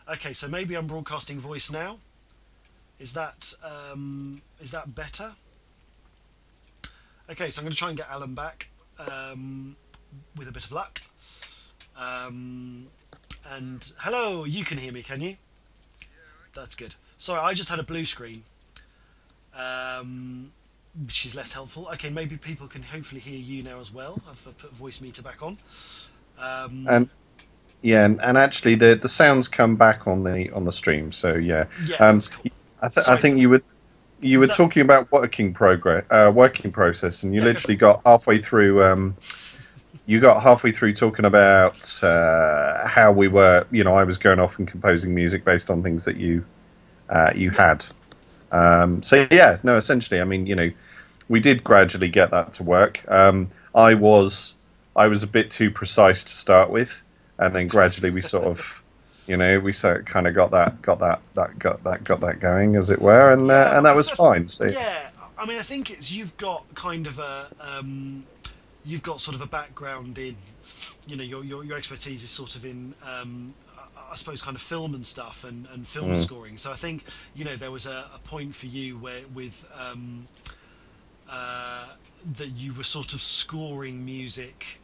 Okay, so maybe I'm broadcasting voice now. Is that better? Okay, so I'm going to try and get Alan back with a bit of luck. Um, and hello, you can hear me, can you? That's good. Sorry, I just had a blue screen, which is less helpful. Okay, maybe people can hopefully hear you now as well. I've put voice meter back on. Um, And yeah, and actually the sounds come back on the stream. So yeah, yeah, um, that's cool. I Sorry, think you was were that? talking about working process, and you Yeah, go for it. literally got halfway through. You got halfway through talking about how we were. You know, I was going off and composing music based on things that you Yeah, had. So yeah, no, essentially, I mean, we did gradually get that to work. I was a bit too precise to start with, and then gradually we sort of, we sort of kind of got that going, as it were, yeah. and that was fine. So Yeah, I mean, I think it's you've got kind of a you've got sort of a background in, your expertise is sort of in, I suppose, kind of film and stuff and film mm, scoring. So I think there was a point for you where with that you were sort of scoring music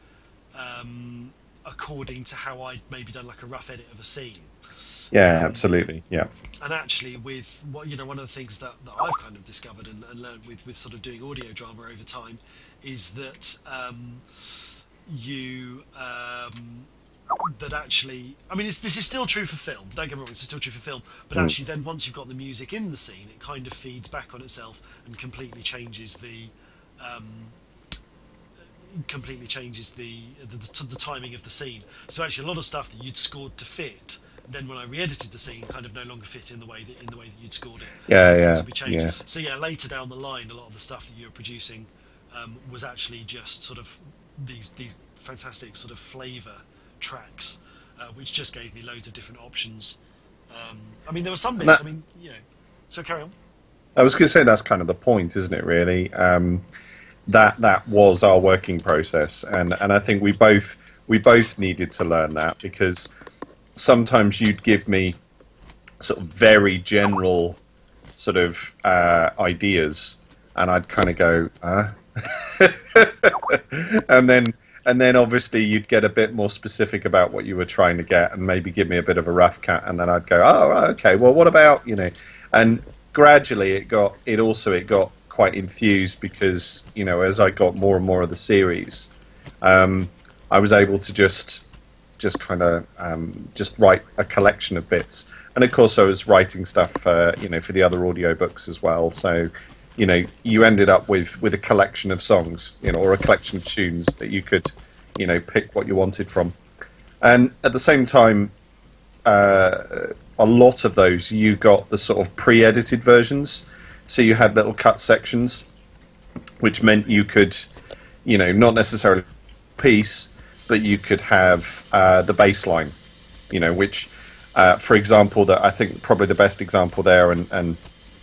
according to how I'd maybe done like a rough edit of a scene. yeah, Um, absolutely, yeah, and actually, with what one of the things that I've kind of discovered and learned with sort of doing audio drama over time is that you that actually, I mean, this is still true for film. Don't get me wrong, it's still true for film. But mm, actually, then once you've got the music in the scene, it kind of feeds back on itself and completely changes the timing of the scene. So actually, a lot of stuff that you'd scored to fit, then when I re-edited the scene, kind of no longer fit in the way that you'd scored it, yeah, and things yeah, would be changed. yeah. So yeah, later down the line, a lot of the stuff that you were producing was actually just sort of these fantastic sort of flavour tracks, which just gave me loads of different options. I mean, there were some And bits. I mean, So carry on. I was going to say that's kind of the point, isn't it? Really, that was our working process, and I think we both needed to learn that because sometimes you'd give me sort of very general sort of ideas, and I'd kind of go, and then obviously you'd get a bit more specific about what you were trying to get, and maybe give me a bit of a rough cut, and then I'd go, oh, right, okay, well, what about and gradually it got quite infused because as I got more and more of the series, I was able to just kind of just write a collection of bits. And of course, I was writing stuff, for the other audiobooks as well. So, you ended up with a collection of songs, or a collection of tunes that you could, pick what you wanted from. And at the same time, a lot of those you got the sort of pre-edited versions. So you had little cut sections, which meant you could, not necessarily piece, but you could have the bass line, which, for example, that I think probably the best example there, and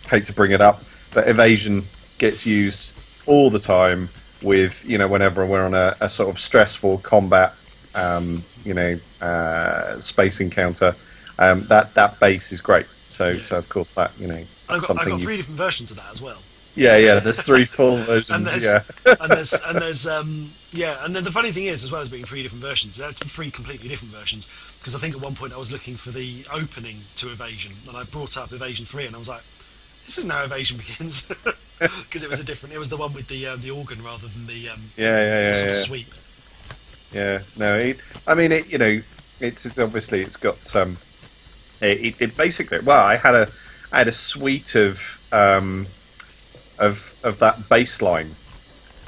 hate to bring it up, but evasion gets used all the time with, whenever we're on a sort of stressful combat, space encounter, that bass is great. So, Yeah, of course that, and that's I've something got you. three different versions of that as well. Yeah, yeah. There's three full and versions. there's Yeah. and then the funny thing is, as well as being three different versions, there are actually three completely different versions. Because I think at one point I was looking for the opening to Evasion, and I brought up Evasion 3, and I was like, "This isn't how Evasion begins," because it was the one with the organ rather than Yeah, yeah, the yeah, sort of yeah. sweep. Yeah. No, I mean, it's obviously it's got it basically. Well, I had a suite of that bass line,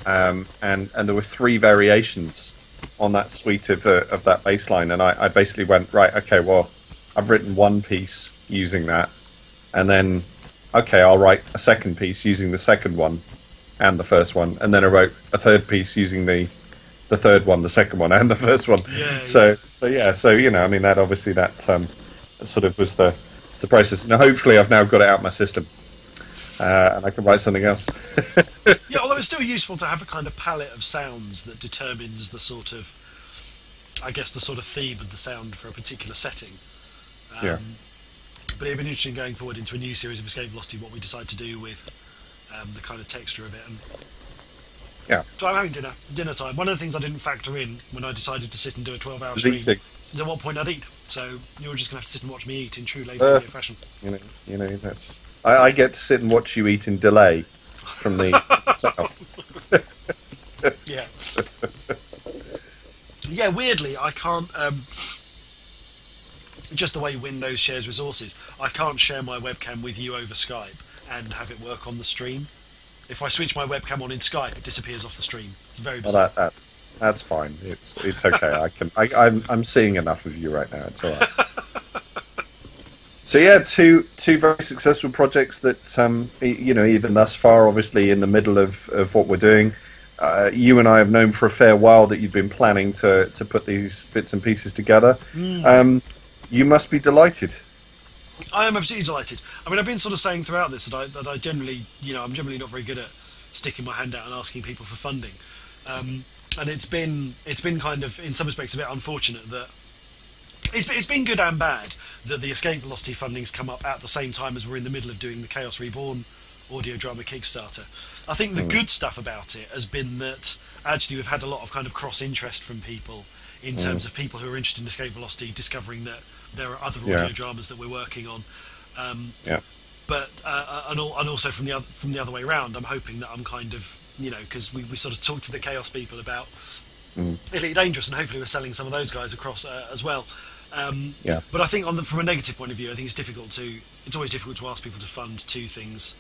and there were three variations on that suite of that bass line, and I basically went right. Okay, well, I've written one piece using that, and then okay, I'll write a second piece using the second one and the first one, and then I wrote a third piece using the third one, the second one, and the first one. Yeah, yeah. So yeah, so I mean, that obviously that sort of was the process. Now, hopefully, I've now got it out of my system, and I can write something else. Yeah, although it's still useful to have a kind of palette of sounds that determines the sort of, I guess, the sort of theme of the sound for a particular setting. Yeah. But it'd been interesting going forward into a new series of Escape Velocity, what we decide to do with the kind of texture of it. And Yeah. so I'm having dinner. It's dinner time. One of the things I didn't factor in when I decided to sit and do a 12-hour Was stream eating. is at what point I'd eat. So you're just going to have to sit and watch me eat in true Labour fashion. You know, that's. I get to sit and watch you eat in delay from the sound. Yeah. Yeah, weirdly, I can't... just the way Windows shares resources, I can't share my webcam with you over Skype and have it work on the stream. If I switch my webcam on in Skype, it disappears off the stream. It's very bizarre. Well, that's fine. It's okay. I'm seeing enough of you right now. It's all right. So yeah, two very successful projects that you know, even thus far, obviously in the middle of what we're doing. You and I have known for a fair while that you've been planning to put these bits and pieces together. You must be delighted. I am absolutely delighted. I mean, I've been sort of saying throughout this that I generally, you know, I'm generally not very good at sticking my hand out and asking people for funding, and it's been kind of in some respects a bit unfortunate that it's been good and bad that the Escape Velocity funding's come up at the same time as we're in the middle of doing the Chaos Reborn audio drama Kickstarter. I think the good stuff about it has been that actually we've had a lot of kind of cross interest from people in terms of people who are interested in Escape Velocity discovering that there are other audio dramas that we're working on. But and also from the other way around, I'm hoping that I'm kind of, you know, because we sort of talked to the Chaos people about Elite Dangerous, and hopefully we're selling some of those guys across as well. But I think from a negative point of view, I think it's always difficult to ask people to fund two things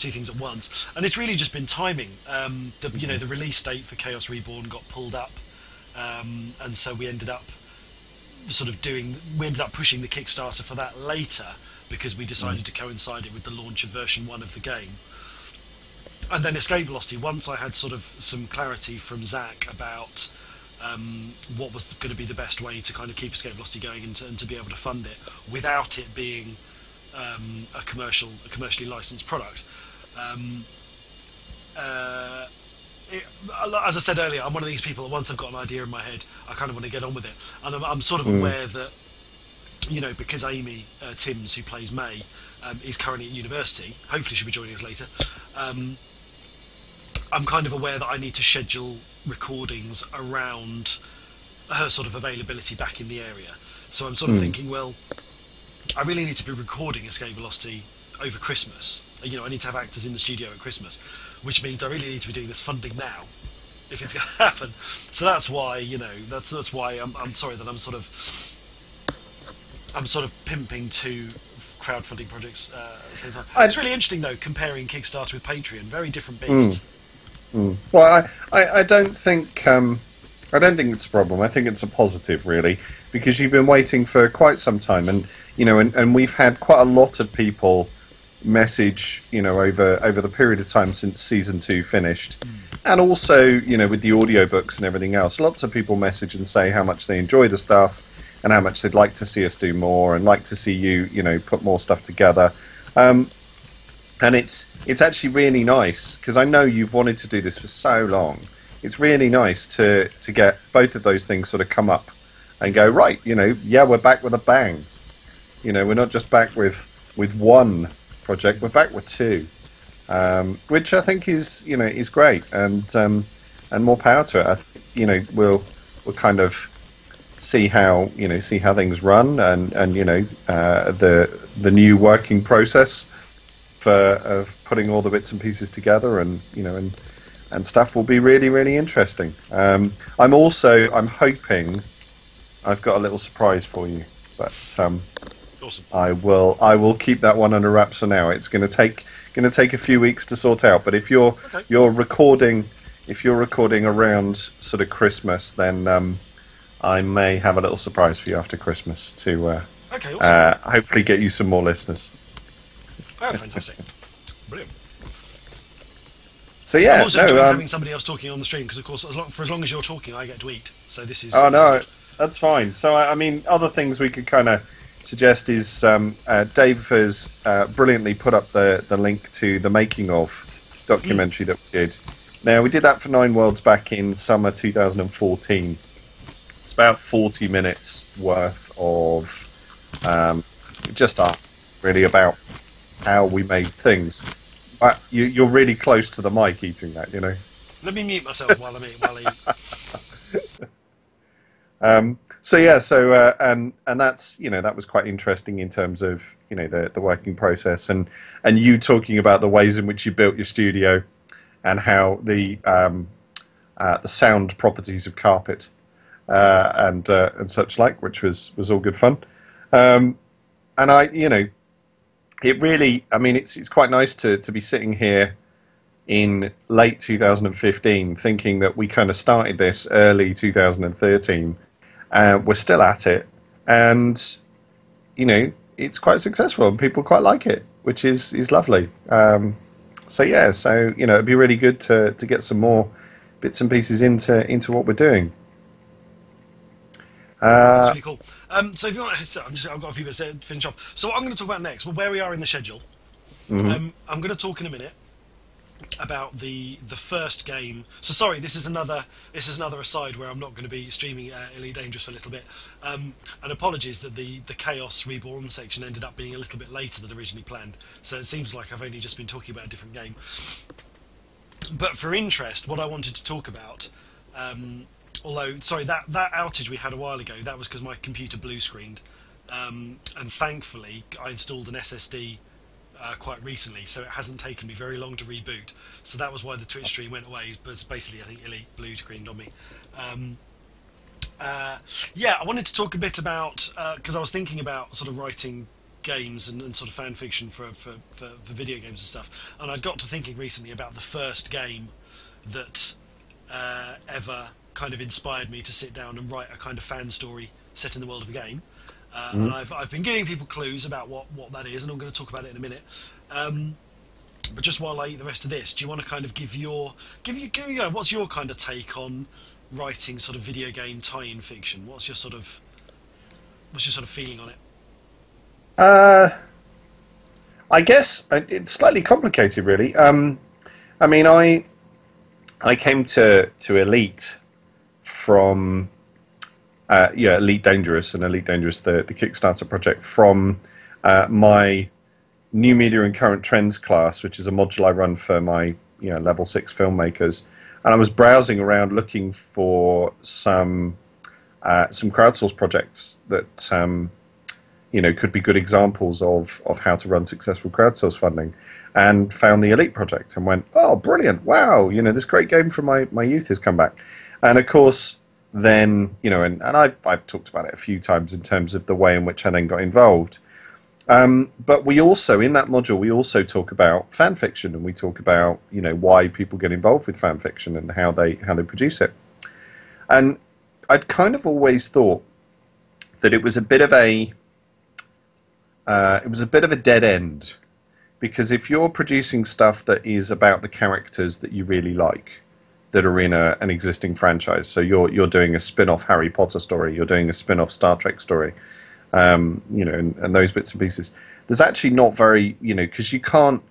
at once, and it's really just been timing. You know, the release date for Chaos Reborn got pulled up, and so we ended up pushing the Kickstarter for that later because we decided to coincide it with the launch of version 1 of the game. And then Escape Velocity, once I had sort of some clarity from Zach about what was going to be the best way to kind of keep Escape Velocity going and to be able to fund it without it being a commercially licensed product. As I said earlier, I'm one of these people that once I've got an idea in my head, I kind of want to get on with it. And I'm sort of aware that, you know, because Amy Timms, who plays May, is currently at university, hopefully she'll be joining us later, I'm kind of aware that I need to schedule recordings around her sort of availability back in the area. So I'm sort of thinking, well, I really need to be recording Escape Velocity over Christmas. You know, I need to have actors in the studio at Christmas, which means I really need to be doing this funding now if it's going to happen. So that's why, you know, that's why I'm sorry that I'm sort of pimping two crowdfunding projects at the same time. It's really interesting though, comparing Kickstarter with Patreon. Very different beasts. Well, I don't think it's a problem. I think it's a positive, really, because you've been waiting for quite some time, and you know, and we've had quite a lot of people message, you know, over the period of time since season 2 finished, and also, you know, with the audiobooks and everything else, lots of people message and say how much they enjoy the stuff and how much they'd like to see us do more and like to see you know, put more stuff together. And it's actually really nice, because I know you've wanted to do this for so long. It's really nice to get both of those things sort of come up and go, right, you know, yeah, we're back with a bang. You know, we're not just back with one project, we're back with two, which I think is, you know, is great, and more power to it. I think, you know, we'll kind of see how things run, and you know, the new working process of putting all the bits and pieces together, and you know, and stuff will be really, really interesting. I'm hoping I've got a little surprise for you, but awesome. I will keep that one under wraps for now. It's going to take a few weeks to sort out. But if you're recording around sort of Christmas, then I may have a little surprise for you after Christmas to hopefully get you some more listeners. Oh, fantastic! Brilliant. So yeah, I'm also enjoying having somebody else talking on the stream, because of course, as long as you're talking, I get to eat. So this is. Oh no, good. That's fine. So I mean, other things we could kind of suggest is Dave has brilliantly put up the link to the making of documentary that we did. Now, we did that for Nine Worlds back in summer 2014. It's about 40 minutes worth of just are really about how we made things. But you're really close to the mic eating that, you know. Let me mute myself while I eat. So yeah, and that's, you know, that was quite interesting in terms of, you know, the working process, and you talking about the ways in which you built your studio and how the sound properties of carpet and such like, which was all good fun. And I, you know, it really, I mean, it's quite nice to be sitting here in late 2015 thinking that we kind of started this early 2013. We're still at it, and you know, it's quite successful and people quite like it, which is lovely. So yeah, so you know, it'd be really good to get some more bits and pieces into what we're doing. That's really cool. So if you want, I've got a few bits to finish off. So what I'm going to talk about next, well, where we are in the schedule. I'm going to talk in a minute about the first game. So sorry, this is another aside where I'm not going to be streaming Elite Dangerous for a little bit. And apologies that the Chaos Reborn section ended up being a little bit later than originally planned. So it seems like I've only just been talking about a different game. But for interest, what I wanted to talk about, although sorry, that outage we had a while ago, that was because my computer blue screened, and thankfully I installed an SSD. Quite recently, so it hasn't taken me very long to reboot. So that was why the Twitch stream went away. But basically, I think Elite blue screened on me. Yeah, I wanted to talk a bit about because I was thinking about sort of writing games and sort of fan fiction for video games and stuff. And I'd got to thinking recently about the first game that ever kind of inspired me to sit down and write a kind of fan story set in the world of a game. And I've been giving people clues about what that is, and I'm going to talk about it in a minute. But just while I eat the rest of this, do you want to kind of give you know, what's your kind of take on writing sort of video game tie-in fiction? What's your sort of feeling on it? I guess it's slightly complicated, really. I mean, I came to Elite from. Yeah, Elite Dangerous and Elite Dangerous, the Kickstarter project, from my New Media and Current Trends class, which is a module I run for my level 6 filmmakers. And I was browsing around looking for some crowdsource projects that could be good examples of how to run successful crowdsource funding, and found the Elite project and went, oh, brilliant! Wow, this great game from my youth has come back. And of course, then and I've talked about it a few times in terms of the way in which I then got involved. But we also, in that module, we also talk about fan fiction, and we talk about why people get involved with fan fiction and how they produce it. And I'd kind of always thought that it was a bit of a dead end, because if you're producing stuff that is about the characters that you really like, that are in an existing franchise. So you're doing a spin-off Harry Potter story, you're doing a spin-off Star Trek story, and those bits and pieces. There's actually not very, because you can't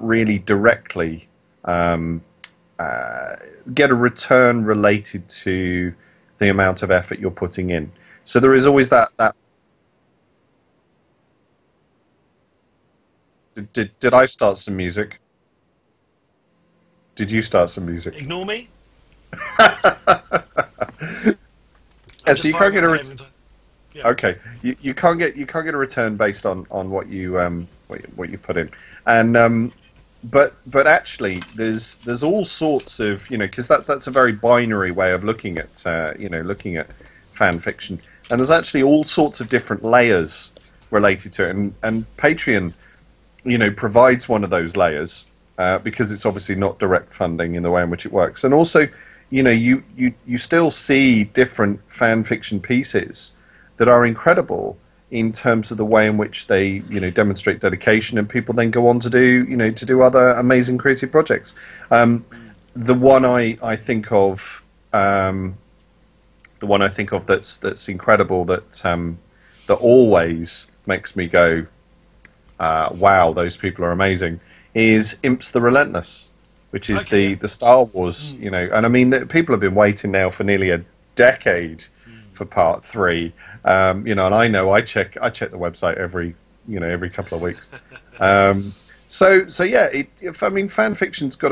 really directly get a return related to the amount of effort you're putting in. So there is always that. Did I start some music? Did you start some music? Ignore me. So you can't get a okay. You can't get a return based on what you put in, and but actually there's all sorts of because that's a very binary way of looking at fan fiction, and there's actually all sorts of different layers related to it, and Patreon provides one of those layers. Because it's obviously not direct funding in the way in which it works, and also, you still see different fan fiction pieces that are incredible in terms of the way in which they demonstrate dedication, and people then go on to do other amazing creative projects. The one I think of, that's incredible, that always makes me go, wow, those people are amazing, is Imps the Relentless, which is the Star Wars, and I mean, people have been waiting now for nearly a decade for part 3. You know, and I know I check the website every couple of weeks. So yeah, I mean, fan fiction's got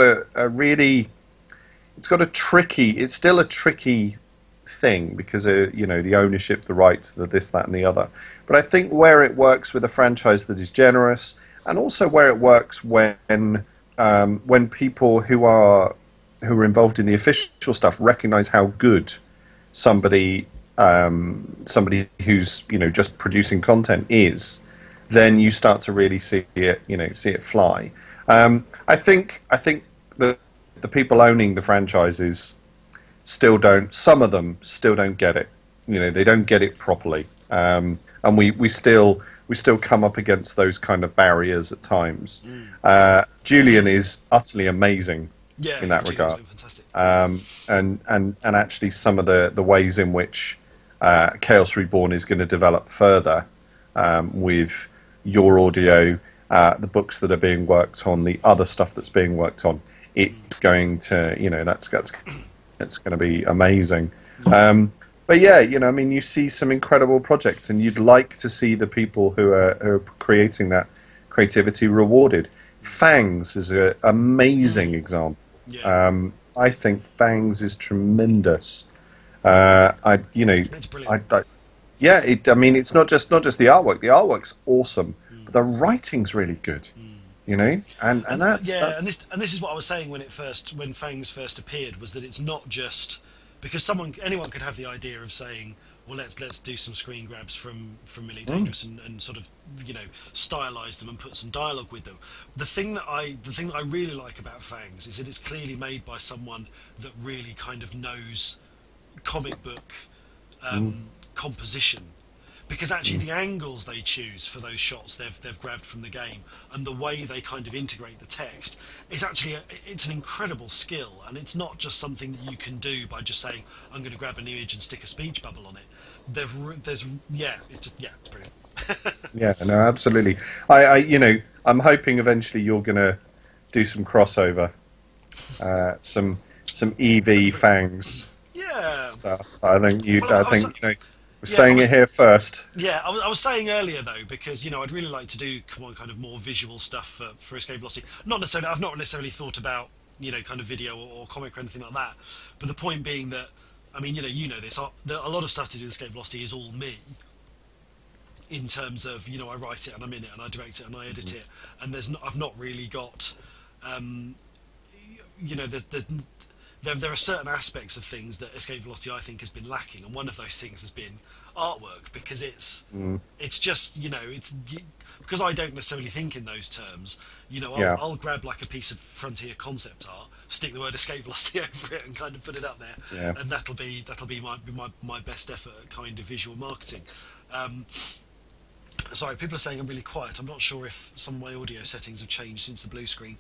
it's still a tricky thing because you know, the ownership, the rights, the this, that, and the other. But I think where it works with a franchise that is generous, and also where it works when people who are involved in the official stuff recognize how good somebody who's, you know, just producing content is, then you start to really see it fly. I think the people owning the franchises some of them still don't get it. You know, they don't get it properly, and we still come up against those kind of barriers at times. Julian is utterly amazing in that regard, fantastic. And actually some of the ways in which Chaos Reborn is going to develop further, with your audio, the books that are being worked on, the other stuff that's being worked on, it's going to, you know, it's going to be amazing. But yeah, you know, I mean, you see some incredible projects, and you'd like to see the people who are creating that creativity rewarded. Fangs is an amazing example. Yeah. I think Fangs is tremendous. It's brilliant. I mean, it's not just the artwork. The artwork's awesome, but the writing's really good. You know, and that's this is what I was saying when Fangs first appeared, was that it's not just because anyone could have the idea of saying, well, let's do some screen grabs from Really Dangerous and sort of, you know, stylize them and put some dialogue with them. The thing that I really like about Fangs is that it's clearly made by someone that really kind of knows comic book composition, because actually the angles they choose for those shots they've grabbed from the game, and the way they kind of integrate the text is actually it's an incredible skill, and it's not just something that you can do by just saying, I'm going to grab an image and stick a speech bubble on it. It's brilliant. Yeah, no, absolutely. I you know, I'm hoping eventually you're going to do some crossover, some EV Fangs stuff. I think you know. We're saying it here first. Yeah, I was saying earlier though, because, you know, I'd really like to do kind of more visual stuff for Escape Velocity. I've not necessarily thought about, you know, kind of video or comic or anything like that. But the point being that, I mean, you know this. A lot of stuff to do with Escape Velocity is all me. In terms of, you know, I write it and I'm in it and I direct it and I edit it, and I've not really got, you know, there are certain aspects of things that Escape Velocity I think has been lacking, and one of those things has been artwork, because it's just, you know, because I don't necessarily think in those terms. You know, I'll grab like a piece of Frontier concept art, stick the word Escape Velocity over it, and kind of put it up there, and that'll be my best effort at kind of visual marketing. Sorry, people are saying I'm really quiet. I'm not sure if some of my audio settings have changed since the blue screen.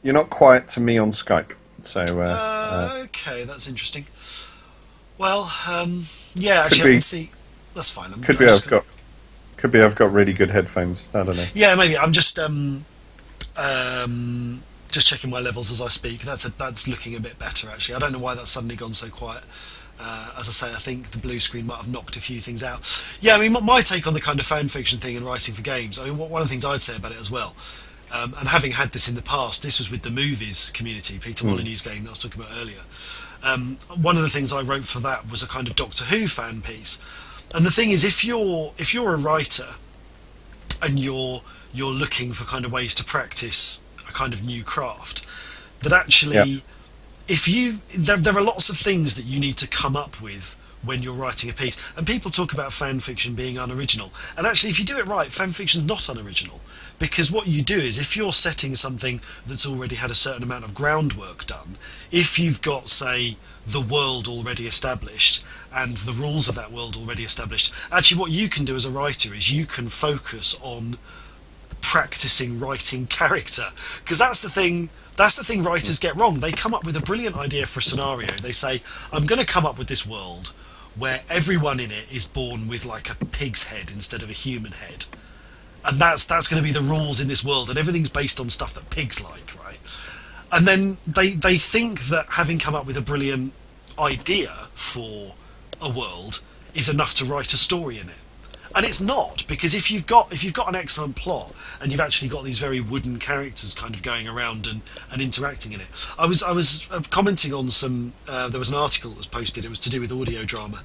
You're not quiet to me on Skype, so. Okay, that's interesting. Well, yeah, actually, I can see. That's fine. Could be I've got really good headphones. I don't know. Yeah, maybe I'm just checking my levels as I speak. That's looking a bit better, actually. I don't know why that's suddenly gone so quiet. As I say, I think the blue screen might have knocked a few things out. Yeah, I mean, my take on the kind of fan fiction thing and writing for games. I mean, one of the things I'd say about it as well. And having had this in the past, this was with the movies community, Peter Molyneux's game that I was talking about earlier. One of the things I wrote for that was a kind of Doctor Who fan piece. And the thing is, if you're a writer and you're looking for kind of ways to practice a kind of new craft, that actually, there are lots of things that you need to come up with when you're writing a piece. And people talk about fan fiction being unoriginal, and actually, if you do it right, fan fiction's not unoriginal. Because what you do is, if you're setting something that's already had a certain amount of groundwork done, if you've got, say, the world already established and the rules of that world already established, actually what you can do as a writer is you can focus on practicing writing character. Because that's the thing writers get wrong. They come up with a brilliant idea for a scenario. They say, I'm going to come up with this world where everyone in it is born with like a pig's head instead of a human head. And that's going to be the rules in this world, and everything's based on stuff that pigs like, right? And then they think that having come up with a brilliant idea for a world is enough to write a story in it. And it's not, because if you've got an excellent plot and you've actually got these very wooden characters kind of going around and interacting in it. I was commenting on some. There was an article that was posted. It was to do with audio drama,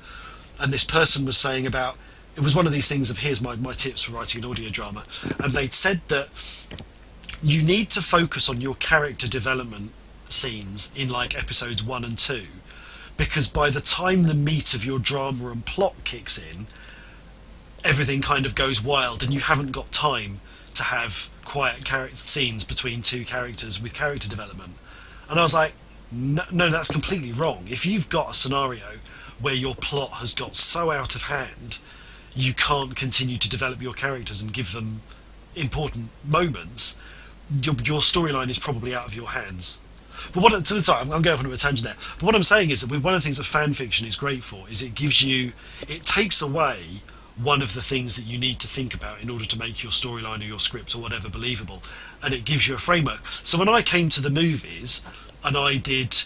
and this person was saying about, it was one of these things of, here's my tips for writing an audio drama, and they'd said that you need to focus on your character development scenes in like episodes 1 and 2, because by the time the meat of your drama and plot kicks in, everything kind of goes wild and you haven't got time to have quiet character scenes between two characters with character development. And I was like, no, that's completely wrong. If you've got a scenario where your plot has got so out of hand, you can't continue to develop your characters and give them important moments, your storyline is probably out of your hands. But sorry, I'm going off on a tangent there. But what I'm saying is that one of the things that fan fiction is great for is it takes away one of the things that you need to think about in order to make your storyline or your script or whatever believable, and it gives you a framework. So when I came to the movies and I did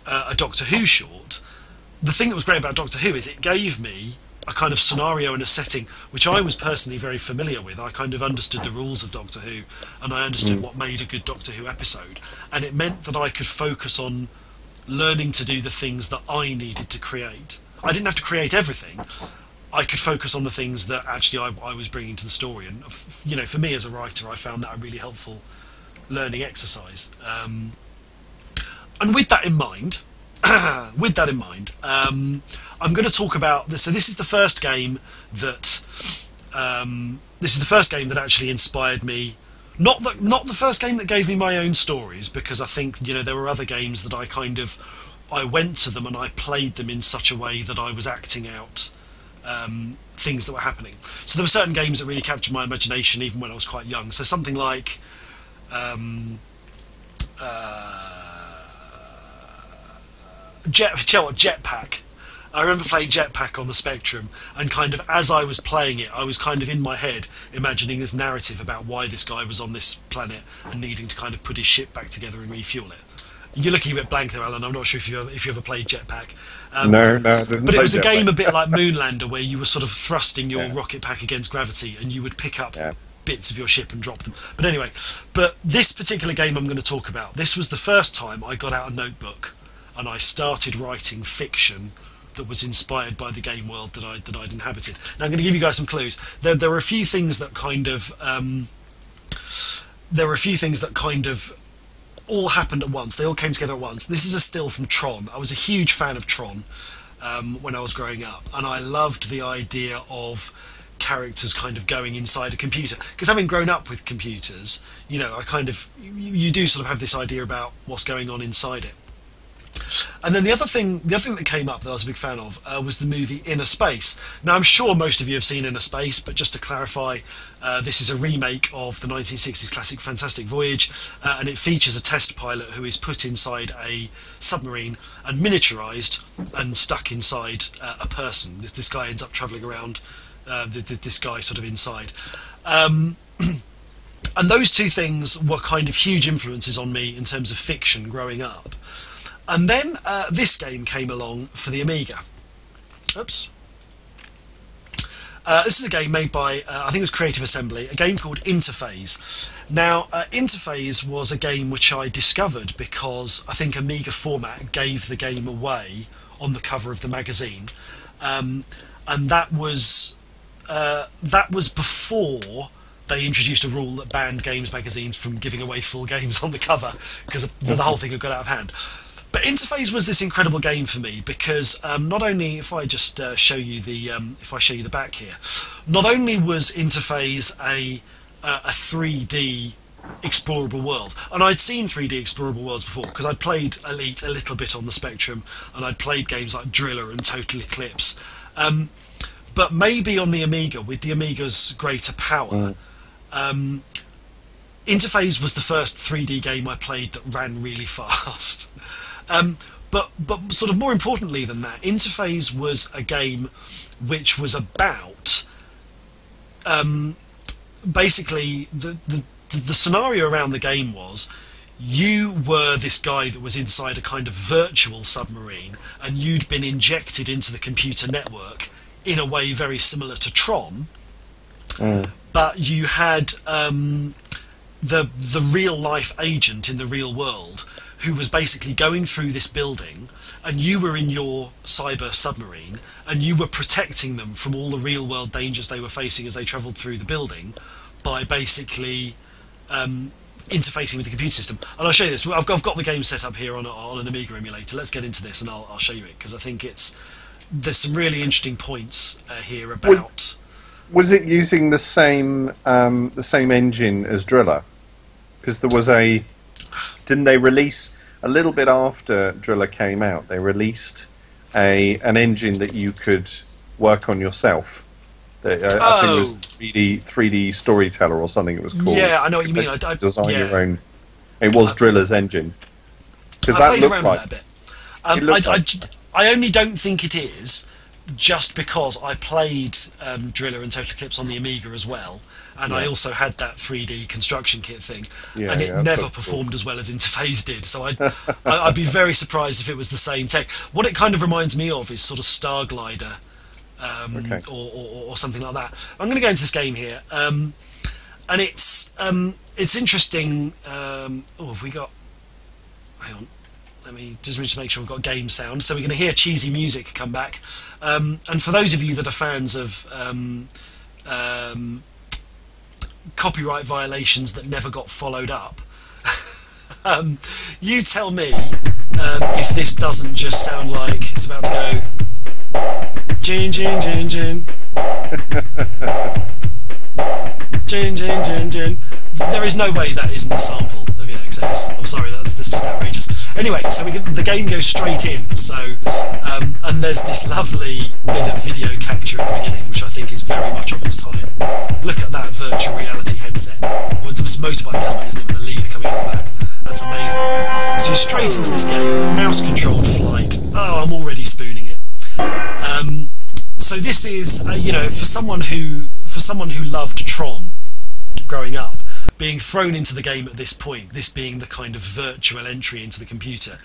a Doctor Who short, the thing that was great about Doctor Who is it gave me a kind of scenario and a setting which I was personally very familiar with. I kind of understood the rules of Doctor Who, and I understood what made a good Doctor Who episode, and it meant that I could focus on learning to do the things that I needed to create. I didn't have to create everything. I could focus on the things that actually I was bringing to the story, and you know, for me as a writer, I found that a really helpful learning exercise. And with that in mind, I'm going to talk about this. So this is the first game that actually inspired me. Not the first game that gave me my own stories, because I think, you know, there were other games that I went to them and I played them in such a way that I was acting out things that were happening. So there were certain games that really captured my imagination even when I was quite young. So something like Jetpack. I remember playing Jetpack on the Spectrum, and kind of as I was playing it, I was kind of in my head imagining this narrative about why this guy was on this planet and needing to kind of put his ship back together and refuel it. You're looking a bit blank there, Alan. I'm not sure if you ever played Jetpack. No. But it was a game a bit like Moonlander, where you were sort of thrusting your rocket pack against gravity, and you would pick up bits of your ship and drop them. But anyway, this particular game I'm going to talk about, this was the first time I got out a notebook and I started writing fiction that was inspired by the game world that I'd inhabited. Now I'm going to give you guys some clues. There were a few things that kind of all happened at once. They all came together at once. This is a still from Tron. I was a huge fan of Tron when I was growing up, and I loved the idea of characters kind of going inside a computer, because having grown up with computers, you know, you do sort of have this idea about what's going on inside it. And then the other thing that came up that I was a big fan of was the movie Inner Space. Now, I'm sure most of you have seen Inner Space, but just to clarify, this is a remake of the 1960s classic Fantastic Voyage, and it features a test pilot who is put inside a submarine and miniaturized and stuck inside a person. This guy ends up traveling around, this guy sort of inside. And those two things were kind of huge influences on me in terms of fiction growing up. And then this game came along for the Amiga. Oops. This is a game made by, I think it was Creative Assembly, a game called Interphase. Now, Interphase was a game which I discovered because I think Amiga Format gave the game away on the cover of the magazine. And that was before they introduced a rule that banned games magazines from giving away full games on the cover, because the whole thing had got out of hand. But Interphase was this incredible game for me because not only, if I just show you the back here, not only was Interphase a 3D explorable world, and I'd seen 3D explorable worlds before because I'd played Elite a little bit on the Spectrum, and I'd played games like Driller and Total Eclipse, but maybe on the Amiga, with the Amiga's greater power, Interphase was the first 3D game I played that ran really fast. But sort of more importantly than that, Interphase was a game which was about basically the scenario around the game was you were this guy that was inside a kind of virtual submarine, and you'd been injected into the computer network in a way very similar to Tron, but you had the real life agent in the real world who was basically going through this building, and you were in your cyber submarine, and you were protecting them from all the real world dangers they were facing as they travelled through the building by basically interfacing with the computer system. And I'll show you this. I've got the game set up here on an Amiga emulator. Let's get into this, and I'll show you it, because I think there's some really interesting points here about. Was it using the same engine as Driller? Because there was didn't they release a little bit after Driller came out? They released an engine that you could work on yourself. I think it was 3D Storyteller or something it was called. Yeah, I know what you mean. I design your own. It was Driller's engine. Because I that played around looked with like. that a bit. I only don't think it is, just because I played Driller and Total Eclipse on the Amiga as well, and I also had that 3D construction kit thing, and it never performed as well as Interphase did. So I'd be very surprised if it was the same tech. What it kind of reminds me of is sort of Star Glider, or something like that. I'm going to go into this game here, and it's interesting. Have we got? Hang on. Let me just make sure we've got game sound. So we're going to hear cheesy music come back. And for those of you that are fans of copyright violations that never got followed up, you tell me if this doesn't just sound like it's about to go Jin Jin Jin Jin Jin Jin Jin Jin. There is no way that isn't a sample of InXS. I'm sorry, that's just outrageous. Anyway, so the game goes straight in. So, and there's this lovely bit of video capture at the beginning, which I think is very much of its time. Look at that virtual reality headset. Well, it was motorbike helmet, isn't it, with the lead coming out the back. That's amazing. So straight into this game, mouse-controlled flight. Oh, I'm already spooning it. So this is, for someone who loved Tron growing up, being thrown into the game at this point, this being the kind of virtual entry into the computer,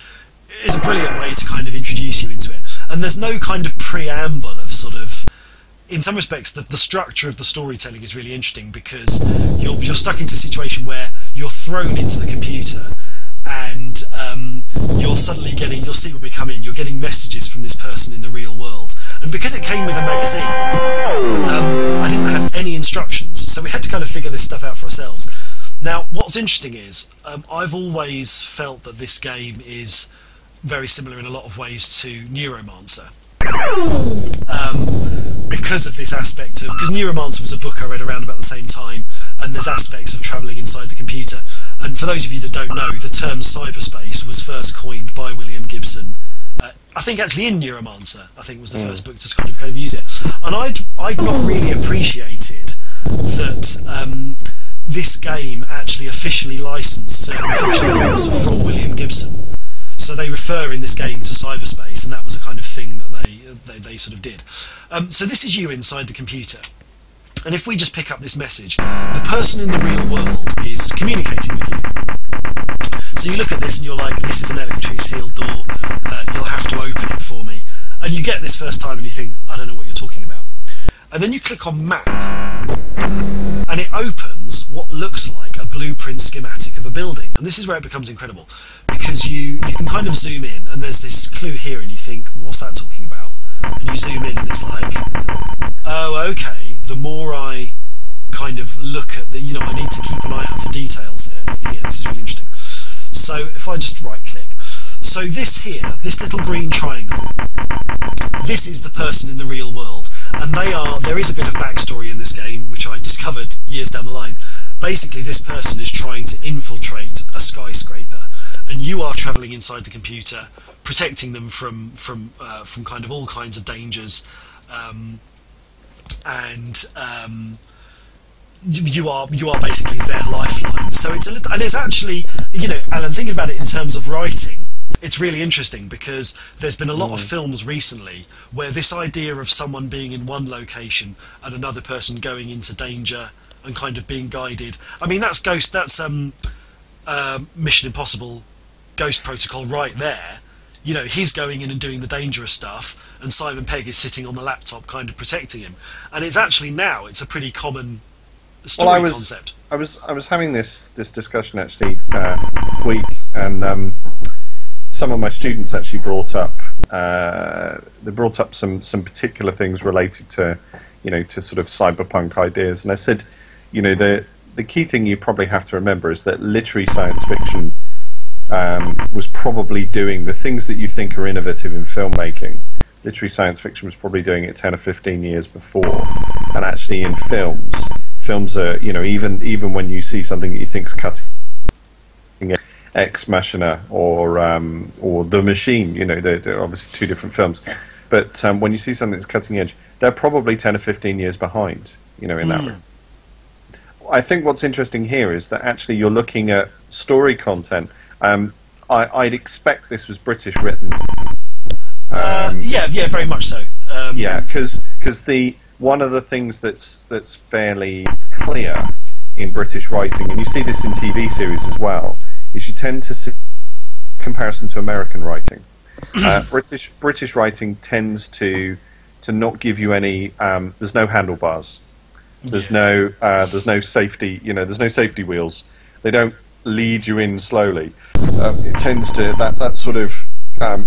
is a brilliant way to kind of introduce you into it. And there's no kind of preamble of sort of, in some respects, the structure of the storytelling is really interesting, because you're stuck into a situation where you're thrown into the computer, and you're suddenly you'll see when we come in, you're getting messages from this person in the real world. And because it came with a magazine, I didn't have any instructions, so we had to kind of figure this stuff out for ourselves. Now, what's interesting is, I've always felt that this game is very similar in a lot of ways to Neuromancer. Because of this aspect of... Because Neuromancer was a book I read around about the same time, and there's aspects of travelling inside the computer. And for those of you that don't know, the term cyberspace was first coined by William Gibson. I think actually in Neuromancer, I think was the first book to kind of use it. And I'd not really appreciated that this game actually officially licensed certain fiction elements from William Gibson. So they refer in this game to cyberspace, and that was a kind of thing that they sort of did. So this is you inside the computer. And if we just pick up this message, the person in the real world is communicating with you. So you look at this and you're like, this is an electrically sealed door, you'll have to open it for me. And you get this first time and you think, I don't know what you're talking about. And then you click on map, and it opens what looks like a blueprint schematic of a building. And this is where it becomes incredible, because you can kind of zoom in, and there's this clue here, and you think, what's that talking about? And you zoom in and it's like, oh, okay, the more I kind of look at I need to keep an eye out for details here. This is really interesting. So if I just right click, so this little green triangle, this is the person in the real world, and there is a bit of backstory in this game, which I discovered years down the line. Basically, this person is trying to infiltrate a skyscraper, and you are travelling inside the computer, protecting them from kind of all kinds of dangers, and you are basically their lifeline. So it's actually, Alan, thinking about it in terms of writing, it's really interesting, because there's been a lot of films recently where this idea of someone being in one location and another person going into danger and kind of being guided. I mean, that's Mission Impossible Ghost Protocol right there. You know, he's going in and doing the dangerous stuff, and Simon Pegg is sitting on the laptop kind of protecting him. And it's actually now, it's a pretty common story concept. I was having this discussion actually week, and some of my students actually brought up some particular things related to, you know, to sort of cyberpunk ideas. And I said, you know, the key thing you probably have to remember is that literary science fiction was probably doing the things that you think are innovative in filmmaking. Literary science fiction was probably doing it 10 or 15 years before. And actually in films are, you know, even when you see something that you think's cutting edge, Ex Machina or The Machine, you know, they're obviously two different films. But when you see something that's cutting edge, they're probably 10 or 15 years behind, you know, in that way. I think what's interesting here is that actually you're looking at story content. I'd expect this was British written. Yeah, very much so. Yeah, because one of the things that's fairly clear in British writing, and you see this in TV series as well, is you tend to see comparison to American writing. British writing tends to not give you any. There's no handlebars. There's no safety. You know, there's no safety wheels. They don't lead you in slowly. It tends to that sort of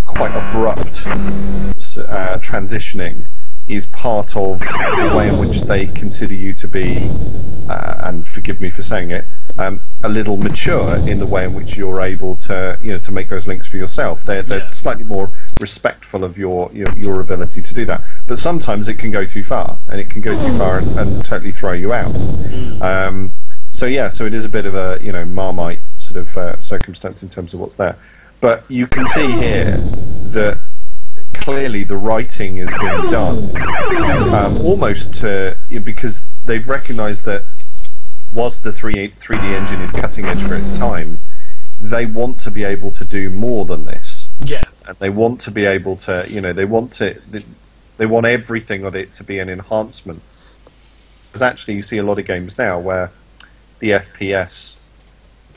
quite abrupt transitioning is part of the way in which they consider you to be, and forgive me for saying it, a little mature in the way in which you're able to, you know, to make those links for yourself. They're slightly more respectful of your ability to do that. But sometimes it can go too far, and it can go too far and totally throw you out. So it is a bit of a, you know, Marmite sort of circumstance in terms of what's there. But you can see here that clearly the writing is being done almost to, because they've recognised that whilst the 3D engine is cutting edge for its time, they want to be able to do more than this. Yeah. And they want to be able to, you know, they want everything of it to be an enhancement. Because actually you see a lot of games now where the FPS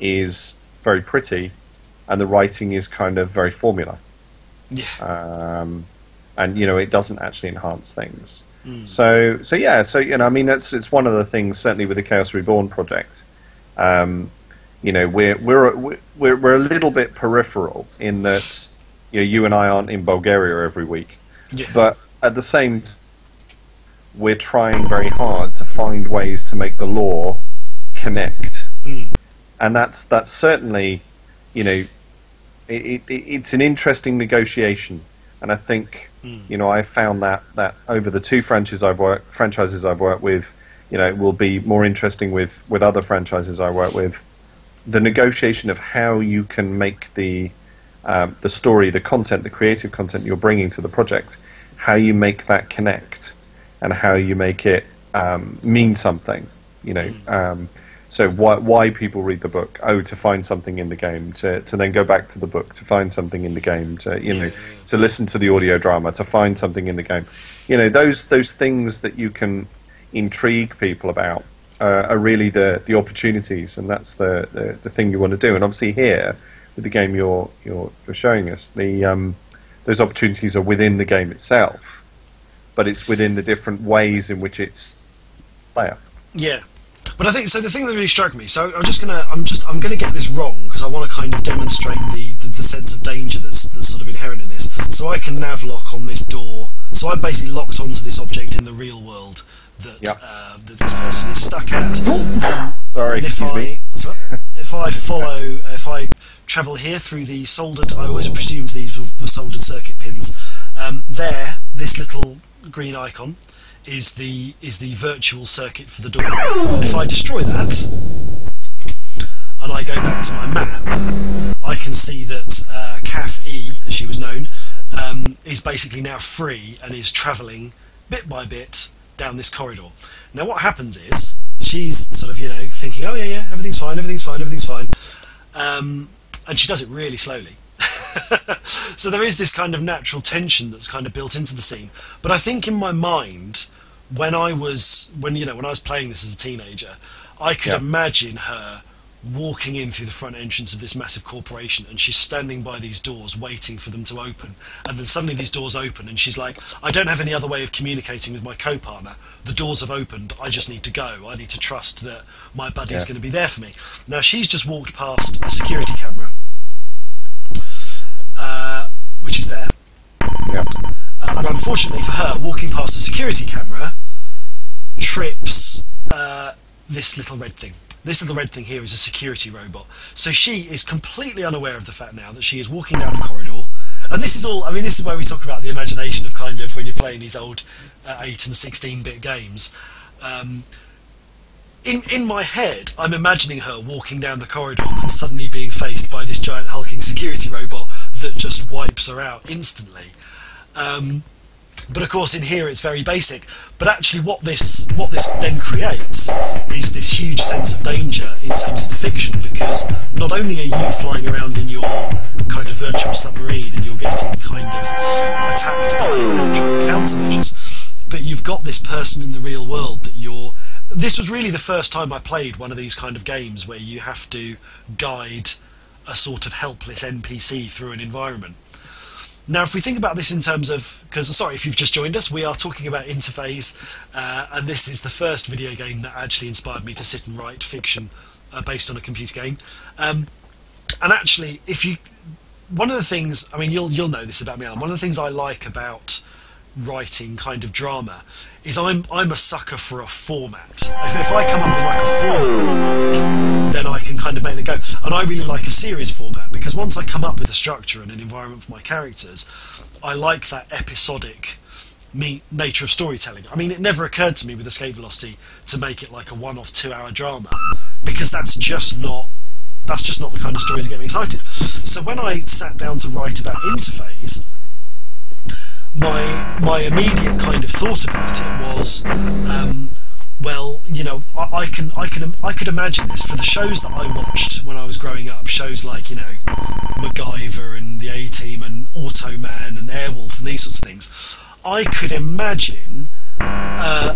is very pretty and the writing is kind of very formula. Yeah. And you know, it doesn't actually enhance things. So you know, I mean, it's one of the things certainly with the Chaos Reborn project. You know, we're a little bit peripheral in that, you know, you and I aren't in Bulgaria every week, but at the same time, we're trying very hard to find ways to make the lore connect, and that's certainly, you know, it's an interesting negotiation, and I think, you know, I found that over the two franchises I've worked with, you know, it will be more interesting with other franchises I work with. The negotiation of how you can make the story, the content, the creative content you're bringing to the project, how you make that connect, and how you make it mean something, you know. So why people read the book? Oh, to find something in the game, to then go back to the book, to find something in the game, to, you know, to listen to the audio drama, to find something in the game. You know, those things that you can intrigue people about are really the opportunities, and that's the thing you want to do. And obviously here, with the game you're showing us, those opportunities are within the game itself, but it's within the different ways in which it's player. Yeah. But I think so. The thing that really struck me. So I'm gonna get this wrong because I want to kind of demonstrate the sense of danger that's sort of inherent in this. So I can navlock on this door. So I basically locked onto this object in the real world that that this person is stuck at. Sorry. And if I travel here through the soldered, I always presumed these were soldered circuit pins. This little green icon is the virtual circuit for the door. And if I destroy that, and I go back to my map, I can see that Kath E, as she was known, is basically now free and is travelling bit by bit down this corridor. Now what happens is, she's sort of, you know, thinking, oh yeah, everything's fine, and she does it really slowly. So there is this kind of natural tension that's kind of built into the scene. But I think in my mind, when I was playing this as a teenager, I could imagine her walking in through the front entrance of this massive corporation, and she's standing by these doors waiting for them to open, and then suddenly these doors open and she's like, I don't have any other way of communicating with my co-partner, the doors have opened, I just need to go, I need to trust that my buddy's going to be there for me. Now she's just walked past a security camera, which is there, and unfortunately for her, walking past a security camera trips this little red thing. This little red thing here is a security robot. So she is completely unaware of the fact now that she is walking down a corridor. And this is all, I mean, this is where we talk about the imagination of kind of when you're playing these old 8 and 16-bit games. In my head, I'm imagining her walking down the corridor and suddenly being faced by this giant hulking security robot that just wipes her out instantly. But of course in here it's very basic. But actually what this then creates is this huge sense of danger in terms of the fiction, because not only are you flying around in your kind of virtual submarine and you're getting kind of attacked by electronic countermeasures, but you've got this person in the real world that you're... This was really the first time I played one of these kind of games where you have to guide a sort of helpless NPC through an environment. Now, if we think about this in terms of, because sorry if you've just joined us, we are talking about Interphase, and this is the first video game that actually inspired me to sit and write fiction based on a computer game. And actually, one of the things, I mean, you'll know this about me, Alan. One of the things I like about writing kind of drama is I'm a sucker for a format. If I come up with like a format, then I can kind of make it go. And I really like a series format, because once I come up with a structure and an environment for my characters, I like that episodic nature of storytelling. I mean, it never occurred to me with Escape Velocity to make it like a one-off 2-hour drama, because that's just not the kind of stories that get me excited. So when I sat down to write about Interphase, my immediate kind of thought about it was, well, you know, I could imagine this for the shows that I watched when I was growing up. Shows like, you know, MacGyver and the A-Team and Automan and Airwolf and these sorts of things. I could imagine a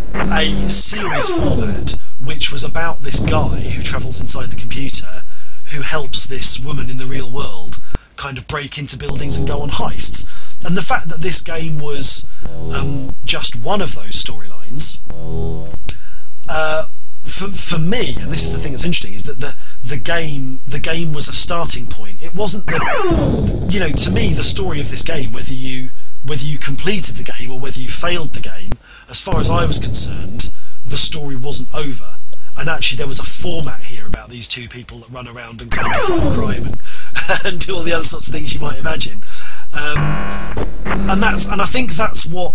series format which was about this guy who travels inside the computer, who helps this woman in the real world kind of break into buildings and go on heists. And the fact that this game was just one of those storylines, for me, and this is the thing that's interesting, is that the game was a starting point. It wasn't you know, to me, the story of this game, whether you completed the game or whether you failed the game, as far as I was concerned, the story wasn't over. And actually, there was a format here about these two people that run around and kind of fight crime and do all the other sorts of things you might imagine. And I think that's what,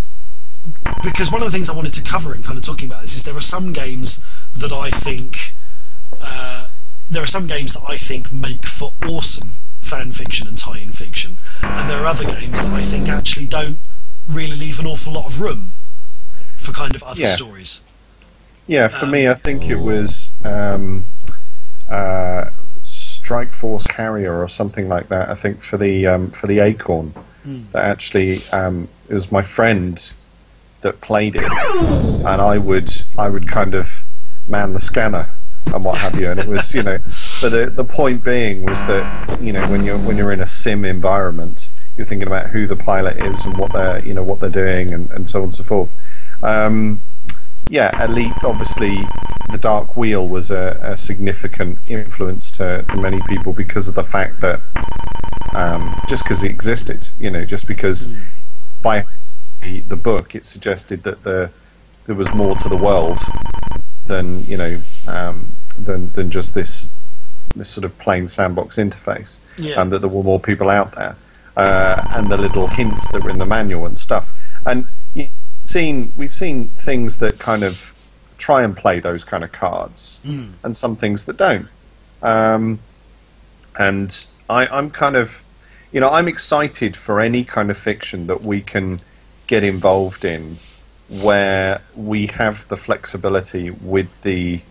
because one of the things I wanted to cover in kind of talking about this is there are some games that I think make for awesome fan fiction and tie-in fiction, and there are other games that I think actually don't really leave an awful lot of room for kind of other stories. Yeah, for me, I think it was Strike Force Harrier or something like that. I think for the Acorn, that actually it was my friend that played it, and I would kind of man the scanner and what have you. And it was, you know, but the point being was that, you know, when you're in a sim environment, you're thinking about who the pilot is and what they're doing and so on and so forth. Yeah, Elite, obviously, the Dark Wheel was a significant influence to many people because of the fact that, just because it existed, you know, just because by the book it suggested that there was more to the world than, you know, than just this sort of plain sandbox interface, and that there were more people out there, and the little hints that were in the manual and stuff. And we've seen things that kind of try and play those kind of cards, and some things that don't. And I'm kind of, you know, I'm excited for any kind of fiction that we can get involved in, where we have the flexibility with the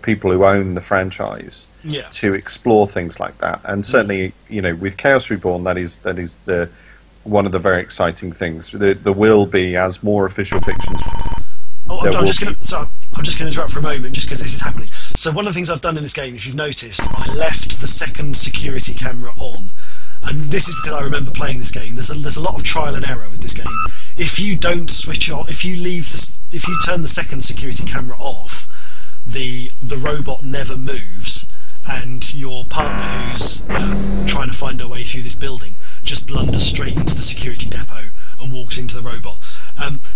people who own the franchise to explore things like that. And certainly, you know, with Chaos Reborn, that is the one of the very exciting things. There will be, as more official fictions. I'm just going to interrupt for a moment, just because this is happening. So one of the things I've done in this game, if you've noticed, I left the second security camera on. And this is because I remember playing this game. There's a lot of trial and error with this game. If you don't switch on, if you turn the second security camera off, the robot never moves, and your partner who's trying to find her way through this building just blunders straight into the security depot and walks into the robot.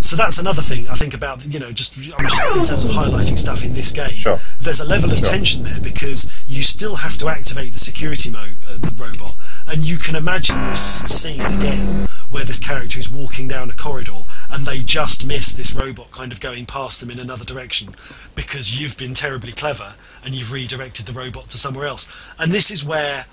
So that's another thing I think about, I'm just in terms of highlighting stuff in this game. Sure. There's a level of tension there because you still have to activate the security the robot, and you can imagine this scene again where this character is walking down a corridor and they just miss this robot kind of going past them in another direction because you've been terribly clever and you've redirected the robot to somewhere else. And this is where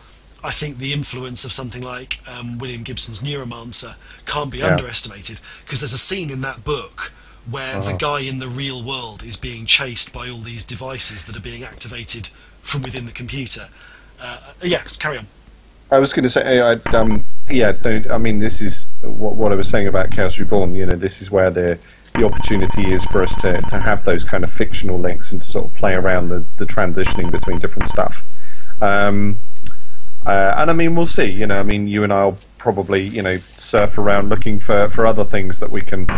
I think the influence of something like William Gibson's Neuromancer can't be underestimated, because there's a scene in that book where the guy in the real world is being chased by all these devices that are being activated from within the computer. Carry on. I was going to say, this is what I was saying about Chaos Reborn. This is where the opportunity is for us to have those kind of fictional links and to sort of play around the transitioning between different stuff. And I mean, we'll see. You and I'll probably surf around looking for other things that we can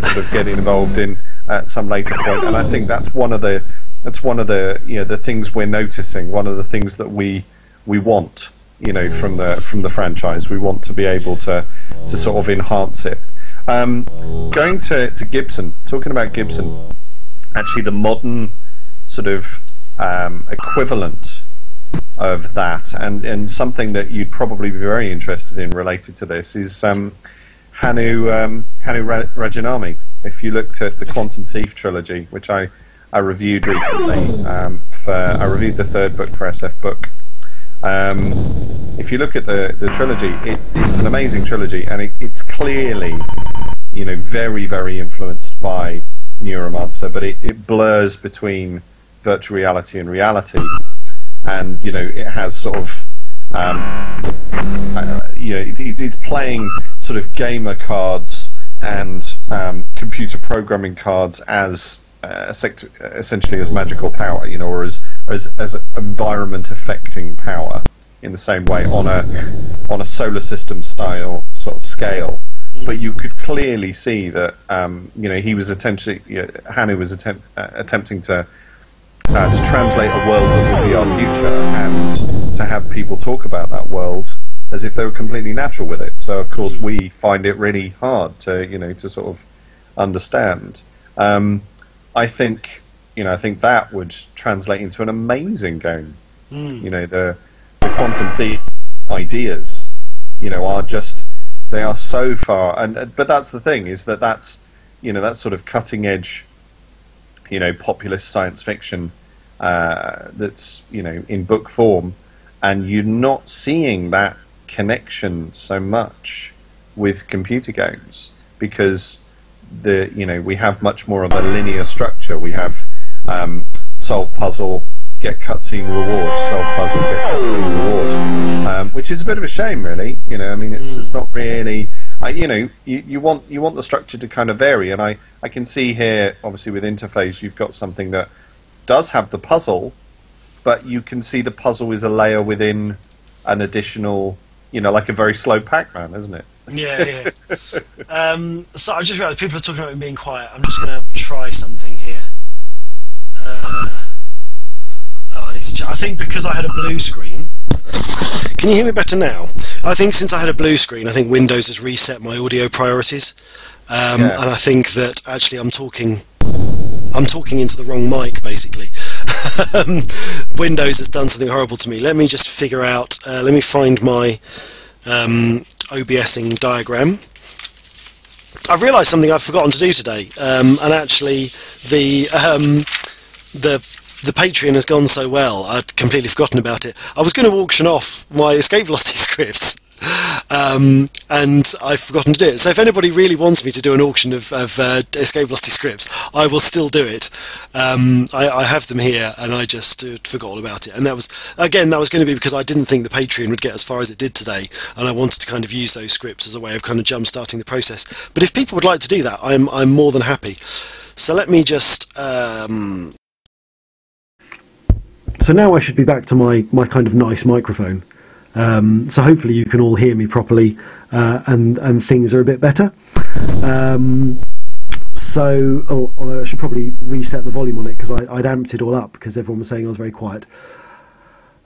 sort of get involved in at some later point. And I think that's one of the the things we're noticing. One of the things that we want from the franchise. We want to be able to sort of enhance it. Going to Gibson, talking about Gibson, actually the modern sort of equivalent of that, and something that you'd probably be very interested in related to this is Hannu Rajinami. If you looked at the Quantum Thief trilogy, which I reviewed recently, I reviewed the third book for SF Book. If you look at the trilogy, it's an amazing trilogy, and it's clearly very, very influenced by Neuromancer, but it blurs between virtual reality and reality. And it has sort of it's playing sort of gamer cards and computer programming cards as essentially as magical power, or as environment affecting power in the same way on a solar system style sort of scale. But you could clearly see that he was Hannu was attempting to translate a world that would be our future, and to have people talk about that world as if they were completely natural with it. So of course we find it really hard to sort of understand. I think that would translate into an amazing game. The Quantum Thief ideas they are so far, but that's the thing, is that's sort of cutting edge populist science fiction that's in book form, and you're not seeing that connection so much with computer games, because we have much more of a linear structure. We have solve puzzle, get cutscene reward, solve puzzle, get cutscene reward, which is a bit of a shame, really. It's not really. You want the structure to kind of vary, and I can see here, obviously with Interface, you've got something that does have the puzzle, but you can see the puzzle is a layer within an additional, like a very slow Pac-Man, isn't it? Yeah. So I just realised people are talking about me being quiet. I'm just going to try something here. I think because I had a blue screen. Can you hear me better now? I think since I had a blue screen, I think Windows has reset my audio priorities, and I think that actually I'm talking into the wrong mic, basically. Windows has done something horrible to me. Let me just figure out. Let me find my OBSing diagram. I've realised something I've forgotten to do today, and actually the Patreon has gone so well, I'd completely forgotten about it. I was going to auction off my Escape Velocity scripts, and I've forgotten to do it. So if anybody really wants me to do an auction of Escape Velocity scripts, I will still do it. I have them here, and I just forgot all about it. And that was going to be because I didn't think the Patreon would get as far as it did today, and I wanted to kind of use those scripts as a way of kind of jump-starting the process. But if people would like to do that, I'm more than happy. So let me just... So now I should be back to my kind of nice microphone. So hopefully you can all hear me properly, and things are a bit better. Although I should probably reset the volume on it because I'd amped it all up because everyone was saying I was very quiet.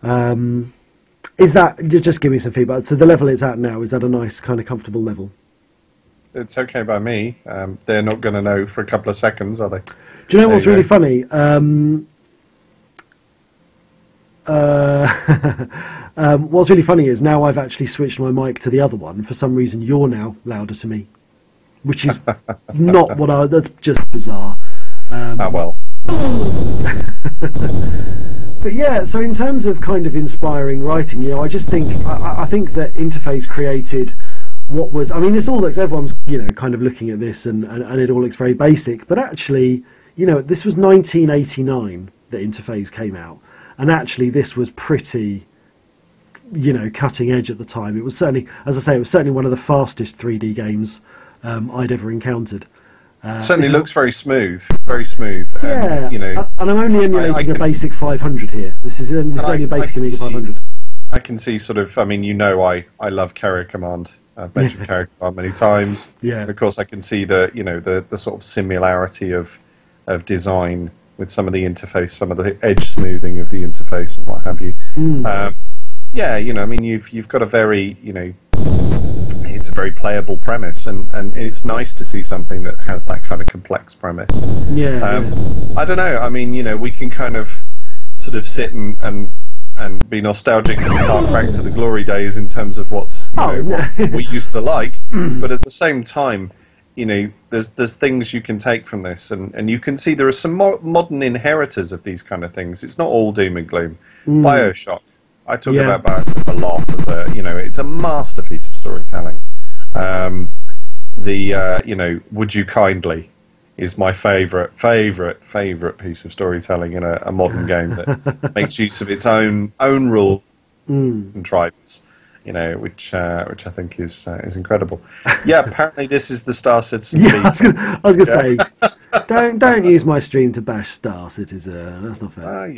Is that, just give me some feedback. So the level it's at now, is that a nice kind of comfortable level? It's okay by me. They're not going to know for a couple of seconds, are they? Do you know what's really funny? What's really funny is now I've actually switched my mic to the other one. For some reason, you're now louder to me, which is not what that's just bizarre. Well. But yeah, so in terms of kind of inspiring writing, I just think, I think that Interface created what was, I mean, it's all looks, everyone's, kind of looking at this and it all looks very basic, but actually, this was 1989 that Interface came out, and actually this was pretty, cutting edge at the time. It was certainly, as I say, it was certainly one of the fastest 3D games I'd ever encountered. Certainly looks very smooth, very smooth. Yeah, and I'm only emulating a basic 500 here. This is only a basic Amiga 500. I can see sort of, I mean, I love Carrier Command. I've mentioned Carrier Command many times. Yeah. And of course, I can see the sort of similarity of design with some of the interface, some of the edge smoothing of the interface and what have you. Yeah, I mean, you've got a very, it's a very playable premise, and it's nice to see something that has that kind of complex premise. Yeah. I don't know. I mean, we can kind of sort of sit and be nostalgic and hark back to the glory days in terms of what we used to like, but at the same time, there's things you can take from this, and you can see there are some modern inheritors of these kind of things. It's not all doom and gloom. BioShock. I talk about BioShock a lot as it's a masterpiece of storytelling. Would You Kindly is my favourite piece of storytelling in a modern game that makes use of its own rule contrivance, which I think is incredible. Yeah, apparently this is the Star Citizen. Yeah, I was going to say, don't use my stream to bash Star Citizen. That's not fair.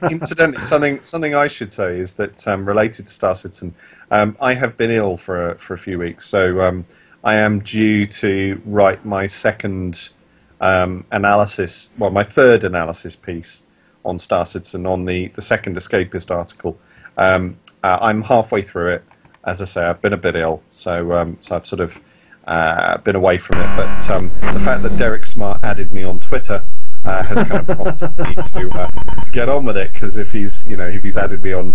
Incidentally, something I should say is that related to Star Citizen, I have been ill for a few weeks, so I am due to write my second analysis, my third analysis piece on Star Citizen, on the second Escapist article. I'm halfway through it. As I say, I've been a bit ill, so I've sort of been away from it. But the fact that Derek Smart added me on Twitter has kind of prompted me to get on with it, because if he's added me on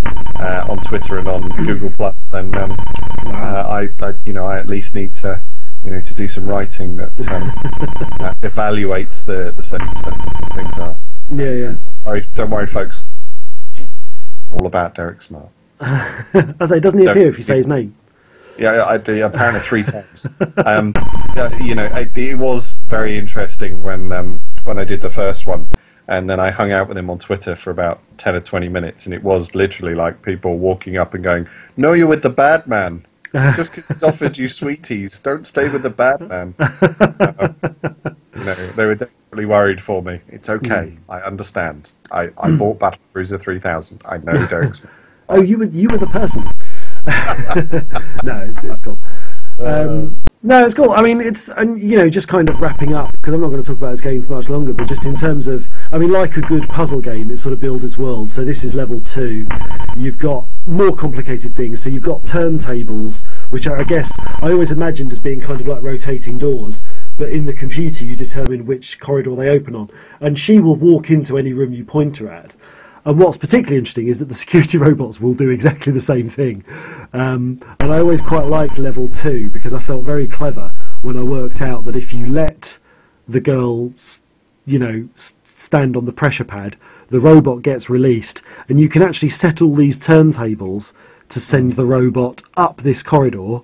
Twitter and on Google Plus, then I at least need to do some writing that evaluates the circumstances as things are. Yeah. Don't worry, folks. All about Derek Smart. I say, doesn't he appear if you say his name? Yeah, I do. Apparently 3 times. It was very interesting when I did the first one, and then I hung out with him on Twitter for about 10 or 20 minutes, and it was literally like people walking up and going, "No, you're with the bad man. Just because he's offered you sweeties, don't stay with the bad man." They were definitely worried for me. It's okay. I understand. I bought Battlecruiser 3000. I know Derek's. Oh, you were the person. No, it's cool. No, it's cool. I mean, just kind of wrapping up, because I'm not going to talk about this game for much longer, but just in terms of, I mean, like a good puzzle game, it sort of builds its world. So this is level 2. You've got more complicated things. So you've got turntables, which I guess I always imagined as being kind of like rotating doors, but in the computer you determine which corridor they open on. And she will walk into any room you point her at. And what's particularly interesting is that the security robots will do exactly the same thing. And I always quite liked level 2 because I felt very clever when I worked out that if you let the girl, stand on the pressure pad, the robot gets released, and you can actually set all these turntables to send the robot up this corridor,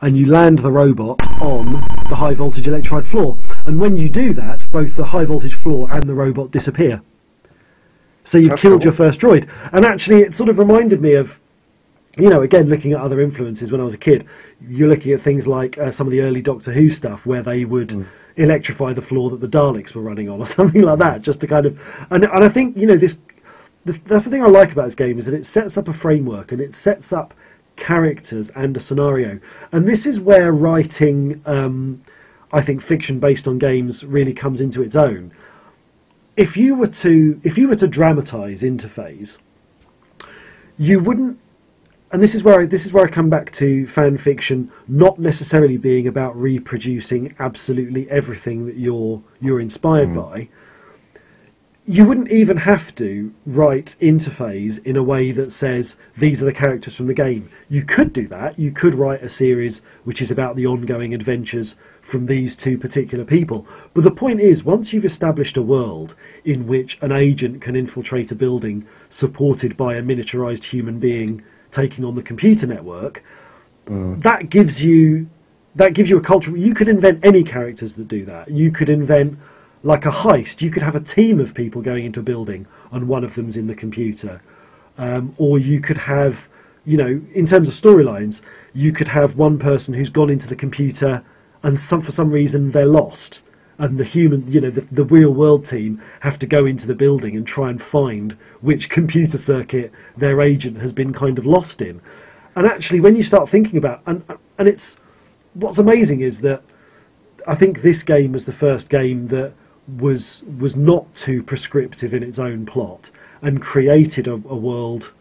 and you land the robot on the high voltage electride floor. And when you do that, both the high voltage floor and the robot disappear. So you've killed your first droid. And actually, it sort of reminded me of you know, again, looking at other influences when I was a kid, you're looking at things like some of the early Doctor Who stuff where they would electrify the floor that the Daleks were running on or something like that, just to kind of... And I think, you know, that's the thing I like about this game, is that it sets up a framework and it sets up characters and a scenario. And this is where writing, I think, fiction based on games really comes into its own. If you were to dramatise Interphase, you wouldn't... And this is where I come back to fan fiction not necessarily being about reproducing absolutely everything that you're inspired by. You wouldn't even have to write Interphase in a way that says these are the characters from the game. You could do that. You could write a series which is about the ongoing adventures from these two particular people. But the point is, once you've established a world in which an agent can infiltrate a building supported by a miniaturized human being taking on the computer network, that gives you a culture. You could invent any characters that do that. You could invent, like, a heist. You could have a team of people going into a building and one of them's in the computer. Or you could have, you know, in terms of storylines, you could have one person who's gone into the computer and for some reason they're lost. And the human, you know, the real world team have to go into the building and try and find which computer circuit their agent has been kind of lost in. And actually, when you start thinking about, and it's, what's amazing is that I think this game was the first game that was not too prescriptive in its own plot and created a world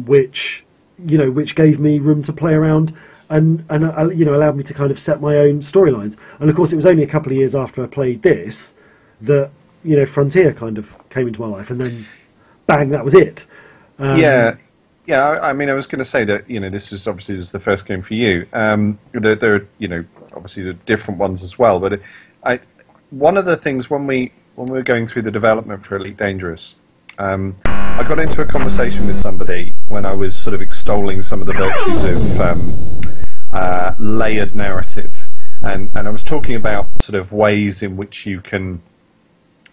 which gave me room to play around. And you know, allowed me to kind of set my own storylines. And of course, it was only a couple of years after I played this that, you know, Frontier kind of came into my life, and then bang, that was it. Yeah. I mean, I was going to say that, you know, this was the first game for you. There are, you know, obviously the different ones as well. But one of the things when we were going through the development for Elite Dangerous, I got into a conversation with somebody when I was sort of extolling some of the virtues of layered narrative, and I was talking about sort of ways in which you can,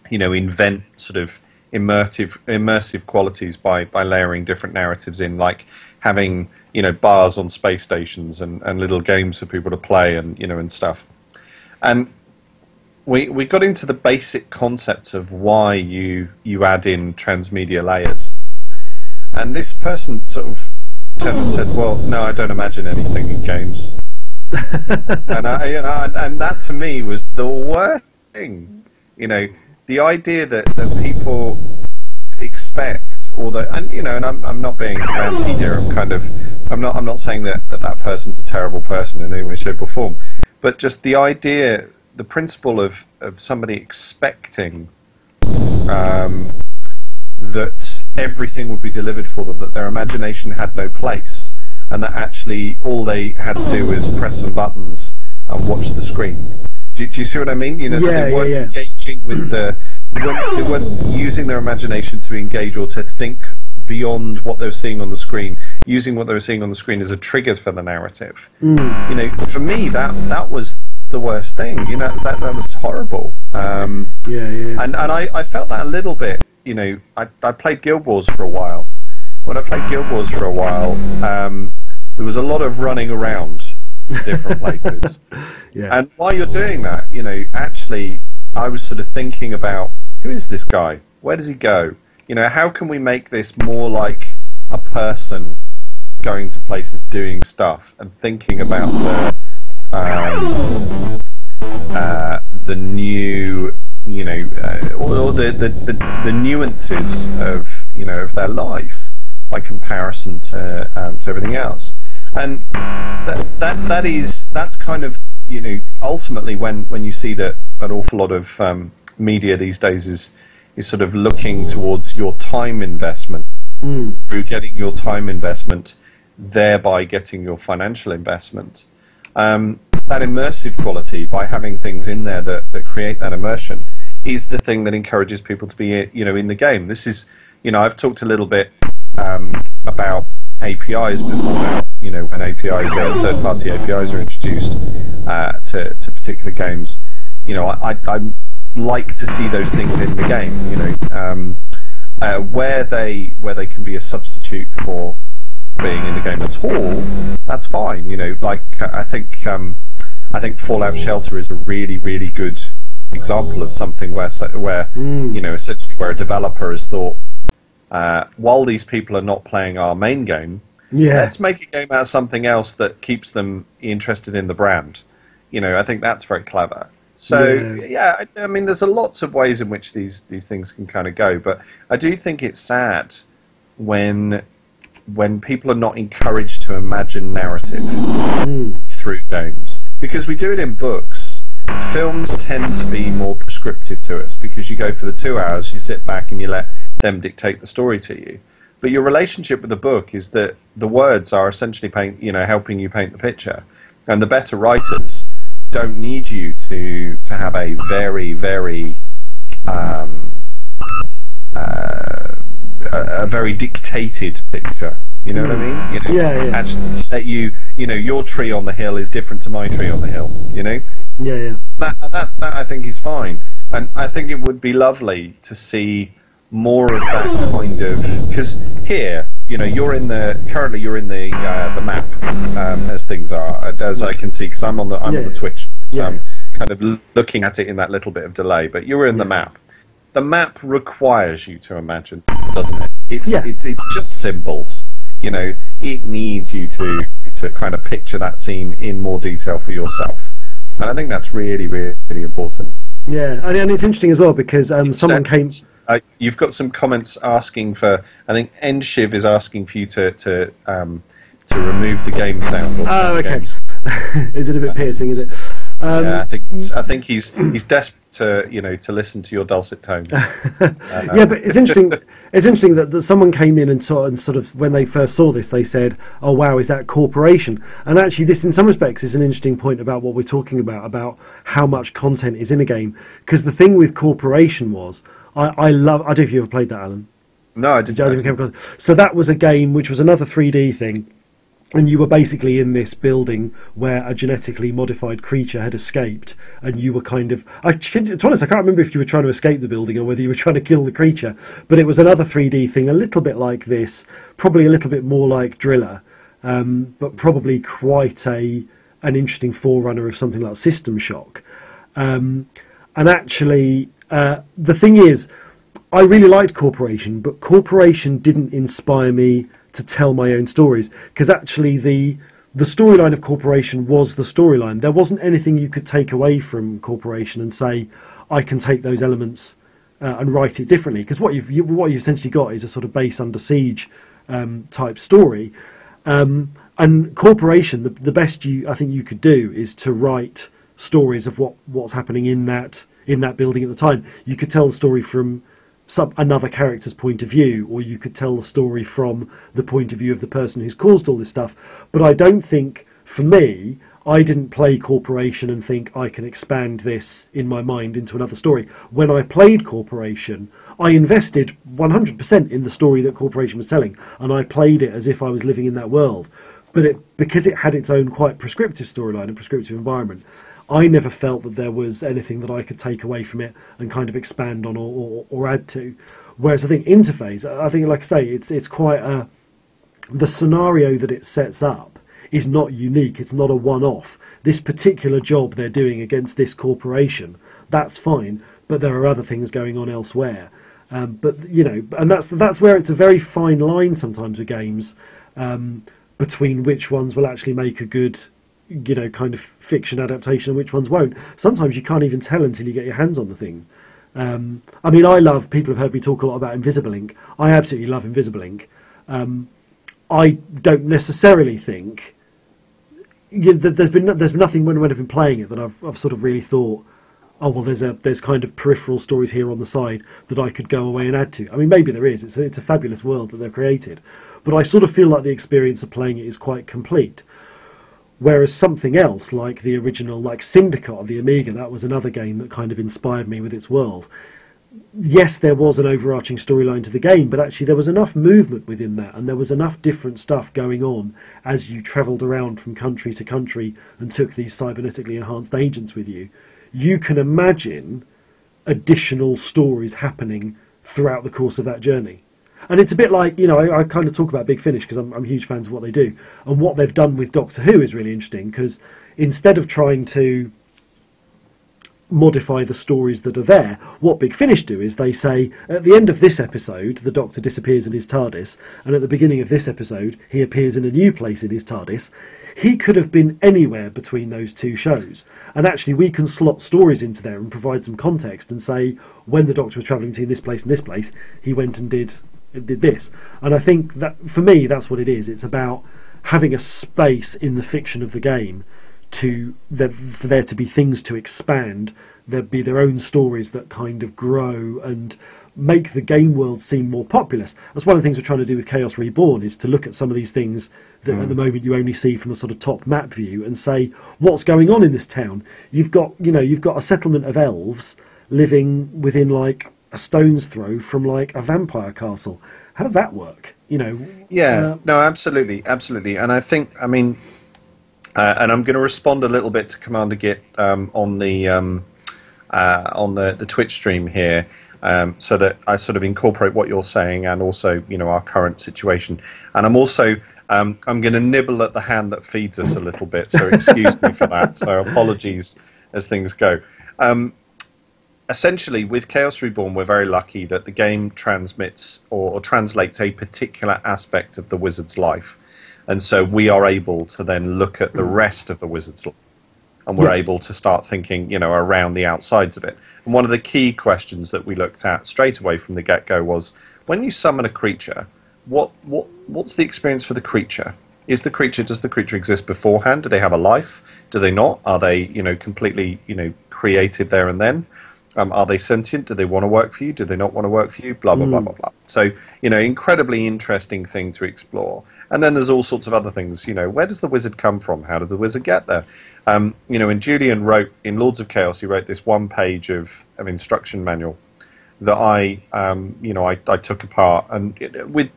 you know, invent sort of immersive qualities by layering different narratives in, like having, you know, bars on space stations and little games for people to play, and, you know, and stuff. And we got into the basic concept of why you add in transmedia layers. And this person sort of turned and said, well, no, I don't imagine anything in games. And that to me was the worst thing. You know, the idea that people expect, or that, and you know, and I'm not being anti here. I'm not saying that person's a terrible person in any way, shape, or form. But just the idea, the principle of somebody expecting that everything would be delivered for them, that their imagination had no place, and that actually all they had to do was press some buttons and watch the screen. Do you see what I mean? You know, they weren't engaging with they weren't using their imagination to engage or to think beyond what they were seeing on the screen, using what they were seeing on the screen as a trigger for the narrative. You know, for me, that was the worst thing. You know, that was horrible. And I felt that a little bit. You know, I played Guild Wars for a while. When I played Guild Wars for a while, there was a lot of running around different places. And while you're doing that, you know, actually, I was sort of thinking about, who is this guy? Where does he go? You know, how can we make this more like a person going to places, doing stuff, and thinking about the new, you know, or the nuances of, you know, of their life by comparison to everything else. And that's kind of, you know, ultimately when you see that an awful lot of media these days is sort of looking towards your time investment, through getting your time investment, thereby getting your financial investment. That immersive quality, by having things in there that create that immersion, is the thing that encourages people to be, you know, in the game. This is, you know, I've talked a little bit about APIs before now. You know, when APIs, third-party APIs are introduced to particular games, you know, I like to see those things in the game. You know, where they can be a substitute for being in the game at all, that's fine. You know, like I think Fallout Shelter is a really, really good example of something where you know, essentially where a developer has thought, while these people are not playing our main game, let's make a game out of something else that keeps them interested in the brand. You know, I think that's very clever. So I mean, there's lots of ways in which these things can kind of go, but I do think it's sad when people are not encouraged to imagine narrative through games, because we do it in books. Films tend to be more prescriptive to us because you go for the 2 hours, you sit back and you let them dictate the story to you. But your relationship with the book is that the words are essentially helping you paint the picture, and the better writers don't need you to have a very, very a very dictated picture. You know what I mean? You know, actually, that your tree on the hill is different to my tree on the hill. You know? That I think is fine, and I think it would be lovely to see more of that kind of, because here, you know, you're in the map as things are, as I can see, because I'm on the Twitch, so I'm kind of looking at it in that little bit of delay. But you're in the map. The map requires you to imagine, doesn't it? It's just symbols. You know, it needs you to kind of picture that scene in more detail for yourself, and I think that's really, really important. Yeah, and it's interesting as well because someone came. You've got some comments asking for. I think Enshiv is asking for you to remove the game sound. Oh, okay. Is it a bit piercing? Is it? Yeah, I think he's desperate to listen to your dulcet tones. Yeah, but it's interesting. It's interesting that someone came in and sort of when they first saw this, they said, "Oh wow, is that corporation?" And actually, this in some respects is an interesting point about what we're talking about how much content is in a game. Because the thing with corporation was, I don't know if you ever played that, Alan. No, I didn't. So that was a game which was another 3D thing. And you were basically in this building where a genetically modified creature had escaped, and you were kind of... to be honest, I can't remember if you were trying to escape the building or whether you were trying to kill the creature, but it was another 3D thing, a little bit like this, probably a little bit more like Driller, but probably quite an interesting forerunner of something like System Shock. And actually, the thing is, I really liked Corporation, but Corporation didn't inspire me to tell my own stories, because actually the storyline of Corporation was the storyline. There wasn't anything you could take away from Corporation and say, I can take those elements and write it differently, because what you've essentially got is a sort of base under siege type story, and Corporation, the best I think you could do is to write stories of what's happening in that building at the time. You could tell the story from another character's point of view, or you could tell the story from the point of view of the person who's caused all this stuff. But I don't think, for me, I didn't play Corporation and think I can expand this in my mind into another story. When I played Corporation, I invested 100% in the story that Corporation was telling, and I played it as if I was living in that world. But because it had its own quite prescriptive storyline and prescriptive environment, I never felt that there was anything that I could take away from it and kind of expand on or add to. Whereas I think Interface, I think, like I say, it's quite the scenario that it sets up is not unique. It's not a one-off. This particular job they're doing against this corporation, that's fine, but there are other things going on elsewhere. But you know, and that's where it's a very fine line sometimes with games between which ones will actually make a good, you know, kind of fiction adaptation and which ones won't. Sometimes you can't even tell until you get your hands on the thing. I mean, people have heard me talk a lot about Invisible Ink. I absolutely love Invisible Ink. I don't necessarily think there's been nothing when I've been playing it that I've sort of really thought, oh well, there's kind of peripheral stories here on the side that I could go away and add to. I mean, maybe there is. It's a fabulous world that they've created, but I sort of feel like the experience of playing it is quite complete. Whereas something else, like the original, like Syndicate on the Amiga, that was another game that kind of inspired me with its world. Yes, there was an overarching storyline to the game, but actually there was enough movement within that, and there was enough different stuff going on as you travelled around from country to country and took these cybernetically enhanced agents with you. You can imagine additional stories happening throughout the course of that journey. And it's a bit like, you know, I kind of talk about Big Finish because I'm huge fans of what they do. And what they've done with Doctor Who is really interesting because instead of trying to modify the stories that are there, what Big Finish do is they say, at the end of this episode, the Doctor disappears in his TARDIS, and at the beginning of this episode, he appears in a new place in his TARDIS. He could have been anywhere between those two shows. And actually, we can slot stories into there and provide some context and say, when the Doctor was travelling between this place and this place, he went and did this. And I think that, for me, that's what it is. It's about having a space in the fiction of the game for there to be things to expand, there be their own stories that kind of grow and make the game world seem more populous. That's one of the things we're trying to do with Chaos Reborn, is to look at some of these things that at the moment you only see from a sort of top map view and say, what's going on in this town? You've got a settlement of elves living within like a stone's throw from like a vampire castle. How does that work? No, absolutely. And I think, I mean, and I'm going to respond a little bit to Commander Git on the Twitch stream here, so that I sort of incorporate what you're saying and also, our current situation. And I'm also I'm going to nibble at the hand that feeds us a little bit, so excuse me for that. So apologies as things go. Essentially, with Chaos Reborn, we're very lucky that the game transmits or translates a particular aspect of the wizard's life. And so we are able to then look at the rest of the wizard's life, and we're able to start thinking, around the outsides of it. And one of the key questions that we looked at straight away from the get-go was, when you summon a creature, what's the experience for the creature? Does the creature exist beforehand? Do they have a life? Do they not? Are they, completely, created there and then? Are they sentient? Do they want to work for you? Do they not want to work for you? Blah, blah, blah, blah, blah. So, incredibly interesting thing to explore. And then there's all sorts of other things. Where does the wizard come from? How did the wizard get there? And Julian wrote, in Lords of Chaos, he wrote this one page of instruction manual that I took apart. And with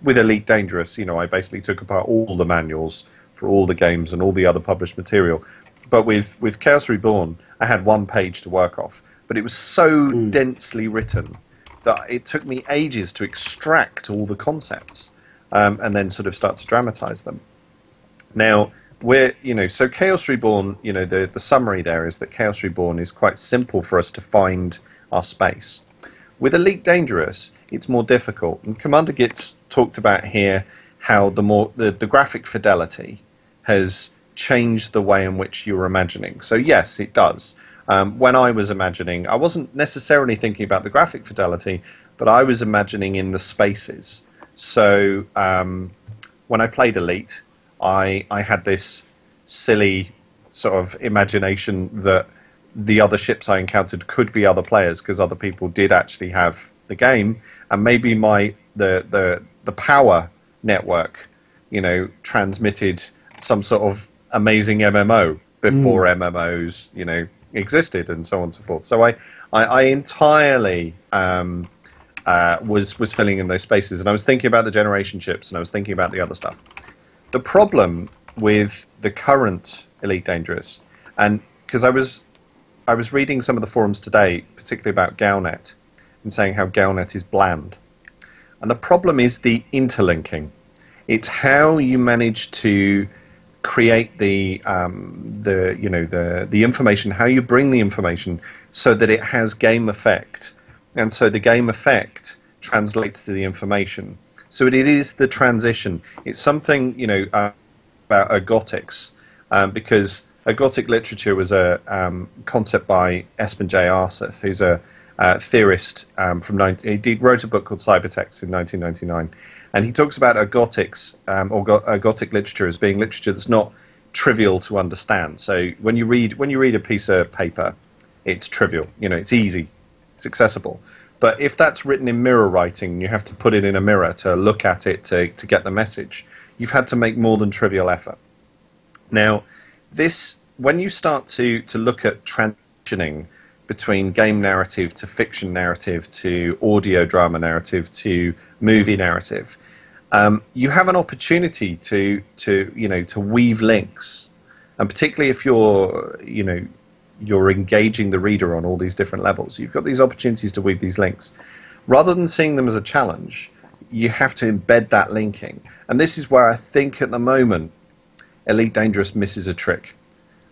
Elite Dangerous, I basically took apart all the manuals for all the games and all the other published material. But with Chaos Reborn, I had one page to work off. But it was so densely written that it took me ages to extract all the concepts and then sort of start to dramatize them. Now, so Chaos Reborn, the summary there is that Chaos Reborn is quite simple for us to find our space. With Elite Dangerous, it's more difficult. And Commander Git's talked about here how the graphic fidelity has changed the way in which you're imagining. So yes, it does. When I was imagining, I wasn't necessarily thinking about the graphic fidelity, but I was imagining in the spaces. So when I played Elite, I had this silly sort of imagination that the other ships I encountered could be other players, because other people did actually have the game, and maybe the power network, transmitted some sort of amazing MMO before MMOs, existed, and so on and so forth. So I entirely was filling in those spaces, and I was thinking about the generation ships, and I was thinking about the other stuff. The problem with the current Elite Dangerous, and because I was reading some of the forums today, particularly about Galnet, and saying how Galnet is bland, and the problem is the interlinking. It's how you manage to create the information, how you bring the information so that it has game effect, and so the game effect translates to the information. So it is the transition. It's something about ergotics, because ergotic literature was a concept by Espen J. Arseth, who's a theorist he wrote a book called Cybertext in 1999. And he talks about ergotics, or ergotic literature, as being literature that's not trivial to understand. So when you read a piece of paper, it's trivial. It's easy, it's accessible. But if that's written in mirror writing, you have to put it in a mirror to look at it to get the message. You've had to make more than trivial effort. Now, when you start to look at transitioning between game narrative to fiction narrative to audio drama narrative to movie narrative, you have an opportunity to weave links, and particularly if you're engaging the reader on all these different levels, you've got these opportunities to weave these links. Rather than seeing them as a challenge, you have to embed that linking. And this is where I think at the moment Elite Dangerous misses a trick.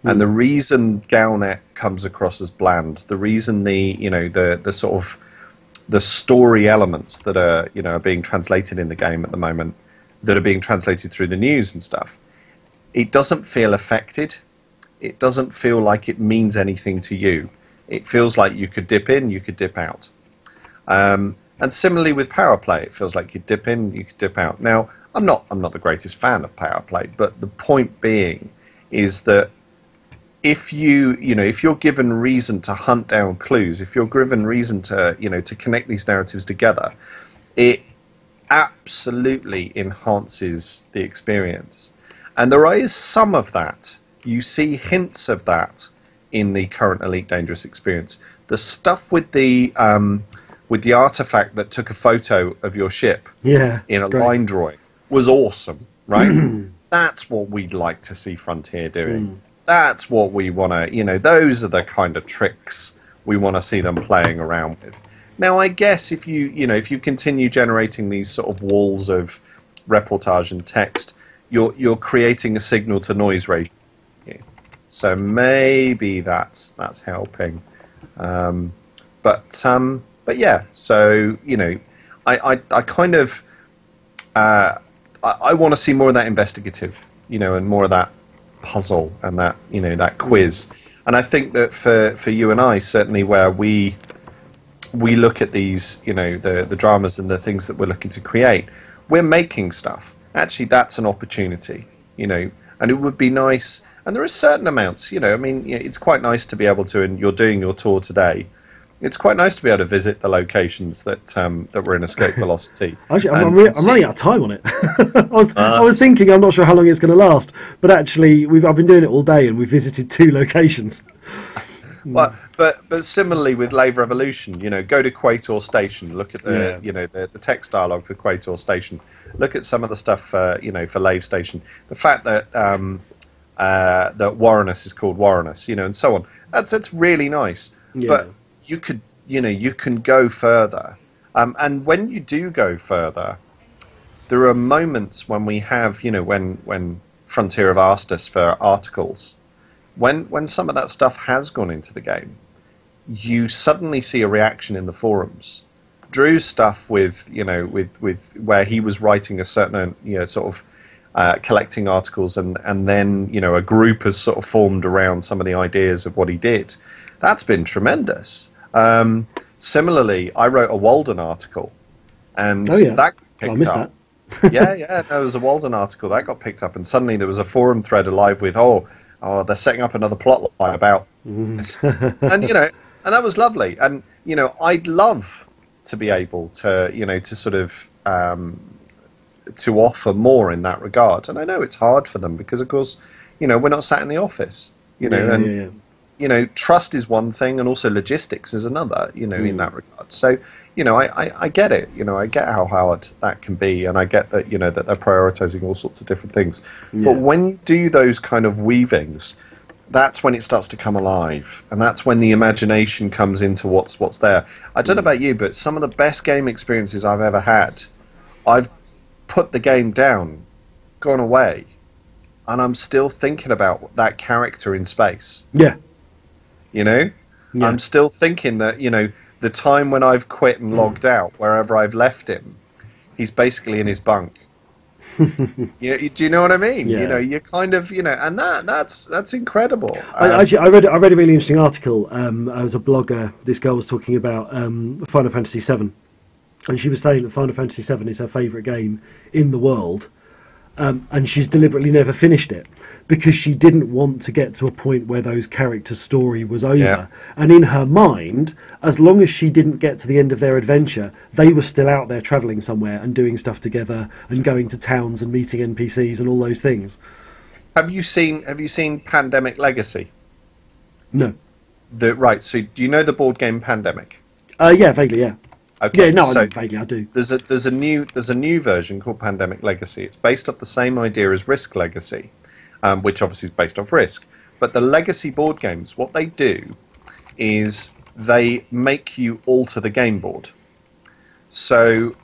And the reason Galnet comes across as bland, the reason the sort of the story elements that are are being translated in the game at the moment, that are being translated through the news and stuff, it doesn't feel affected. It doesn't feel like it means anything to you. It feels like you could dip in, you could dip out. And similarly with Power Play, it feels like you dip in, you could dip out. Now, I'm not the greatest fan of Power Play, but the point being is that if you're given reason to hunt down clues, if you're given reason to to connect these narratives together, it absolutely enhances the experience. And there is some of that. You see hints of that in the current Elite Dangerous experience. The stuff with the artifact that took a photo of your ship in a line drawing was awesome, right? That's what we'd like to see Frontier doing. That's what we want to, those are the kind of tricks we want to see them playing around with. Now, I guess if you continue generating these sort of walls of reportage and text, you're creating a signal to noise ratio. So maybe that's helping. But yeah. So I kind of I want to see more of that investigative, and more of that puzzle and that that quiz. And I think that for you and I, certainly where we look at these the dramas and the things that we're looking to create, we're making stuff. Actually, that's an opportunity, and it would be nice. And there are certain amounts, it's quite nice to be able to, and you're doing your tour today, it's quite nice to be able to visit the locations that were in Escape Velocity. Actually, I'm running out of time on it. I was thinking, I'm not sure how long it's going to last, but actually, I've been doing it all day, and we've visited 2 locations. Well, but similarly with Lave Revolution, go to Quator Station, look at the the text dialogue for Quator Station, look at some of the stuff for Lave Station, the fact that that Warrenus is called Warrenus, and so on. That's really nice, but you can go further, and when you do go further, there are moments when we have when Frontier have asked us for articles, when some of that stuff has gone into the game, you suddenly see a reaction in the forums. Drew's stuff with where he was writing a certain sort of collecting articles, and then a group has sort of formed around some of the ideas of what he did. That's been tremendous. Similarly, I wrote a Walden article, and that got picked I missed up. that. There was a Walden article that got picked up, and suddenly there was a forum thread alive with they're setting up another plot line about this. And and that was lovely. And I'd love to be able to to sort of to offer more in that regard. And I know it's hard for them because, of course, we're not sat in the office. Trust is one thing, and also logistics is another. In that regard. So I get it. I get how hard that can be, and I get that that they're prioritizing all sorts of different things. But when you do those kind of weavings, that's when it starts to come alive, and that's when the imagination comes into what's there. I don't know about you, but some of the best game experiences I've ever had, I've put the game down, gone away, and I'm still thinking about that character in space. I'm still thinking that the time when I've quit and logged out, wherever I've left him, he's basically in his bunk. Do you know what I mean? You're kind of, and that's incredible. I read a really interesting article. I was a blogger. This girl was talking about Final Fantasy VII, and she was saying that Final Fantasy VII is her favourite game in the world. And she's deliberately never finished it because she didn't want to get to a point where those characters' story was over. And in her mind, as long as she didn't get to the end of their adventure, they were still out there travelling somewhere and doing stuff together and going to towns and meeting NPCs and all those things. Have you seen Pandemic Legacy? No. Right. So do you know the board game Pandemic? Yeah, vaguely. Yeah. Okay, vaguely I do. There's a new version called Pandemic Legacy. It's based off the same idea as Risk Legacy, which obviously is based off Risk. But the Legacy board games, what they do is they make you alter the game board. So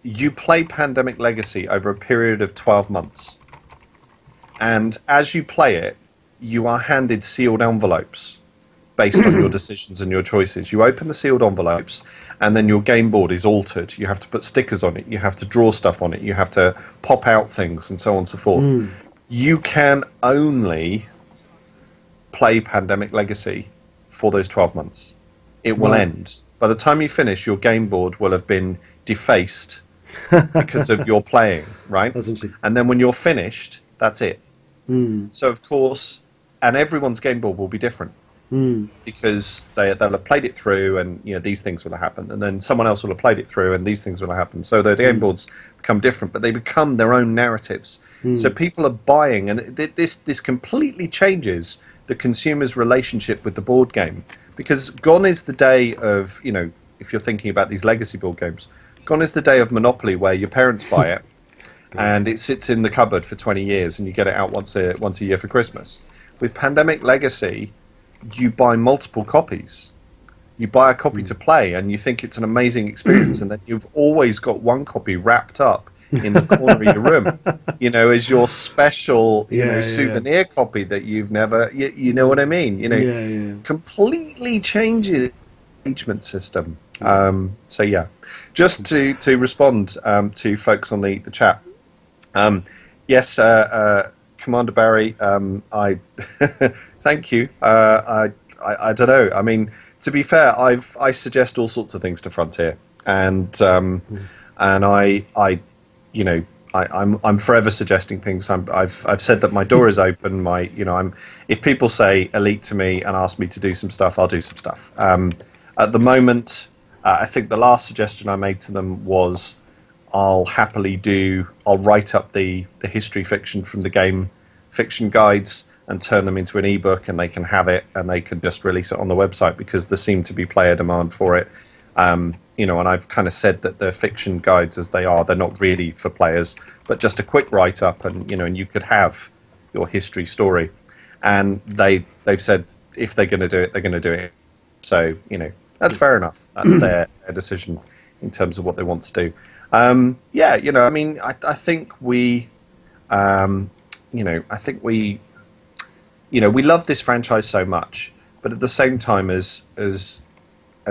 you play Pandemic Legacy over a period of 12 months. And as you play it, you are handed sealed envelopes based on your decisions and your choices. You open the sealed envelopes, and then your game board is altered. You have to put stickers on it. You have to draw stuff on it. You have to pop out things, and so on and so forth. You can only play Pandemic Legacy for those 12 months. It will end. By the time you finish, your game board will have been defaced because of your playing, right? That's interesting. And then when you're finished, that's it. So, of course, and everyone's game board will be different. Because they'll have played it through, and these things will have happened, and then someone else will have played it through, and these things will have happened. So the game boards become different, but they become their own narratives. So people are buying, and this completely changes the consumer's relationship with the board game, because gone is the day of, if you're thinking about these legacy board games, gone is the day of Monopoly where your parents buy it and it sits in the cupboard for 20 years and you get it out once a year for Christmas. With Pandemic Legacy, you buy multiple copies. You buy a copy to play, and you think it's an amazing experience, and then you've always got one copy wrapped up in the corner of your room, as your special, souvenir copy that you've never, you know what I mean? Completely changes the engagement system. So yeah, just to respond to folks on the chat. Yes, Commander Barry, I thank you. I don't know. I mean, to be fair, I suggest all sorts of things to Frontier, and I'm forever suggesting things. I've said that my door is open. If people say Elite to me and ask me to do some stuff, I'll do some stuff. At the moment, I think the last suggestion I made to them was I'll write up the history fiction from the game fiction guides and turn them into an ebook, and they can have it, and they can just release it on the website, because there seemed to be player demand for it. And I've kind of said that the fiction guides as they are, they're not really for players, but just a quick write-up, and and you could have your history story. And they've said if they're going to do it, they're going to do it. So, that's fair enough. That's their decision in terms of what they want to do. I think we we love this franchise so much, but at the same time, as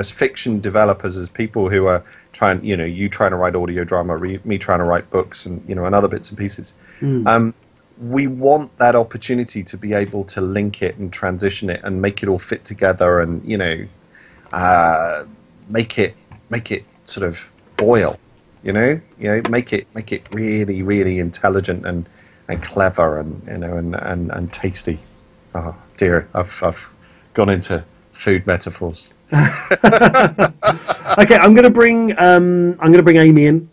fiction developers, as people who are trying, you trying to write audio drama, me trying to write books, and other bits and pieces, we want that opportunity to be able to link it and transition it and make it all fit together, and make it sort of boil, make it really, really intelligent and clever and tasty. Oh dear, I've gone into food metaphors. Okay, I'm going to bring Amy in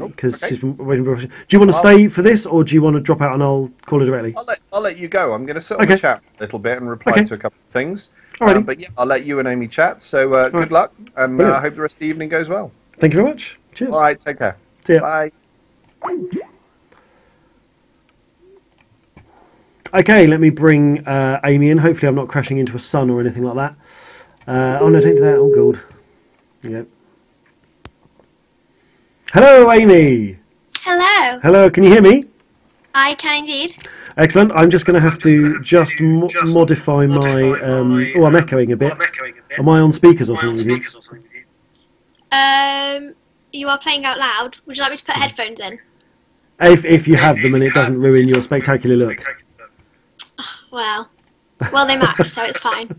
because she's been waiting for. Do you want to stay for this, or do you want to drop out and I'll call her directly? I'll let you go. I'm going to sit on the chat a little bit and reply to a couple of things. But yeah, I'll let you and Amy chat. So good luck, and I hope the rest of the evening goes well. Thank you very much. Cheers. All right, take care. See ya. Bye. Okay, let me bring Amy in. Hopefully I'm not crashing into a sun or anything like that. Oh no, don't do that. Oh god. There you go. Hello, Amy. Hello. Hello, can you hear me? I can indeed. Excellent. I'm just going to have to modify my... I'm echoing a bit. Am I on speakers or something with you? You are playing out loud. Would you like me to put headphones in? If you have them and it doesn't ruin your spectacular look. Well, they match, so it's fine.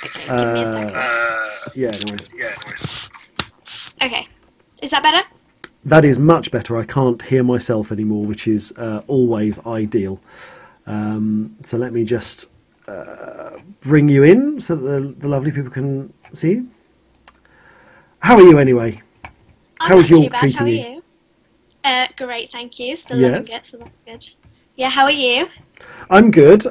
Okay, give me a second. Yeah, no worries. Okay, is that better? That is much better. I can't hear myself anymore, which is always ideal. So let me just bring you in so that the lovely people can see you. How are you anyway? How is York treating you? Great, thank you. Still loving it, so that's good. Yeah, how are you? I'm good.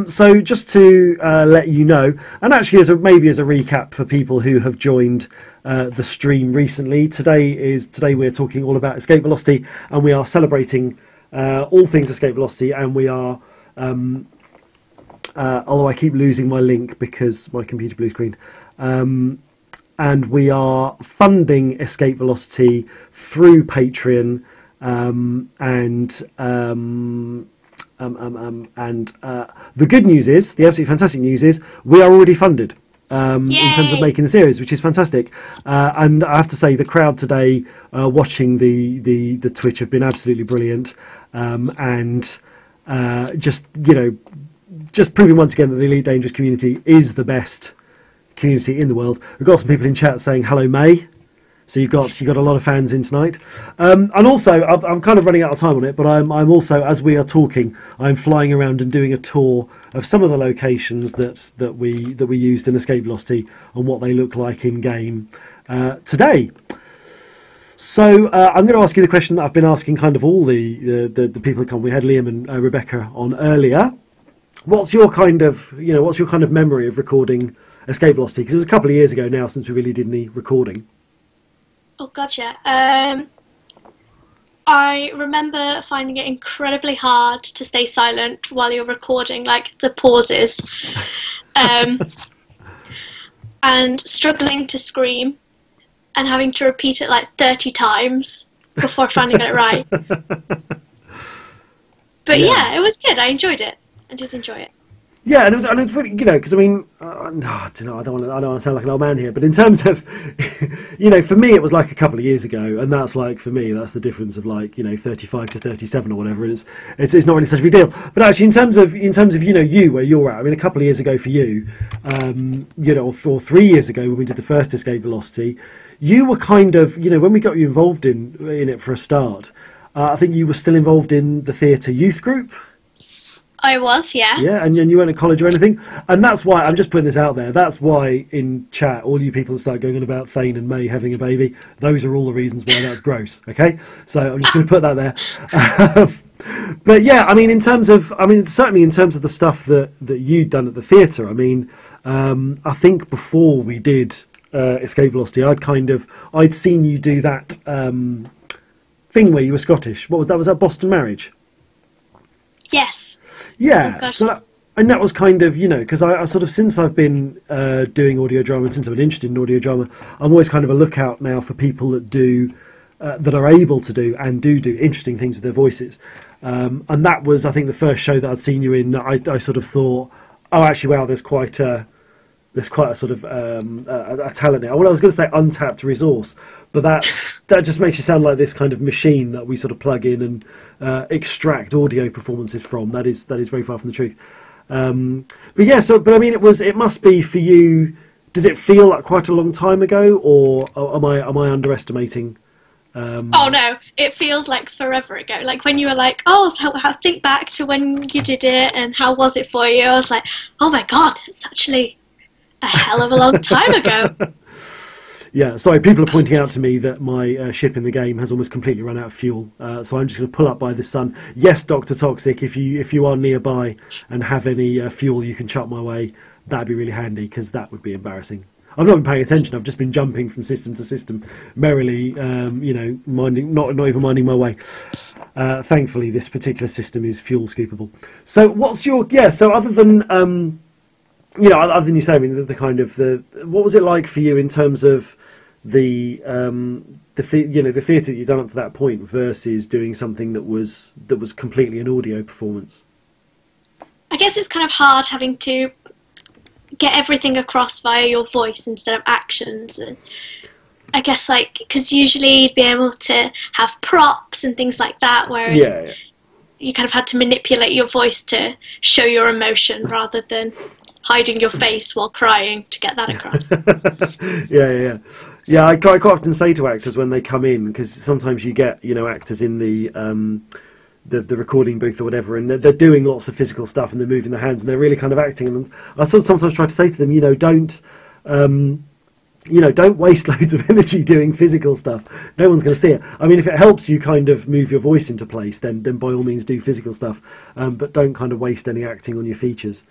So just to let you know, and actually as a recap for people who have joined the stream recently, today we're talking all about Escape Velocity, and we are celebrating all things Escape Velocity, and we are although I keep losing my link because my computer blue screen, and we are funding Escape Velocity through Patreon, and the good news is, the absolutely fantastic news is, we are already funded. In terms of making the series, which is fantastic, and I have to say the crowd today watching the Twitch have been absolutely brilliant, and just proving once again that the Elite Dangerous community is the best community in the world. We've got some people in chat saying hello, May. So you've got a lot of fans in tonight, and also I'm kind of running out of time on it. But I'm also, as we are talking, I'm flying around and doing a tour of some of the locations that we used in Escape Velocity and what they look like in game today. So I'm going to ask you the question that I've been asking kind of all the people who come. We had Liam and Rebecca on earlier. What's your kind of memory of recording Escape Velocity? Because it was a couple of years ago now since we really did any recording. Oh, gotcha. I remember finding it incredibly hard to stay silent while you're recording, like the pauses, and struggling to scream and having to repeat it like 30 times before finally get it right. But yeah, it was good. I enjoyed it. I did enjoy it. Yeah, and it was really, because I mean, I don't want to sound like an old man here, but in terms of, for me it was like a couple of years ago, and that's like, for me, that's the difference of like 35 to 37 or whatever. And it's not really such a big deal. But actually, in terms of you where you're at, I mean, a couple of years ago for you, or 3 years ago when we did the first Escape Velocity, you were kind of, when we got you involved in it for a start, I think you were still involved in the theatre youth group. I was, yeah. Yeah, and you weren't at college or anything. And that's why, I'm just putting this out there, that's why in chat, all you people that start going on about Thane and May having a baby, those are all the reasons why that's gross, okay? So I'm just going to put that there. But yeah, I mean, certainly in terms of the stuff that you'd done at the theatre, I mean, I think before we did Escape Velocity, I'd seen you do that thing where you were Scottish. What was that? Was that Boston Marriage? Yes. Yeah, oh, so that was kind of, because I sort of, since I've been doing audio drama and since I've been interested in audio drama, I'm always kind of a lookout now for people that are able to do and do interesting things with their voices. And that was, I think, the first show that I'd seen you in that I sort of thought, oh, actually, wow, there's quite a sort of a talent there. Well, I was going to say untapped resource, but that just makes you sound like this kind of machine that we sort of plug in and extract audio performances from. That is very far from the truth. But yeah, but I mean, it must be for you. Does it feel like quite a long time ago, or am I underestimating? Oh no, it feels like forever ago. Like when you were like, oh, think back to when you did it and how was it for you? I was like, oh my god, it's actually a hell of a long time ago. Yeah, sorry, people are pointing out to me that my ship in the game has almost completely run out of fuel, so I'm just going to pull up by the sun. Yes, Dr. Toxic, if you are nearby and have any fuel you can chuck my way, that'd be really handy, because that would be embarrassing. I've not been paying attention, I've just been jumping from system to system, merrily, minding, not even minding my way. Thankfully, this particular system is fuel scoopable. So what's your... Yeah, so other than... other than you saying, I mean, the kind of what was it like for you in terms of the theatre that you've done up to that point versus doing something that was completely an audio performance? I guess it's kind of hard having to get everything across via your voice instead of actions, and I guess because usually you'd be able to have props and things like that, whereas you kind of had to manipulate your voice to show your emotion rather than hiding your face while crying to get that across. Yeah. I quite often say to actors when they come in, because sometimes you get actors in the recording booth or whatever, and they're doing lots of physical stuff and they're moving their hands and they're really kind of acting. And I sort of sometimes try to say to them, don't waste loads of energy doing physical stuff. No one's going to see it. I mean, if it helps you kind of move your voice into place, then by all means do physical stuff, but don't kind of waste any acting on your features.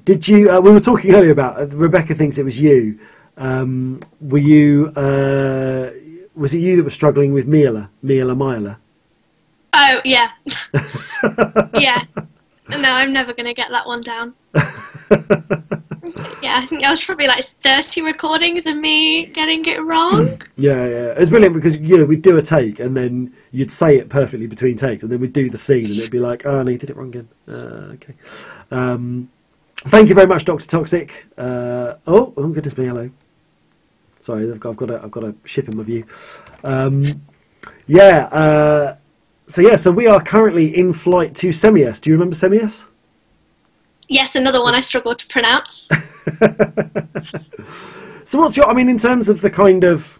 Did you? We were talking earlier about Rebecca thinks it was you. Were you? Was it you that was struggling with Mila? Oh yeah, yeah. No, I'm never going to get that one down. Yeah, I think I was probably like 30 recordings of me getting it wrong. Yeah, it's brilliant because we'd do a take and then you'd say it perfectly between takes, and then we'd do the scene and it'd be like, oh no, you did it wrong again. Okay. Thank you very much, Dr. Toxic. Oh goodness me, hello. Sorry, I've got a ship in my view. So we are currently in flight to Semius. Do you remember Semius? Yes, another one I struggled to pronounce. So what's in terms of the kind of,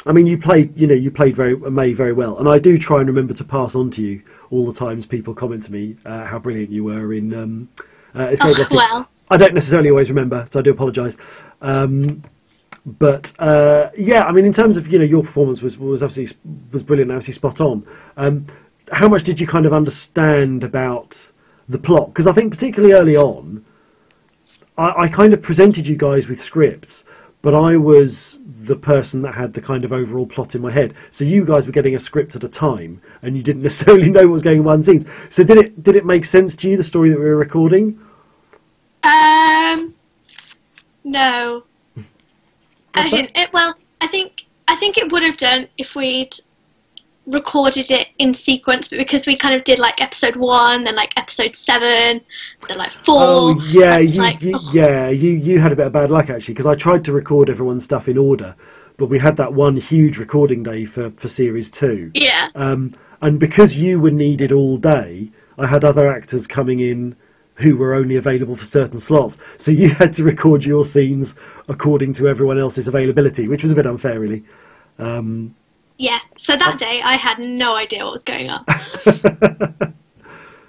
you played May very well, and I do try and remember to pass on to you all the times people comment to me how brilliant you were in Escape Velocity. Well. I don't necessarily always remember, so I do apologise. In terms of your performance was brilliant, absolutely spot on. How much did you kind of understand about the plot? Because I think particularly early on, I kind of presented you guys with scripts, but I was the person that had the kind of overall plot in my head. So you guys were getting a script at a time, and you didn't necessarily know what was going on in scenes. So did it make sense to you, the story that we were recording? No. I didn't. I think it would have done if we'd recorded it in sequence, but because we kind of did like episode 1, then like episode 7, then like 4. Oh yeah, you had a bit of bad luck actually, because I tried to record everyone's stuff in order, but we had that one huge recording day for series 2. Yeah. And because you were needed all day, I had other actors coming in who were only available for certain slots. So you had to record your scenes according to everyone else's availability, which was a bit unfair, really. Yeah, so that day I had no idea what was going on.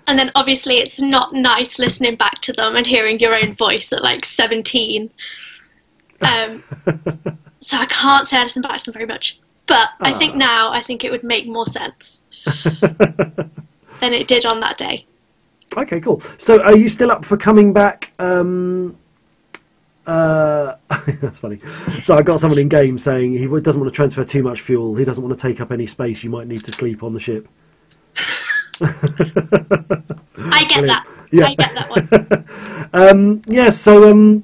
And then obviously it's not nice listening back to them and hearing your own voice at like 17. So I can't say I listened back to them very much. But I think it would make more sense than it did on that day. Okay, cool. So are you still up for coming back? That's funny. So I got someone in game saying he doesn't want to transfer too much fuel. He doesn't want to take up any space. You might need to sleep on the ship. I get that. Yeah. I get that one. So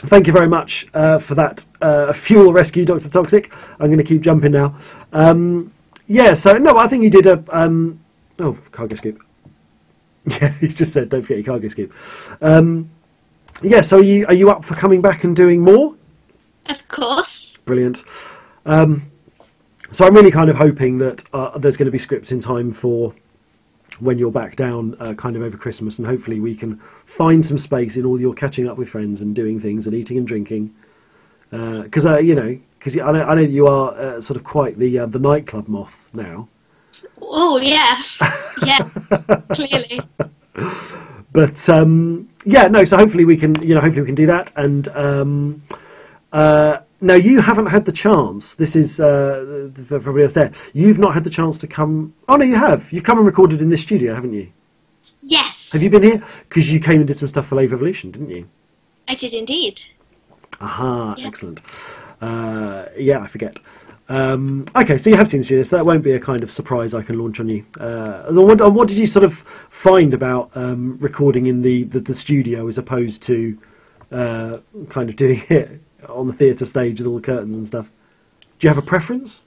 thank you very much for that fuel rescue, Dr. Toxic. I'm going to keep jumping now. I think you did a... cargo scoop. Yeah, he just said, don't forget your cargo scoop. So are you up for coming back and doing more? Of course. Brilliant. So I'm really kind of hoping that there's going to be scripts in time for when you're back down kind of over Christmas, and hopefully we can find some space in all your catching up with friends and doing things and eating and drinking. Because I know that you are sort of quite the nightclub moth now. Oh, yeah. Yeah, clearly. But so hopefully we can do that. And now you haven't had the chance. This is for everybody else there. You've not had the chance to come. Oh no, you have. You've come and recorded in this studio, haven't you? Yes. Have you been here? Because you came and did some stuff for Lave Revolution, didn't you? I did indeed. Aha, yeah. Excellent. I forget. Okay, so you have seen the studio, so that won't be a kind of surprise I can launch on you. What did you sort of find about recording in the studio as opposed to kind of doing it on the theatre stage with all the curtains and stuff? Do you have a preference?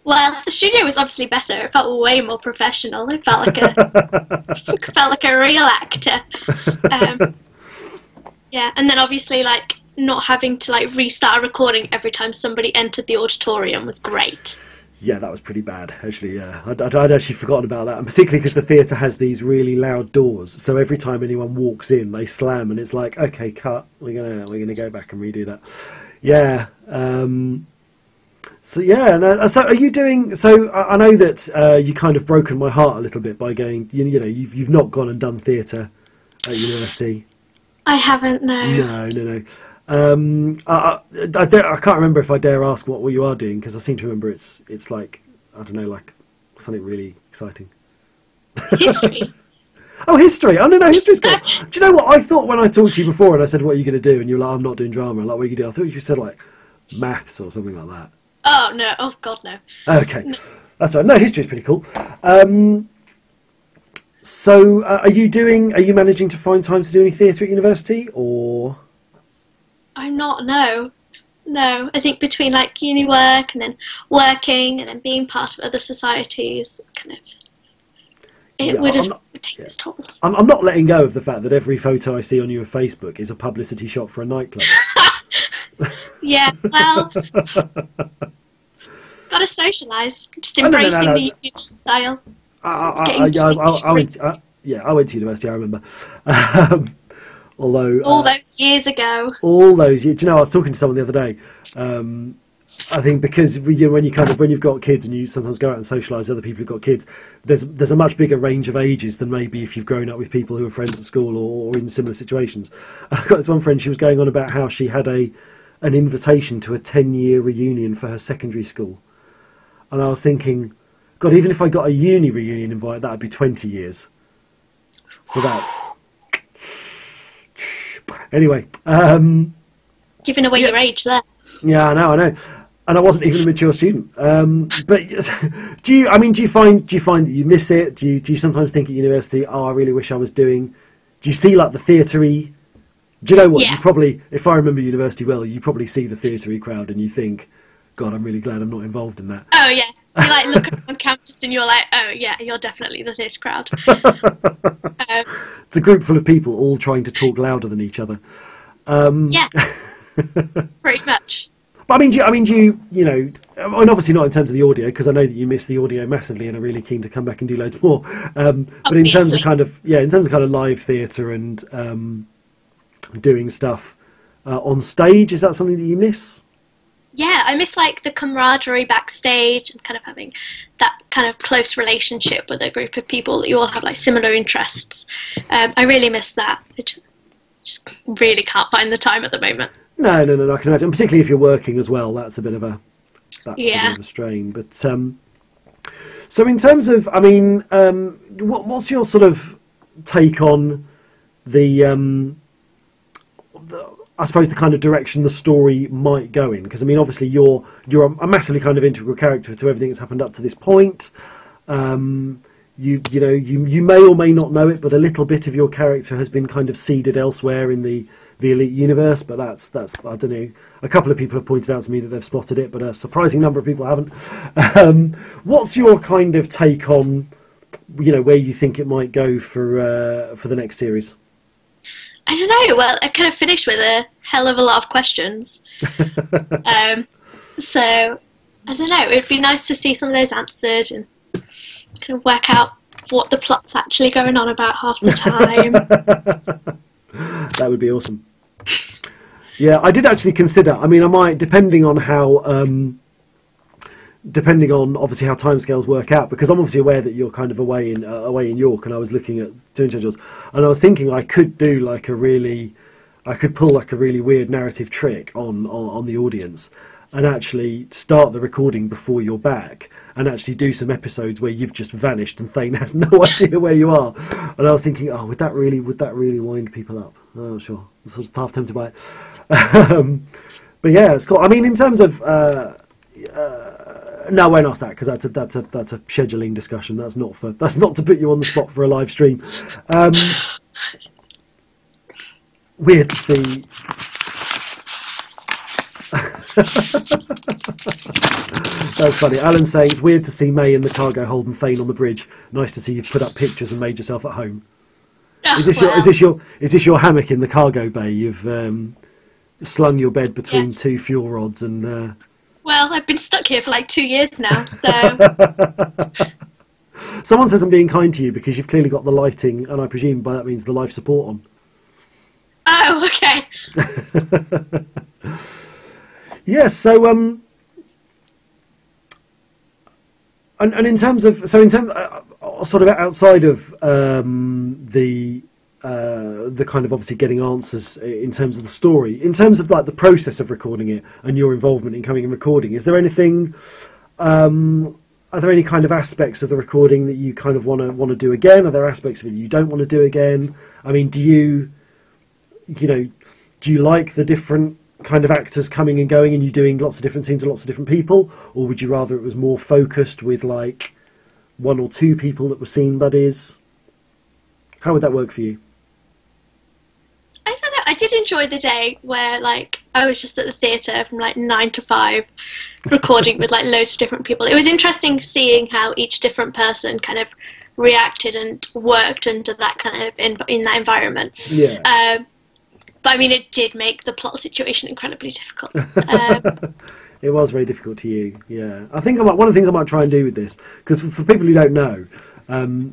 Well, the studio was obviously better. It felt way more professional. It felt like a real actor. And then obviously like not having to like restart a recording every time somebody entered the auditorium was great. Yeah, that was pretty bad actually. Yeah, I'd actually forgotten about that, and particularly because the theatre has these really loud doors, so every time anyone walks in they slam, and it's like, okay, cut, we're gonna go back and redo that. Yeah. So are you doing? So I know that you kind of broken my heart a little bit by going. You've not gone and done theatre at university. I haven't. No. I can't remember if I dare ask what you are doing, because I seem to remember it's like, I don't know, like something really exciting. History. Oh, history. Oh, no, history's good. Do you know what I thought when I talked to you before and I said, what are you going to do? And you were like, I'm not doing drama. I'm like, what are you going to do? I thought you said like maths or something like that. Oh, no. Oh, God, no. Okay. No. That's right. No, history's pretty cool. So, are you managing to find time to do any theatre at university, or? I'm not, no. No, I think between like uni work and then working and then being part of other societies, it's kind of, it would take its toll. I'm not letting go of the fact that every photo I see on your Facebook is a publicity shot for a nightclub. Yeah, well, gotta socialise, just embracing the usual style. I went to university, I remember. Although all those years ago. All those years. Do you know, I was talking to someone the other day. I think because when you've got kids and you sometimes go out and socialise with other people who've got kids, there's a much bigger range of ages than maybe if you've grown up with people who are friends at school or in similar situations. And I've got this one friend, she was going on about how she had an invitation to a 10-year reunion for her secondary school. And I was thinking, God, even if I got a uni reunion invite, that would be 20 years. So that's... Anyway. Giving away your age there. Yeah, I know. And I wasn't even a mature student. But do you find that you miss it? Do you sometimes think at university, I really wish I was doing... Do you see like the theatre-y... Do you know what? Yeah. You probably, if I remember university well, you probably see the theatre-y crowd and you think, God, I'm really glad I'm not involved in that. Oh, yeah. You like look on campus and you're like, oh, yeah, you're definitely the theatre crowd. It's a group full of people all trying to talk louder than each other. Yeah, pretty much. But do you know, and obviously not in terms of the audio, because I know that you miss the audio massively and are really keen to come back and do loads more. But in terms of kind of live theatre and doing stuff on stage, is that something that you miss? Yeah, I miss like the camaraderie backstage and kind of having that kind of close relationship with a group of people that you all have like similar interests. I really miss that. I just really can't find the time at the moment. No, I can imagine. Particularly if you're working as well, that's a bit of a strain. But so in terms of, what's your sort of take on the I suppose the kind of direction the story might go in? Because obviously you're a massively kind of integral character to everything that's happened up to this point. You may or may not know it, but a little bit of your character has been kind of seeded elsewhere in the Elite universe. But that's I don't know. A couple of people have pointed out to me that they've spotted it, but a surprising number of people haven't. What's your kind of take on where you think it might go for the next series? I don't know. Well, I kind of finished with a hell of a lot of questions. So, I don't know. It would be nice to see some of those answered and kind of work out what the plot's actually going on about half the time. That would be awesome. Yeah, I did actually consider, I might, depending on obviously how timescales work out, because I'm obviously aware that you're kind of away in York, and I was looking at doing schedules, and I was thinking I could pull like a really weird narrative trick on the audience, and actually start the recording before you're back, and actually do some episodes where you've just vanished and Thane has no idea where you are. And I was thinking, would that really wind people up? I'm not sure. I'm sort of half tempted by it. But yeah, it's cool. In terms of no, I won't ask that, because that's a scheduling discussion. That's not to put you on the spot for a live stream. Weird to see. That's funny. Alan's saying it's weird to see May in the cargo holding Thane on the bridge. Nice to see you've put up pictures and made yourself at home. Is this your hammock in the cargo bay? You've slung your bed between two fuel rods and. Well, I've been stuck here for like 2 years now, so... Someone says I'm being kind to you because you've clearly got the lighting, and I presume by that means the life support on. Oh, okay. Yes, so... And in terms of... So in terms... sort of outside of the kind of obviously getting answers in terms of the story, in terms of like the process of recording it and your involvement in coming and recording, is there anything, are there any kind of aspects of the recording that you kind of want to do again? Are there aspects of it you don't want to do again? Do you like the different kind of actors coming and going and you doing lots of different scenes with lots of different people, or would you rather it was more focused with like one or two people that were scene buddies? How would that work for you? I don't know. I did enjoy the day where, like, I was just at the theatre from like 9 to 5, recording with like loads of different people. It was interesting seeing how each different person kind of reacted and worked under that kind of in that environment. Yeah. But I mean, it did make the plot situation incredibly difficult. It was very difficult to you, yeah. I think one of the things I might try and do with this, because for people who don't know,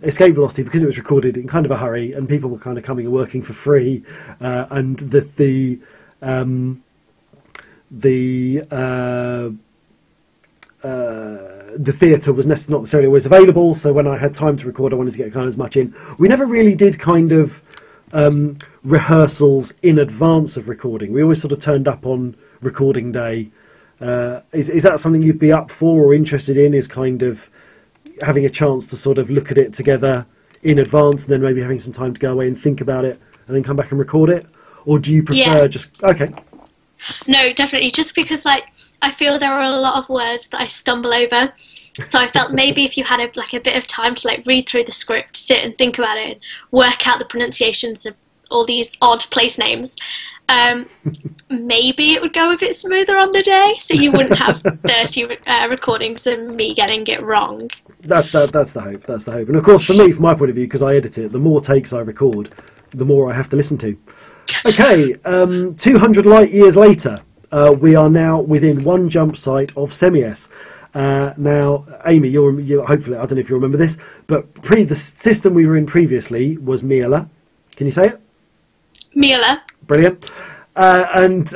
Escape Velocity, because it was recorded in kind of a hurry and people were kind of coming and working for free, and the theatre was not necessarily always available, so when I had time to record I wanted to get kind of as much in. We never really did kind of rehearsals in advance of recording. We always sort of turned up on recording day. Is that something you'd be up for or interested in, is kind of having a chance to sort of look at it together in advance and then maybe having some time to go away and think about it and then come back and record it? Or do you prefer just... Okay. No, definitely. Just because, like, I feel there are a lot of words that I stumble over. So I felt maybe if you had a bit of time to like read through the script, sit and think about it, and work out the pronunciations of all these odd place names, maybe it would go a bit smoother on the day, so you wouldn't have 30 recordings of me getting it wrong. That's the hope. That's the hope. And of course, for me, from my point of view, because I edit it, the more takes I record, the more I have to listen to. Okay, 200 light years later, we are now within one jump site of Semius. Now, Amy, you're hopefully, I don't know if you remember this, but the system we were in previously was Miela. Can you say it? Miela. Brilliant. And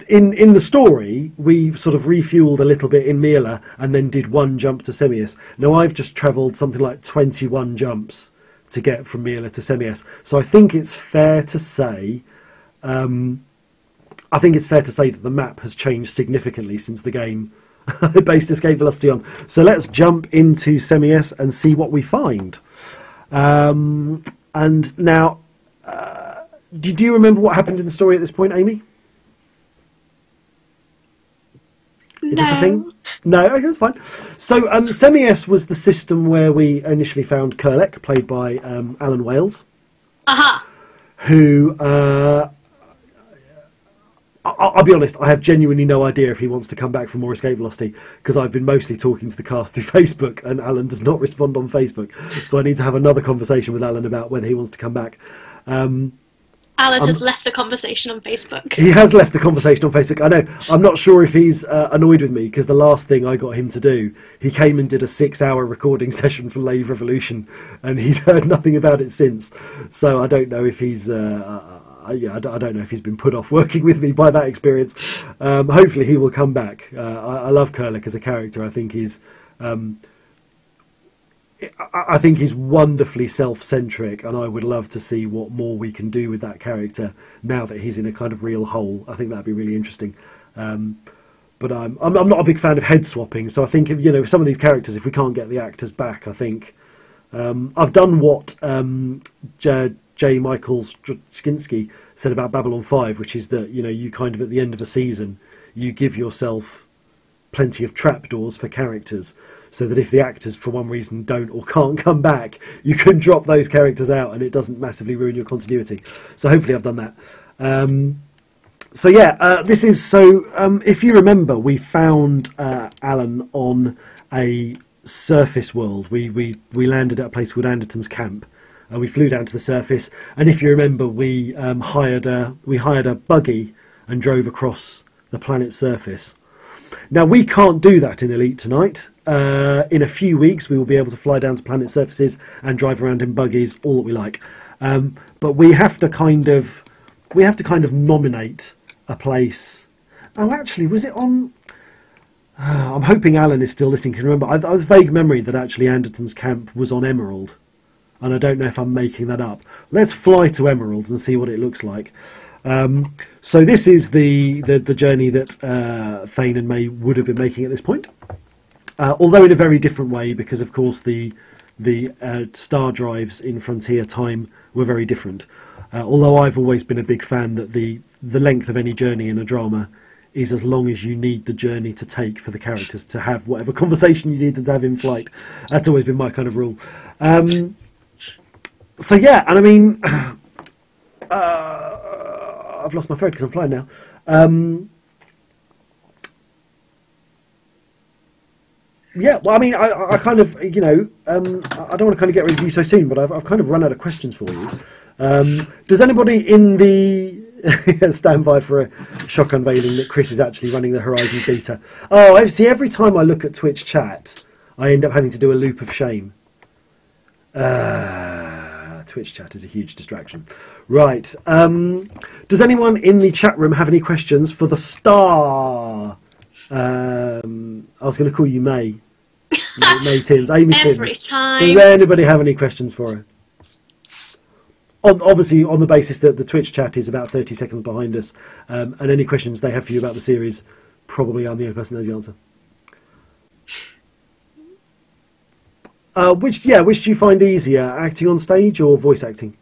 in the story, we sort of refueled a little bit in Miela and then did one jump to Semius. Now, I've just travelled something like 21 jumps to get from Miela to Semius. So I think it's fair to say... I think it's fair to say that the map has changed significantly since the game based Escape Velocity on. So let's jump into Semius and see what we find. And now, do you remember what happened in the story at this point, Amy? Is this a thing? No, okay, that's fine. So Semius was the system where we initially found Kurlek, played by Alan Wales. Aha! Who... I'll be honest, I have genuinely no idea if he wants to come back for more Escape Velocity, because I've been mostly talking to the cast through Facebook and Alan does not respond on Facebook. So I need to have another conversation with Alan about whether he wants to come back. Alan has left the conversation on Facebook. He has left the conversation on Facebook. I know. I'm not sure if he's annoyed with me, because the last thing I got him to do, he came and did a 6-hour recording session for Lave Revolution and he's heard nothing about it since. So I don't know if he's... I don't know if he's been put off working with me by that experience. Hopefully he will come back. I love Kurlek as a character. I think he's wonderfully self-centric, and I would love to see what more we can do with that character now that he's in a kind of real hole. I think that'd be really interesting. But I'm not a big fan of head swapping, so I think if some of these characters, if we can't get the actors back, I think I've done what J. Michael Straczynski said about Babylon 5, which is that you kind of at the end of a season you give yourself plenty of trapdoors for characters, so that if the actors for one reason don't or can't come back, you can drop those characters out and it doesn't massively ruin your continuity. So hopefully I've done that. If you remember, we found Alan on a surface world. We landed at a place called Anderton's Camp. We flew down to the surface, and if you remember, we hired a buggy and drove across the planet's surface. Now, we can't do that in Elite tonight. In a few weeks, we will be able to fly down to planet surfaces and drive around in buggies, all that we like. But we have to kind of nominate a place. Oh, actually, was it on? I'm hoping Alan is still listening. Can you remember? I was vague memory that actually Anderton's Camp was on Emerald. And I don't know if I'm making that up. Let's fly to Emerald and see what it looks like. So this is the journey that Thane and May would have been making at this point. Although in a very different way, because of course the star drives in Frontier time were very different. Although I've always been a big fan that the length of any journey in a drama is as long as you need the journey to take for the characters to have whatever conversation you need them to have in flight. That's always been my kind of rule. So yeah, and I mean, I've lost my thread because I'm flying now. Yeah, well, I mean, I kind of, I don't want to kind of get rid of you so soon, but I've kind of run out of questions for you. Does anybody in the stand by for a shock unveiling that Chris is actually running the Horizon beta? Oh, I see. Every time I look at Twitch chat, I end up having to do a loop of shame. Twitch chat is a huge distraction. Right. Does anyone in the chat room have any questions for the star? I was going to call you May. May Timms. Amy Timms. Every time. Does anybody have any questions for her? Obviously, on the basis that the Twitch chat is about 30 seconds behind us, and any questions they have for you about the series, probably I'm the only person that knows the answer. Which do you find easier, acting on stage or voice acting?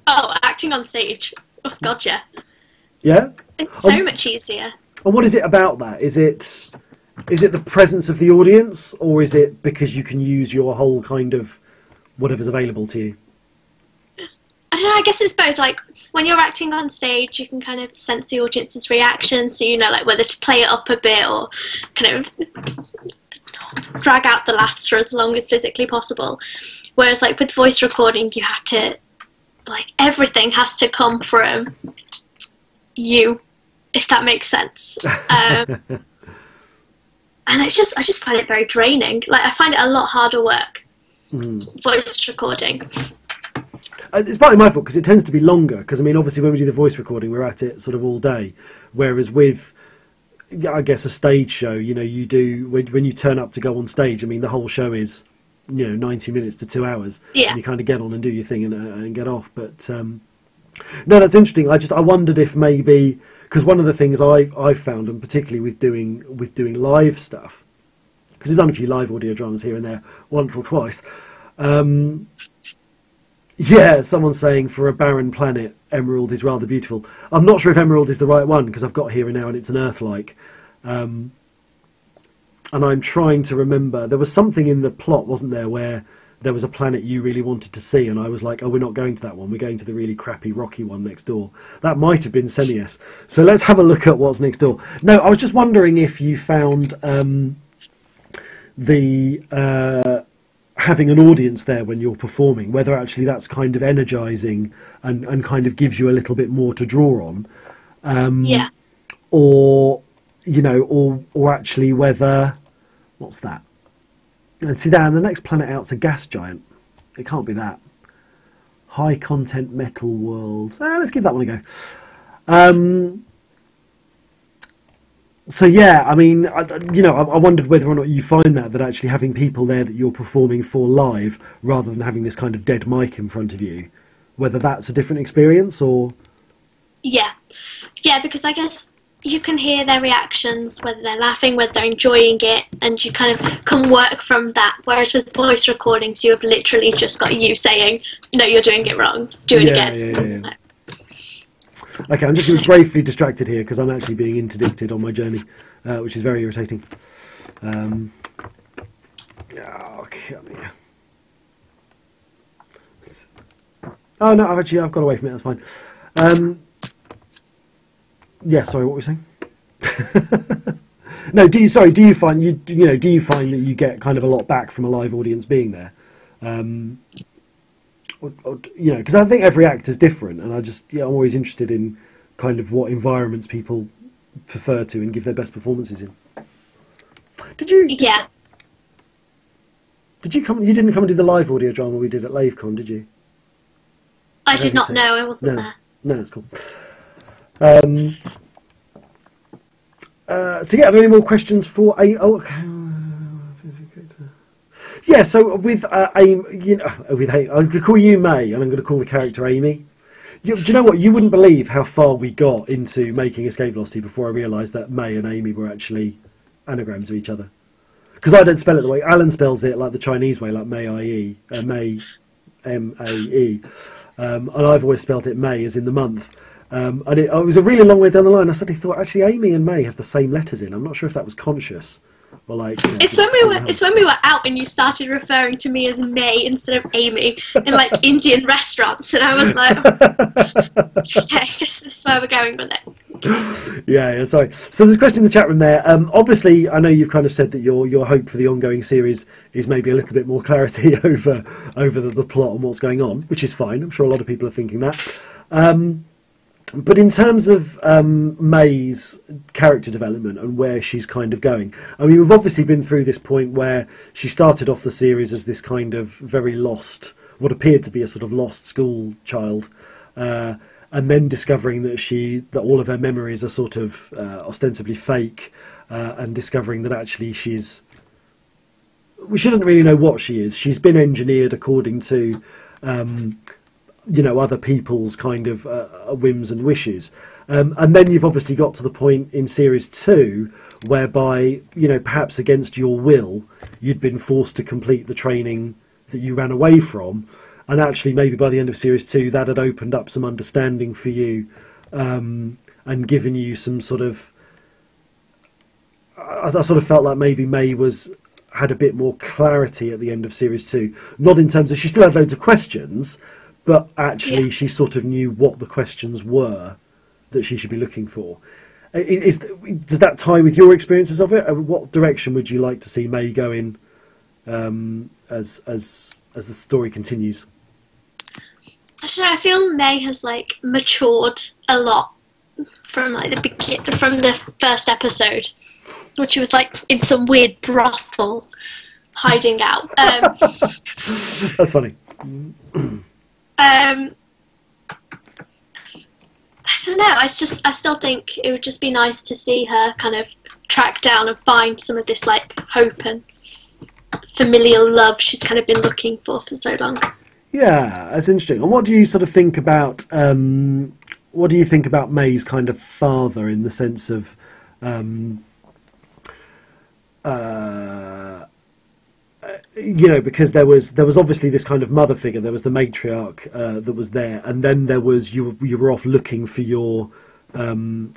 Oh, acting on stage. Oh, God, yeah. Yeah? It's so much easier. And what is it about that? Is it the presence of the audience, or is it because you can use your whole kind of whatever's available to you? I don't know, I guess it's both. Like, when you're acting on stage, you can kind of sense the audience's reaction, so you know, like, whether to play it up a bit or kind of drag out the laughs for as long as physically possible. Whereas, like, with voice recording, you have to, like, everything has to come from you, if that makes sense. And I just find it very draining. Like, I find it a lot harder work, voice recording. It's partly my fault because it tends to be longer. Because I mean, obviously, when we do the voice recording, we're at it sort of all day. Whereas with, I guess, a stage show, you do when you turn up to go on stage. I mean, the whole show is, 90 minutes to 2 hours. Yeah. And you kind of get on and do your thing and get off. But no, that's interesting. I wondered if maybe, because one of the things I've found, and particularly with doing live stuff, because we've done a few live audio dramas here and there once or twice. Yeah, someone's saying for a barren planet, Emerald is rather beautiful. I'm not sure if Emerald is the right one because I've got here and now and it's an Earth-like. And I'm trying to remember. There was something in the plot, wasn't there, where there was a planet you really wanted to see, and I was like, oh, we're not going to that one. We're going to the really crappy, rocky one next door. That might have been Senius. So let's have a look at what's next door. No, I was just wondering if you found having an audience there when you're performing, whether actually that's kind of energizing and kind of gives you a little bit more to draw on. Yeah. Or actually whether, what's that? And see that, and the next planet out's a gas giant. It can't be that. High content metal world. Let's give that one a go. So yeah, I mean, I wondered whether or not you find that actually having people there that you're performing for live, rather than having this kind of dead mic in front of you, whether that's a different experience or. Yeah, because I guess you can hear their reactions, whether they're laughing, whether they're enjoying it, and you kind of can work from that. Whereas with voice recordings, you have literally just got you saying, "No, you're doing it wrong. Do it again." Yeah. Okay, I'm just briefly distracted here because I'm actually being interdicted on my journey, which is very irritating. Oh, come here. Oh no, I've got away from it. That's fine. Yeah, sorry, what were we saying? No, do you find that you get kind of a lot back from a live audience being there? Because I think every actor's different, and I'm always interested in kind of what environments people prefer to and give their best performances in. Did you? Yeah. Did you come? You didn't come and do the live audio drama we did at LaveCon, did you? I did not know. I wasn't there. No, that's cool. So yeah, are there any more questions for a? Oh, okay. Yeah, so with Amy, I'm going to call you May, and I'm going to call the character Amy. Do you know what? You wouldn't believe how far we got into making Escape Velocity before I realised that May and Amy were actually anagrams of each other. Because I don't spell it the way Alan spells it, like the Chinese way, like May I-E, May M-A-E, and I've always spelt it May as in the month. And it was a really long way down the line. I suddenly thought, actually, Amy and May have the same letters in. I'm not sure if that was conscious. or like. It's when we were out and you started referring to me as May instead of Amy in like Indian restaurants, and I was like, okay, I guess this is where we're going with it. Yeah, sorry. So there's a question in the chat room there. Obviously, I know you've kind of said that your hope for the ongoing series is maybe a little bit more clarity over the plot and what's going on, which is fine. I'm sure a lot of people are thinking that. But in terms of May's character development and where she's kind of going, I mean, we've obviously been through this point where she started off the series as this kind of very lost, what appeared to be a sort of lost school child, and then discovering that all of her memories are sort of ostensibly fake, and discovering that actually she doesn't really know what she is. She's been engineered according to other people's kind of whims and wishes. And then you've obviously got to the point in series 2 whereby, perhaps against your will, you'd been forced to complete the training that you ran away from. And actually, maybe by the end of series 2, that had opened up some understanding for you, and given you some sort of... I sort of felt like maybe May had a bit more clarity at the end of series 2. Not in terms of... She still had loads of questions, but actually she sort of knew what the questions were that she should be looking for. Does that tie with your experiences of it? What direction would you like to see May go in as the story continues? I don't know, I feel May has like matured a lot from like from the first episode, which she was like in some weird brothel hiding out. That's funny. I don't know. I still think it would just be nice to see her kind of track down and find some of this like hope and familial love she's kind of been looking for so long. Yeah, that's interesting. And what do you sort of think about? What do you think about May's kind of father in the sense of? Because there was obviously this kind of mother figure. There was the matriarch that was there, and then there was you were off looking for your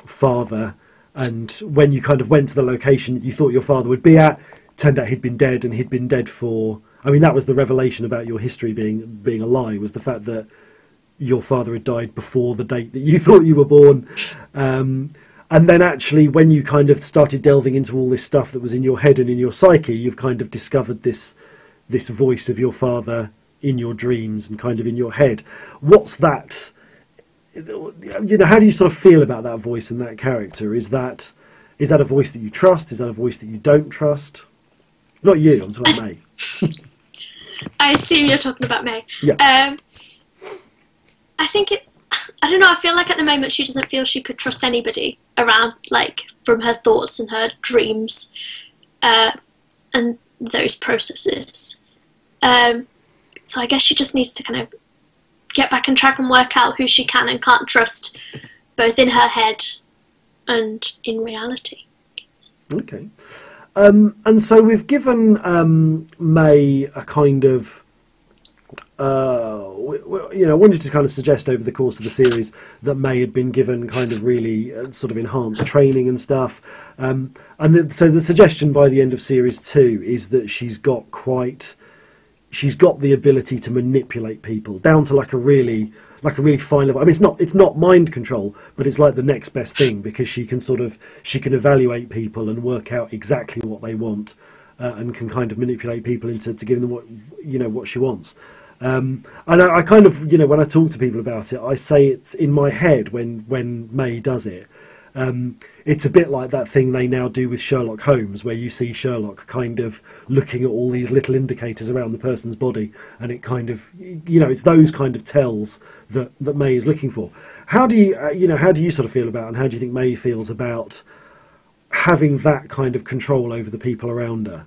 father. And when you kind of went to the location that you thought your father would be at, turned out he'd been dead, and he'd been dead for. I mean, that was the revelation about your history being a lie, was the fact that your father had died before the date that you thought you were born. And then actually, when you kind of started delving into all this stuff that was in your head and in your psyche, you've kind of discovered this voice of your father in your dreams and kind of in your head. What's that? How do you sort of feel about that voice and that character? Is that a voice that you trust? Is that a voice that you don't trust? Not you, I'm talking about May. I assume you're talking about May. Yeah. I think I don't know, I feel like at the moment she doesn't feel she could trust anybody around, like, from her thoughts and her dreams, and those processes. So I guess she just needs to kind of get back on track and work out who she can and can't trust, both in her head and in reality. Okay. And so we've given May a kind of... I wanted to kind of suggest over the course of the series that May had been given kind of really sort of enhanced training and stuff. So the suggestion by the end of series 2 is that she's got the ability to manipulate people down to like a really fine level. I mean, it's not mind control, but it's like the next best thing, because she can evaluate people and work out exactly what they want, and can kind of manipulate people into giving them what she wants. And I kind of, when I talk to people about it, I say it's in my head when May does it. It's a bit like that thing they now do with Sherlock Holmes, where you see Sherlock kind of looking at all these little indicators around the person's body, and it kind of, it's those kind of tells that May is looking for. How do you sort of feel about, and how do you think May feels about having that kind of control over the people around her?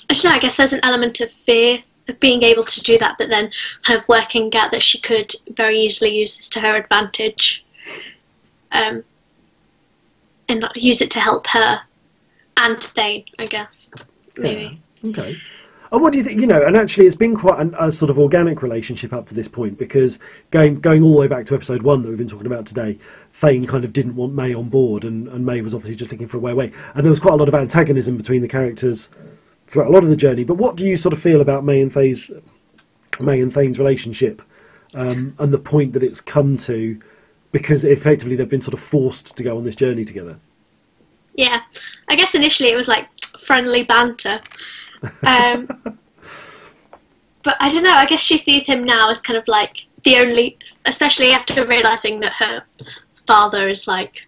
I don't know, I guess there's an element of fear of being able to do that, but then kind of working out that she could very easily use this to her advantage, and use it to help her and Thane, I guess, maybe. Yeah. Okay. And what do you think? You know, and actually, it's been quite a sort of organic relationship up to this point, because going all the way back to episode 1 that we've been talking about today, Thane kind of didn't want May on board, and May was obviously just looking for a way away. And there was quite a lot of antagonism between the characters throughout a lot of the journey. But what do you sort of feel about May and Thane's relationship, and the point that it's come to, because effectively they've been sort of forced to go on this journey together? Yeah, I guess initially it was like friendly banter. But I don't know, I guess she sees him now as kind of like the only, especially after realising that her father is like,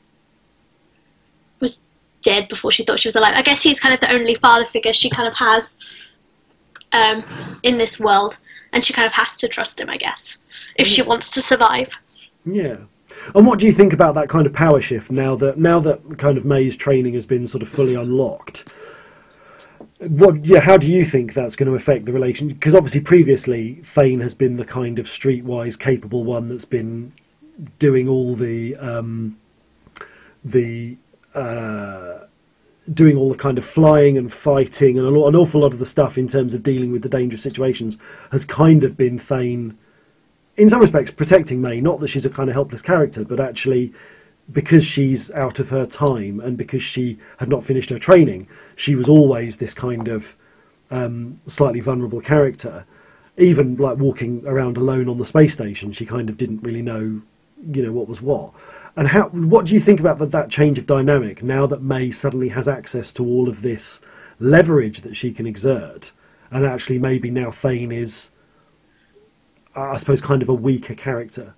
was dead before she thought she was alive. I guess he's kind of the only father figure she kind of has in this world, and she kind of has to trust him, I guess, if she wants to survive. Yeah. And what do you think about that kind of power shift now that kind of May's training has been sort of fully unlocked? How do you think that's going to affect the relation? Because obviously previously Thane has been the kind of streetwise capable one that's been doing all the doing all the kind of flying and fighting, and an awful lot of the stuff in terms of dealing with the dangerous situations has kind of been Thane, in some respects, protecting May. Not that she's a kind of helpless character, but actually because she's out of her time and because she had not finished her training, she was always this kind of slightly vulnerable character. Even like walking around alone on the space station, she kind of didn't really know, what was what. And what do you think about that change of dynamic now that May suddenly has access to all of this leverage that she can exert, and actually maybe now Thane is, I suppose, kind of a weaker character?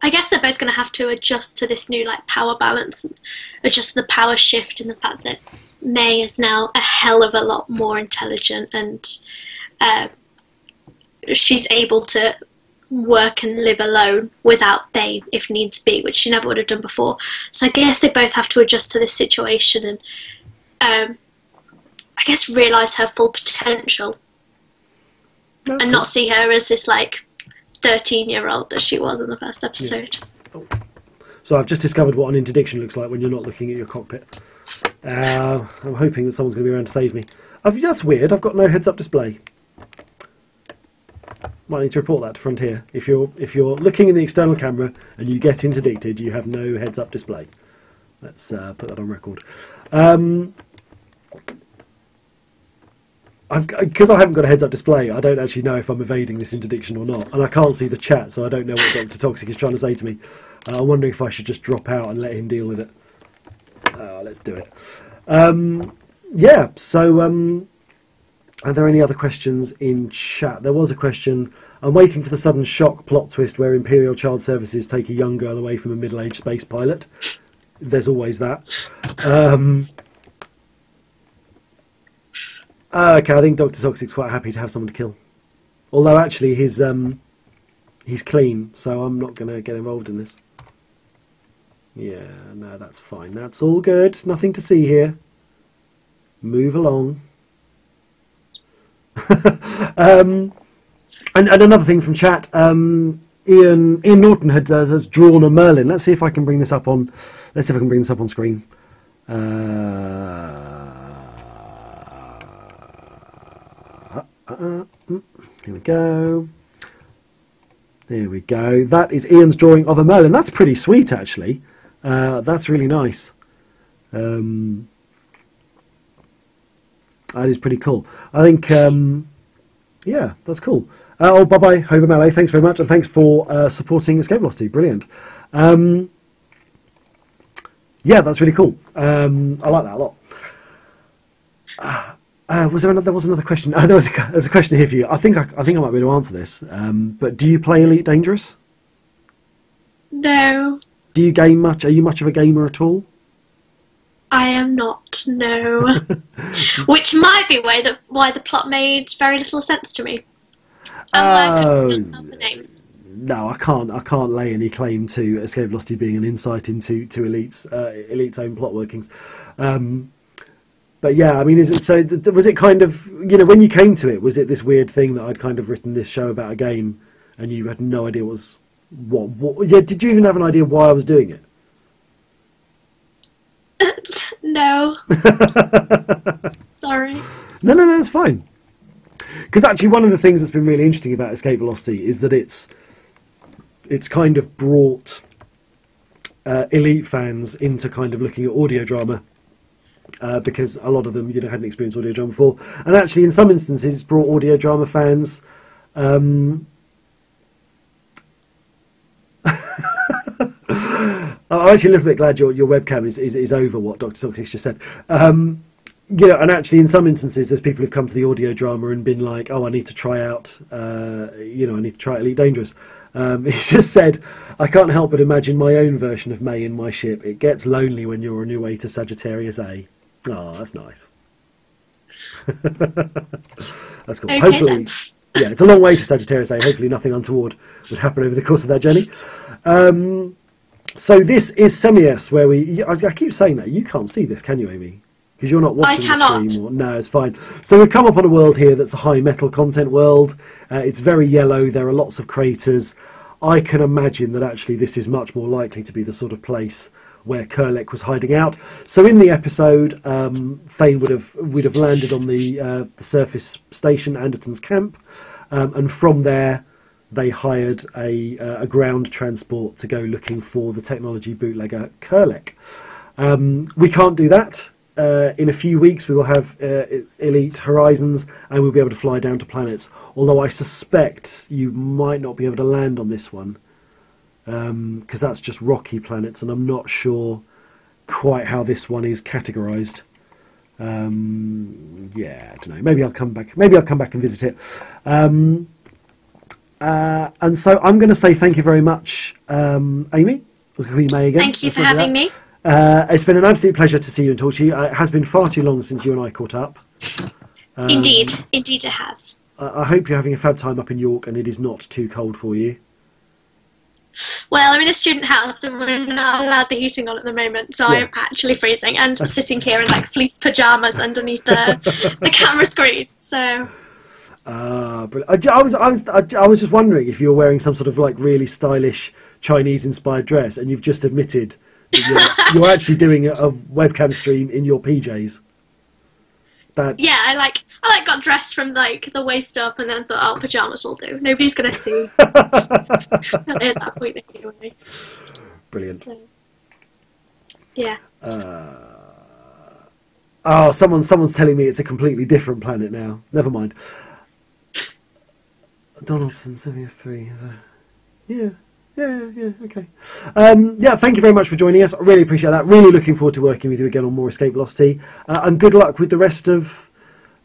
I guess they're both going to have to adjust to this new like power balance, and adjust to the power shift, and the fact that May is now a hell of a lot more intelligent, and she's able to work and live alone without Thane if needs be, which she never would have done before. So I guess they both have to adjust to this situation and I guess realise her full potential. That's and cool. Not see her as this like 13-year-old that she was in the first episode. Yeah. Oh. So I've just discovered what an interdiction looks like when you're not looking at your cockpit. I'm hoping that someone's going to be around to save me. That's weird, I've got no heads-up display. Might need to report that to Frontier. If you're looking in the external camera and you get interdicted, you have no heads-up display. Let's put that on record. Because I haven't got a heads-up display, I don't actually know if I'm evading this interdiction or not, and I can't see the chat, so I don't know what Dr. Toxic is trying to say to me. I'm wondering if I should just drop out and let him deal with it. Let's do it. Yeah. So. Are there any other questions in chat? There was a question. I'm waiting for the sudden shock plot twist where Imperial Child Services take a young girl away from a middle-aged space pilot. There's always that. Okay, I think Dr. Toxic's quite happy to have someone to kill. Although actually he's clean, so I'm not going to get involved in this. Yeah, no, that's fine. That's all good. Nothing to see here. Move along. And another thing from chat, Ian Norton has drawn a Merlin. Let's see if I can bring this up on. Let's see if I can bring this up on screen. Here we go. There we go. That is Ian's drawing of a Merlin. That's pretty sweet, actually. That's really nice. That is pretty cool. I think, yeah, that's cool. Bye-bye, Hober Mallet. Thanks very much, and thanks for supporting Escape Velocity. Brilliant. Yeah, that's really cool. I like that a lot. There was another question. There's a question here for you. I think I might be able to answer this. But do you play Elite Dangerous? No. Do you game much? Are you much of a gamer at all? I am not, no. Which might be why the plot made very little sense to me. The names. No, I can't lay any claim to Escape Velocity being an insight into Elite's own plot workings. But yeah, I mean, was it kind of, when you came to it, was it this weird thing that I'd kind of written this show about a game and you had no idea what? Yeah, did you even have an idea why I was doing it? No. Sorry. sorry. No, that's fine. Because actually, one of the things that's been really interesting about Escape Velocity is that it's kind of brought Elite fans into kind of looking at audio drama, because a lot of them, hadn't experienced audio drama before, and actually, in some instances, it's brought audio drama fans. I'm actually a little bit glad your webcam is over what Dr. Toxic just said. And actually, in some instances, there's people who've come to the audio drama and been like, "Oh, I need to try out, I need to try Elite Dangerous." He just said, "I can't help but imagine my own version of May in my ship. It gets lonely when you're on your way to Sagittarius A." Oh, that's nice. That's cool. Okay, Hopefully, yeah, it's a long way to Sagittarius A. Hopefully, nothing untoward would happen over the course of that journey. So this is Semi-S, where I keep saying that. You can't see this, can you, Amy? Because you're not watching the stream. No, it's fine. So we've come up on a world here that's a high metal content world. It's very yellow. There are lots of craters. I can imagine that actually this is much more likely to be the sort of place where Kurlek was hiding out. So in the episode, Thane would have landed on the surface station, Anderton's camp, and from there they hired a ground transport to go looking for the technology bootlegger Kurlek. We can't do that. In a few weeks we will have Elite Horizons, and we'll be able to fly down to planets, although I suspect you might not be able to land on this one, because that's just rocky planets, and I'm not sure quite how this one is categorized. I don't know, maybe I'll come back and visit it. And so I'm going to say thank you very much, Amy. Let's call you May again. Thank you for having me. It's been an absolute pleasure to see you and talk to you. It has been far too long since you and I caught up. Indeed it has. I hope you're having a fab time up in York and it is not too cold for you. Well, I'm in a student house and we're not allowed the heating on at the moment, so I'm actually freezing and sitting here in like fleece pajamas underneath the camera screen. So. But I was just wondering if you were wearing some sort of like really stylish Chinese-inspired dress, and you've just admitted that you're actually doing a webcam stream in your PJs. Yeah, I got dressed from like the waist up, and then thought, pajamas will do. Nobody's gonna see. At that point, anyway. Brilliant. So, yeah. Someone's telling me it's a completely different planet now. Never mind. Donaldson, Semi-S3. Yeah, okay. Thank you very much for joining us. I really appreciate that. Really looking forward to working with you again on more Escape Velocity. And good luck with the rest of...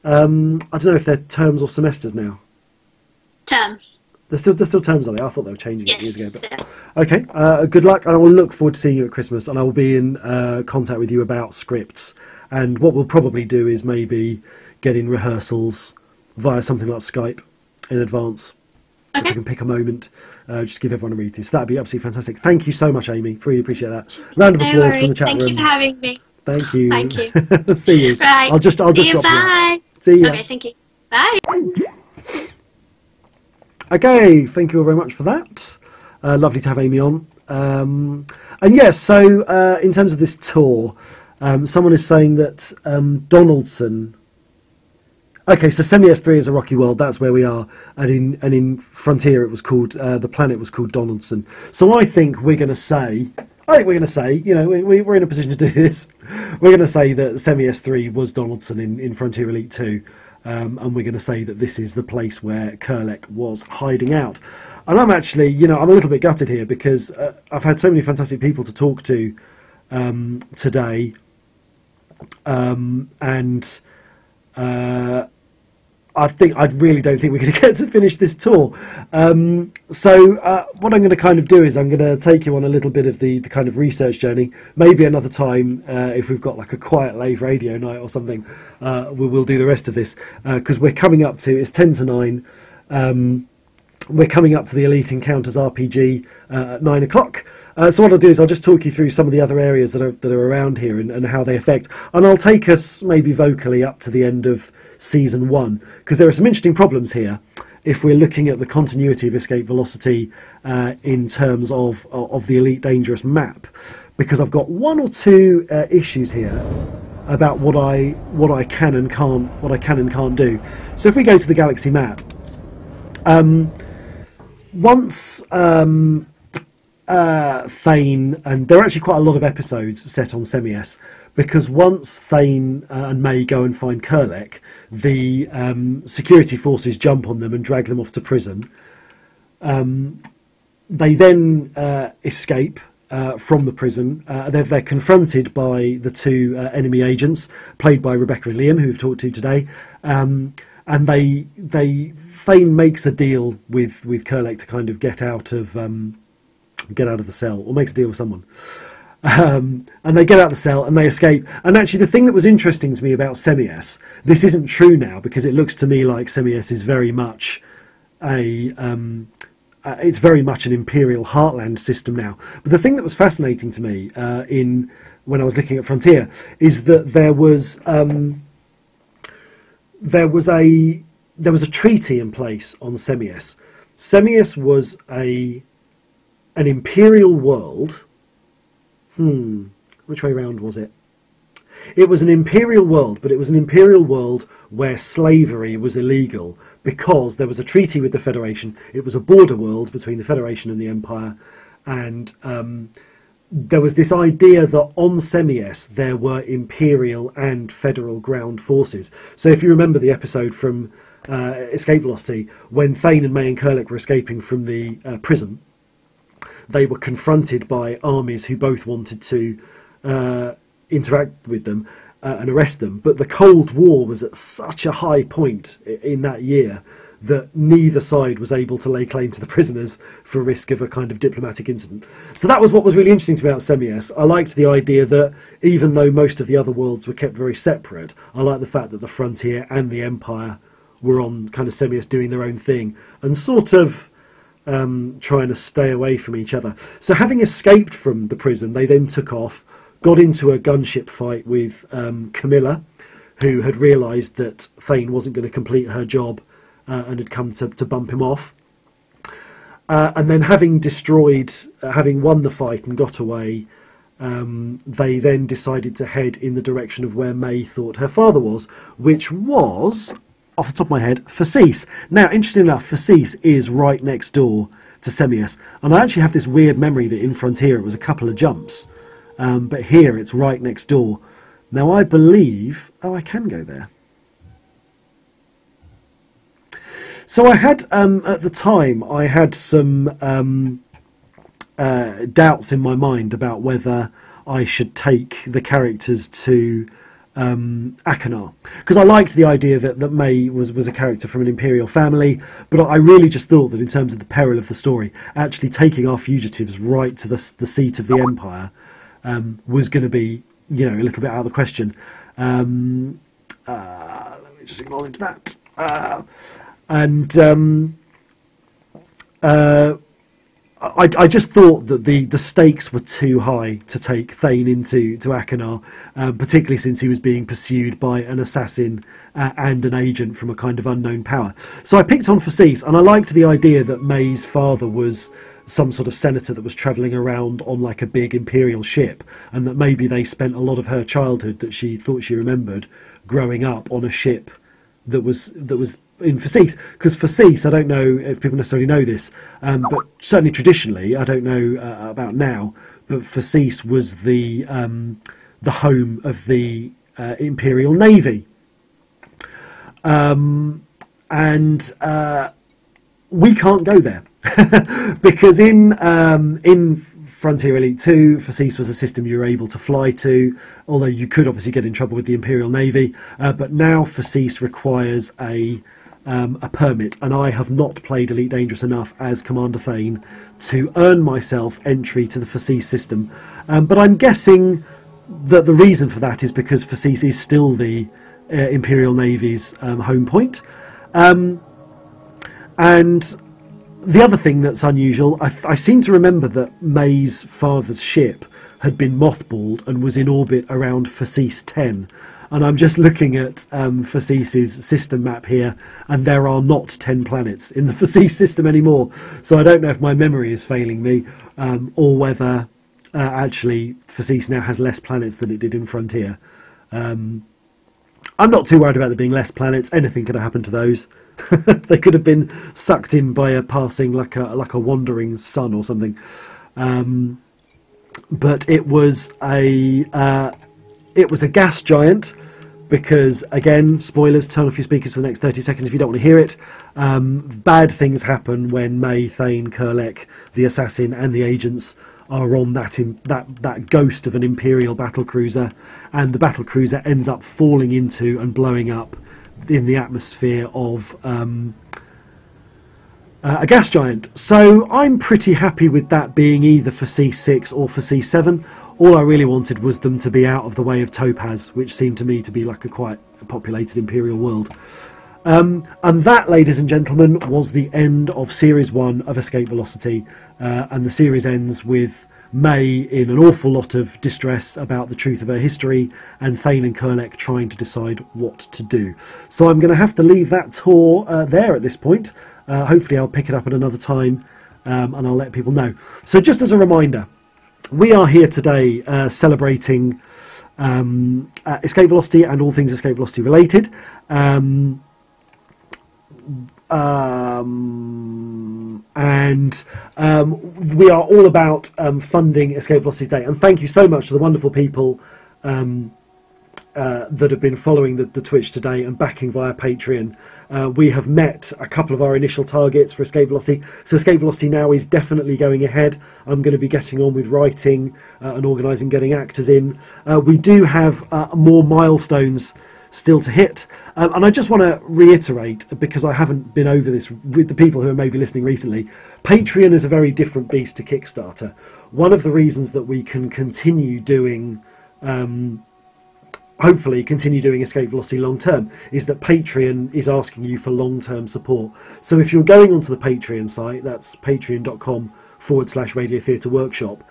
I don't know if they're terms or semesters now. Terms. They're still terms, are they? I thought they were changing years ago. But... Yeah. Okay, good luck. And I will look forward to seeing you at Christmas. And I will be in contact with you about scripts. And what we'll probably do is maybe get in rehearsals via something like Skype in advance. Okay. We can pick a moment, just give everyone a read through. So that'd be absolutely fantastic. Thank you so much, Amy. Really appreciate that. Round of applause from the chat room. Thank you for having me. Thank you. Thank you. See you. Right. I'll just drop you. Bye. See you. Okay, thank you. Bye. Okay, thank you all very much for that. Lovely to have Amy on. And yes, so in terms of this tour, someone is saying that Donaldson. Okay, so Semi-S3 is a rocky world. That's where we are, and in Frontier, it was called the planet was called Donaldson. So I think we're going to say, we're in a position to do this. We're going to say that Semi-S3 was Donaldson in Frontier Elite 2, and we're going to say that this is the place where Kurlek was hiding out. And I'm actually, I'm a little bit gutted here because I've had so many fantastic people to talk to today, and. I really don't think we're going to get to finish this tour. So what I'm going to kind of do is I'm going to take you on a little bit of the kind of research journey. Maybe another time, if we've got like a quiet live radio night or something, we'll do the rest of this. Because we're coming up to, it's 10 to 9. We're coming up to the Elite Encounters RPG at 9 o'clock. So what I'll do is I'll just talk you through some of the other areas that are around here and how they affect. And I'll take us maybe vocally up to the end of Season 1, because there are some interesting problems here if we're looking at the continuity of Escape Velocity in terms of the Elite Dangerous map. Because I've got one or two issues here. about what I can and can't do. So if we go to the galaxy map, once Thane, and there are actually quite a lot of episodes set on Semius, because once Thane and May go and find Kerlek, the security forces jump on them and drag them off to prison. They then escape from the prison. They're confronted by the two enemy agents, played by Rebecca and Liam, who we've talked to today, and Thane makes a deal with Kerlek to kind of get out of the cell, or makes a deal with someone. And they get out of the cell and they escape. And actually, the thing that was interesting to me about Semius, this isn't true now, because it looks to me like Semius is very much it's very much an Imperial Heartland system now. But the thing that was fascinating to me when I was looking at Frontier is that there was a treaty in place on Semius. Semius was an Imperial world. Which way round was it? It was an Imperial world, but it was an Imperial world where slavery was illegal, because there was a treaty with the Federation. It was a border world between the Federation and the Empire, and there was this idea that on Semius there were Imperial and Federal ground forces. So if you remember the episode from Escape Velocity, when Thane and May and Kerlek were escaping from the prison, they were confronted by armies who both wanted to interact with them and arrest them. But the Cold War was at such a high point in that year that neither side was able to lay claim to the prisoners for risk of a kind of diplomatic incident. So that was what was really interesting to me about Semius. I liked the idea that even though most of the other worlds were kept very separate, I liked the fact that the Frontier and the Empire were on kind of Semius doing their own thing and sort of trying to stay away from each other. So having escaped from the prison, they then took off, got into a gunship fight with Camilla, who had realised that Thane wasn't going to complete her job and had come to bump him off. And then having won the fight and got away, they then decided to head in the direction of where May thought her father was, which was, off the top of my head, Fasis. Now, interesting enough, Fasis is right next door to Semius, and I actually have this weird memory that in Frontier it was a couple of jumps, but here it's right next door. Now, I believe... Oh, I can go there. So I had, at the time, I had some doubts in my mind about whether I should take the characters to Achenar, because I liked the idea that May was a character from an Imperial family, but I really just thought that in terms of the peril of the story, actually taking our fugitives right to the seat of the Empire was going to be, a little bit out of the question. Let me just acknowledge that. I just thought that the stakes were too high to take Thane into Achenar, particularly since he was being pursued by an assassin and an agent from a kind of unknown power. So I picked on Fasis, and I liked the idea that May's father was some sort of senator that was travelling around on like a big Imperial ship, and that maybe they spent a lot of her childhood that she thought she remembered growing up on a ship that was in Fasis. Because Fasis, I don't know if people necessarily know this, but certainly traditionally, I don't know about now, but Fasis was the home of the Imperial Navy, and we can't go there because in Frontier Elite 2, Fasis was a system you were able to fly to, although you could obviously get in trouble with the Imperial Navy. But now Fasis requires a permit, and I have not played Elite Dangerous enough as Commander Thane to earn myself entry to the Fasis system. But I'm guessing that the reason for that is because Fasis is still the Imperial Navy's home point. And the other thing that's unusual, I seem to remember that May's father's ship had been mothballed and was in orbit around Fasis 10. And I'm just looking at Fasis's system map here, and there are not 10 planets in the Fasis system anymore. So I don't know if my memory is failing me, or whether actually Fasis now has less planets than it did in Frontier. I'm not too worried about there being less planets. Anything could have happened to those. They could have been sucked in by a passing, like a wandering sun or something. But it was a gas giant. Because, again, spoilers, turn off your speakers for the next 30 seconds if you don't want to hear it. Bad things happen when May, Thane, Kurlek, the assassin, and the agents are on that ghost of an Imperial battlecruiser, and the battlecruiser ends up falling into and blowing up in the atmosphere of a gas giant. So I'm pretty happy with that being either for C6 or for C7. All I really wanted was them to be out of the way of Topaz, which seemed to me to be like a quite populated Imperial world. And that, ladies and gentlemen, was the end of Series 1 of Escape Velocity. And the series ends with May in an awful lot of distress about the truth of her history, and Thane and Kurlek trying to decide what to do. So I'm going to have to leave that tour there at this point. Hopefully I'll pick it up at another time, and I'll let people know. So just as a reminder, we are here today celebrating Escape Velocity and all things Escape Velocity related. And we are all about funding Escape Velocity Day. And thank you so much to the wonderful people that have been following the Twitch today and backing via Patreon. We have met a couple of our initial targets for Escape Velocity. So Escape Velocity now is definitely going ahead. I'm going to be getting on with writing and organising, getting actors in. We do have more milestones still to hit. And I just want to reiterate, because I haven't been over this with the people who are maybe listening recently, Patreon is a very different beast to Kickstarter. One of the reasons that we can continue doing hopefully continue doing Escape Velocity long term is that Patreon is asking you for long term support. So if you're going onto the Patreon site, that's patreon.com/Radio Theatre Workshop,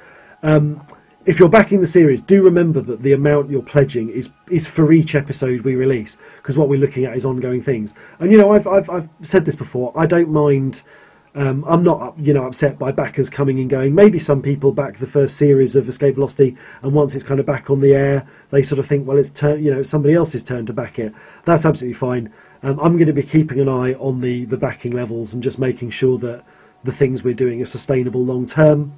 if you're backing the series, do remember that the amount you're pledging is for each episode we release, because what we're looking at is ongoing things. And you know, I've said this before, I don't mind. I'm not, upset by backers coming and going. Maybe some people back the first series of Escape Velocity, and once it's kind of back on the air, they sort of think, well, it's somebody else's turn to back it. That's absolutely fine. I'm going to be keeping an eye on the backing levels and just making sure that the things we're doing are sustainable long term.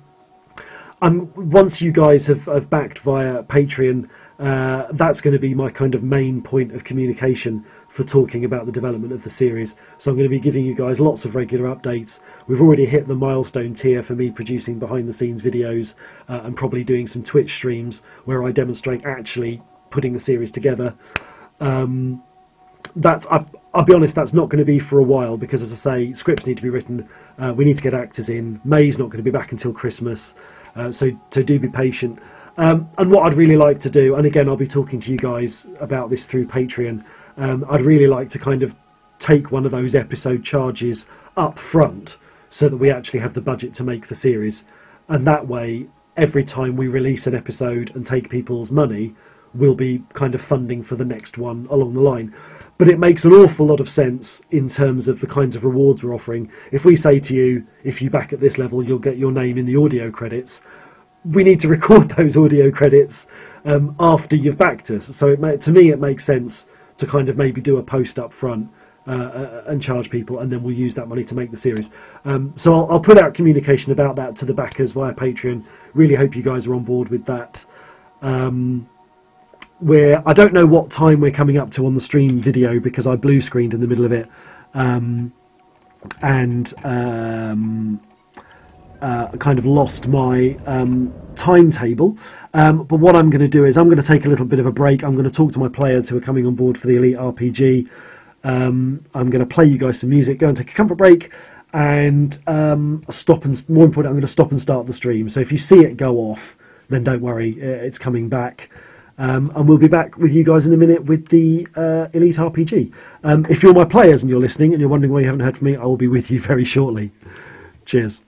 Once you guys have backed via Patreon, that's going to be my kind of main point of communication for talking about the development of the series. So I'm going to be giving you guys lots of regular updates. We've already hit the milestone tier for me producing behind the scenes videos and probably doing some Twitch streams where I demonstrate actually putting the series together. I'll be honest, that's not going to be for a while, because as I say, scripts need to be written, we need to get actors in. May's not going to be back until Christmas, so do be patient. And what I'd really like to do, and again I'll be talking to you guys about this through Patreon, I'd really like to kind of take one of those episode charges up front so that we actually have the budget to make the series, and that way every time we release an episode and take people's money, we'll be kind of funding for the next one along the line. But it makes an awful lot of sense in terms of the kinds of rewards we're offering. If we say to you, if you back at this level, you'll get your name in the audio credits, we need to record those audio credits after you've backed us. So to me it makes sense to kind of maybe do a post up front and charge people, and then we'll use that money to make the series. So I'll put out communication about that to the backers via Patreon. Really hope you guys are on board with that. I don't know what time we're coming up to on the stream video, because I blue screened in the middle of it, kind of lost my timetable. But what I'm going to do is I'm going to take a little bit of a break. I'm going to talk to my players who are coming on board for the Elite RPG. I'm going to play you guys some music, go and take a comfort break, and more important, I'm going to stop and start the stream. So if you see it go off, then don't worry, it's coming back. And we'll be back with you guys in a minute with the Elite RPG. If you're my players and you're listening and you're wondering why you haven't heard from me, I will be with you very shortly. Cheers.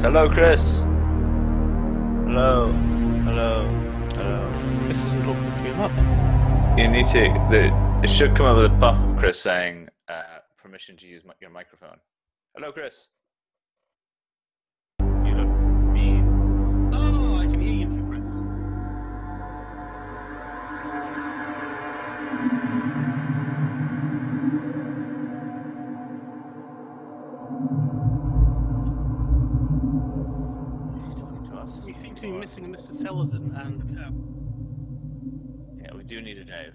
Hello, Chris. Hello. Hello. Hello. This isn't talking to him up. You need to. It should come up with a pop, Chris, saying permission to use your microphone. Hello, Chris. You look mean. Oh, I can hear you now, Chris. He's talking to us. We seem to be missing a Mr. Sellison and Cap. Yeah, we do need a Dave.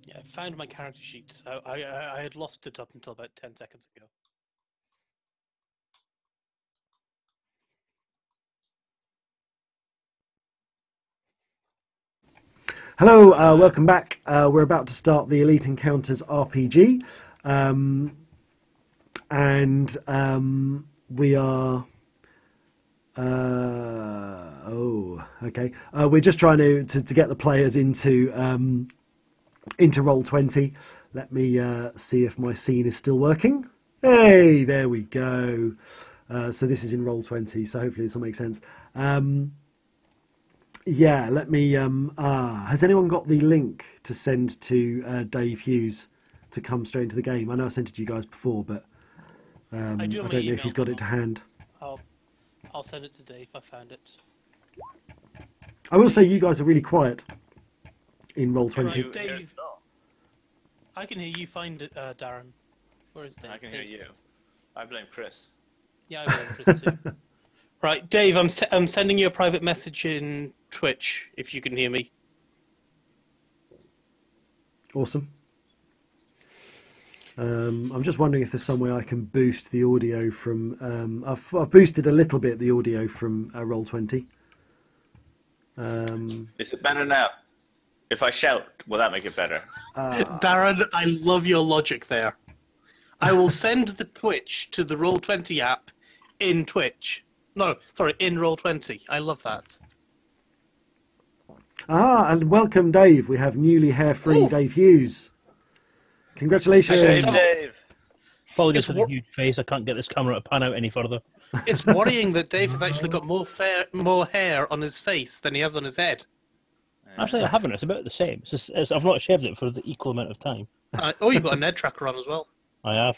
Yeah, I found my character sheet. I had lost it up until about 10 seconds ago. Hello, welcome back. We're about to start the Elite Encounters RPG. And we are... okay. We're just trying to get the players into Roll20. Let me see if my scene is still working. Hey, there we go. So this is in Roll20, so hopefully this will make sense. Yeah, let me... has anyone got the link to send to Dave Hughes to come straight into the game? I know I sent it to you guys before, but I don't know if he's got it to hand. I'll send it to Dave. I found it. I will say you guys are really quiet in Roll20. Right, Dave, I can hear you find it, Darren. Where is Dave? I can hear you. I blame Chris. Yeah, I blame Chris too. Right, Dave, I'm sending you a private message in Twitch, if you can hear me. Awesome. I'm just wondering if there's some way I can boost the audio from... I've boosted a little bit the audio from Roll20. Is it better now? If I shout, will that make it better? Darren, I love your logic there. I will send the Twitch to the Roll20 app in Twitch. No, sorry, in Roll20. I love that. And welcome, Dave. We have newly hair-free Dave Hughes. Congratulations. Hey, Dave. Apologies for the huge face. I can't get this camera to pan out any further. It's worrying that Dave has actually got more hair on his face than he has on his head. Actually, I haven't. It's about the same. I've not shaved it for the equal amount of time. You've got a Ned tracker on as well. I have.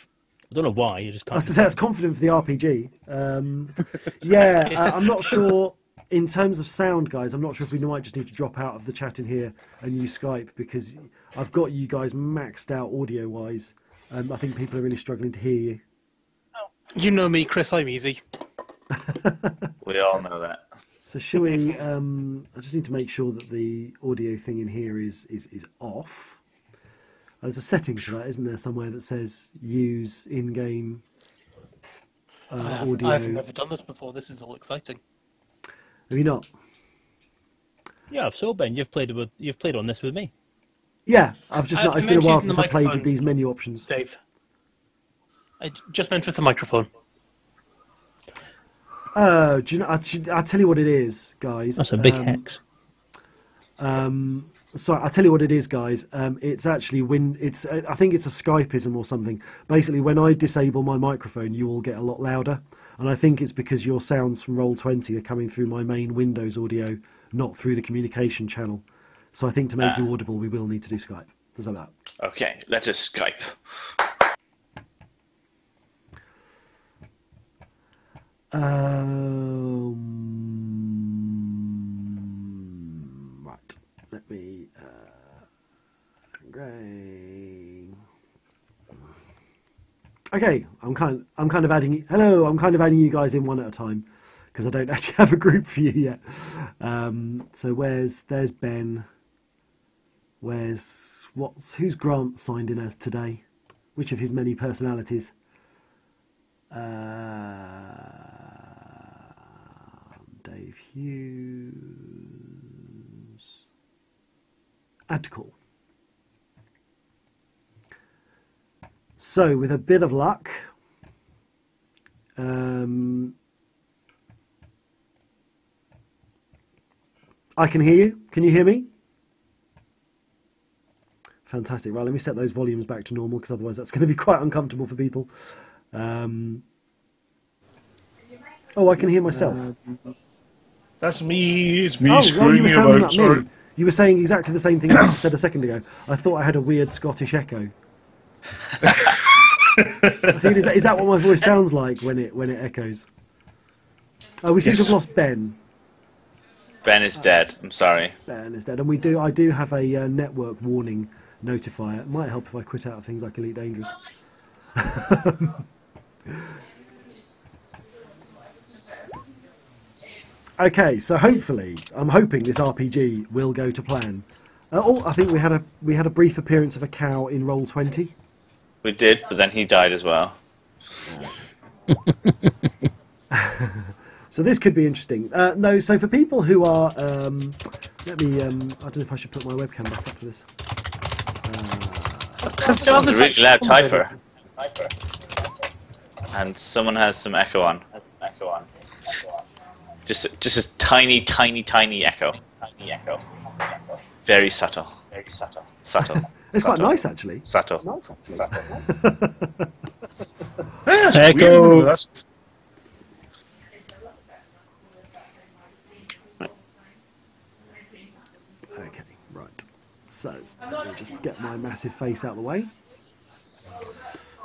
I don't know why. You just can't. That's confident for the RPG. I'm not sure. In terms of sound, guys, I'm not sure if we might just need to drop out of the chat in here and use Skype, because I've got you guys maxed out audio-wise. I think people are really struggling to hear you. You know me, Chris. I'm easy. We all know that. So shall we... I just need to make sure that the audio thing in here is off. There's a setting for that, isn't there, somewhere that says use in-game audio? I've never done this before. This is all exciting. Have you not? Yeah, so Ben, you've played on this with me. Yeah, I've just not. It's been a while since I played with microphone, these menu options. Dave, I just meant with the microphone. Do you know? I'll tell you what it is, guys. That's a big hex. Sorry, I'll tell you what it is, guys. It's actually I think it's a Skypeism or something. Basically, when I disable my microphone, you all get a lot louder, and I think it's because your sounds from Roll20 are coming through my main Windows audio, not through the communication channel. So I think to make you audible, we will need to do Skype. Does that? Okay, let us Skype. Right. Let me. Great. Okay, I'm kind of adding. Hello, I'm kind of adding you guys in one at a time because I don't actually have a group for you yet. So there's Ben. Who's Grant signed in as today? Which of his many personalities? Dave Hughes. Add to call. So, with a bit of luck, I can hear you. Can you hear me? Fantastic. Right, let me set those volumes back to normal because otherwise that's going to be quite uncomfortable for people. Oh, I can hear myself. That's me. It's me Oh, you screwing were you sounding about. like Sorry. me. You were saying exactly the same thing I just said a second ago. I thought I had a weird Scottish echo. See, is that what my voice sounds like when it echoes? Oh, we seem to have lost Ben. Ben is dead. I'm sorry. Ben is dead, and I do have a network warning notifier. It might help if I quit out of things like Elite Dangerous. Okay, so hopefully, I'm hoping this RPG will go to plan. I think we had a brief appearance of a cow in Roll20. We did, but then he died as well. So this could be interesting. No, so for people who are, let me. I don't know if I should put my webcam back up for this. Someone's a really loud typer. And someone has some echo on. Just a tiny, tiny, tiny echo. Very subtle. Subtle. It's quite nice, actually. Subtle. Yeah, it's Echo. weird, that's- Okay, right. So let me just get my massive face out of the way.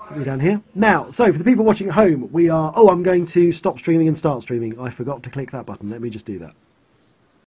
Put me down here. Now, so for the people watching at home, we are. Oh, I'm going to stop streaming and start streaming. I forgot to click that button. Let me just do that.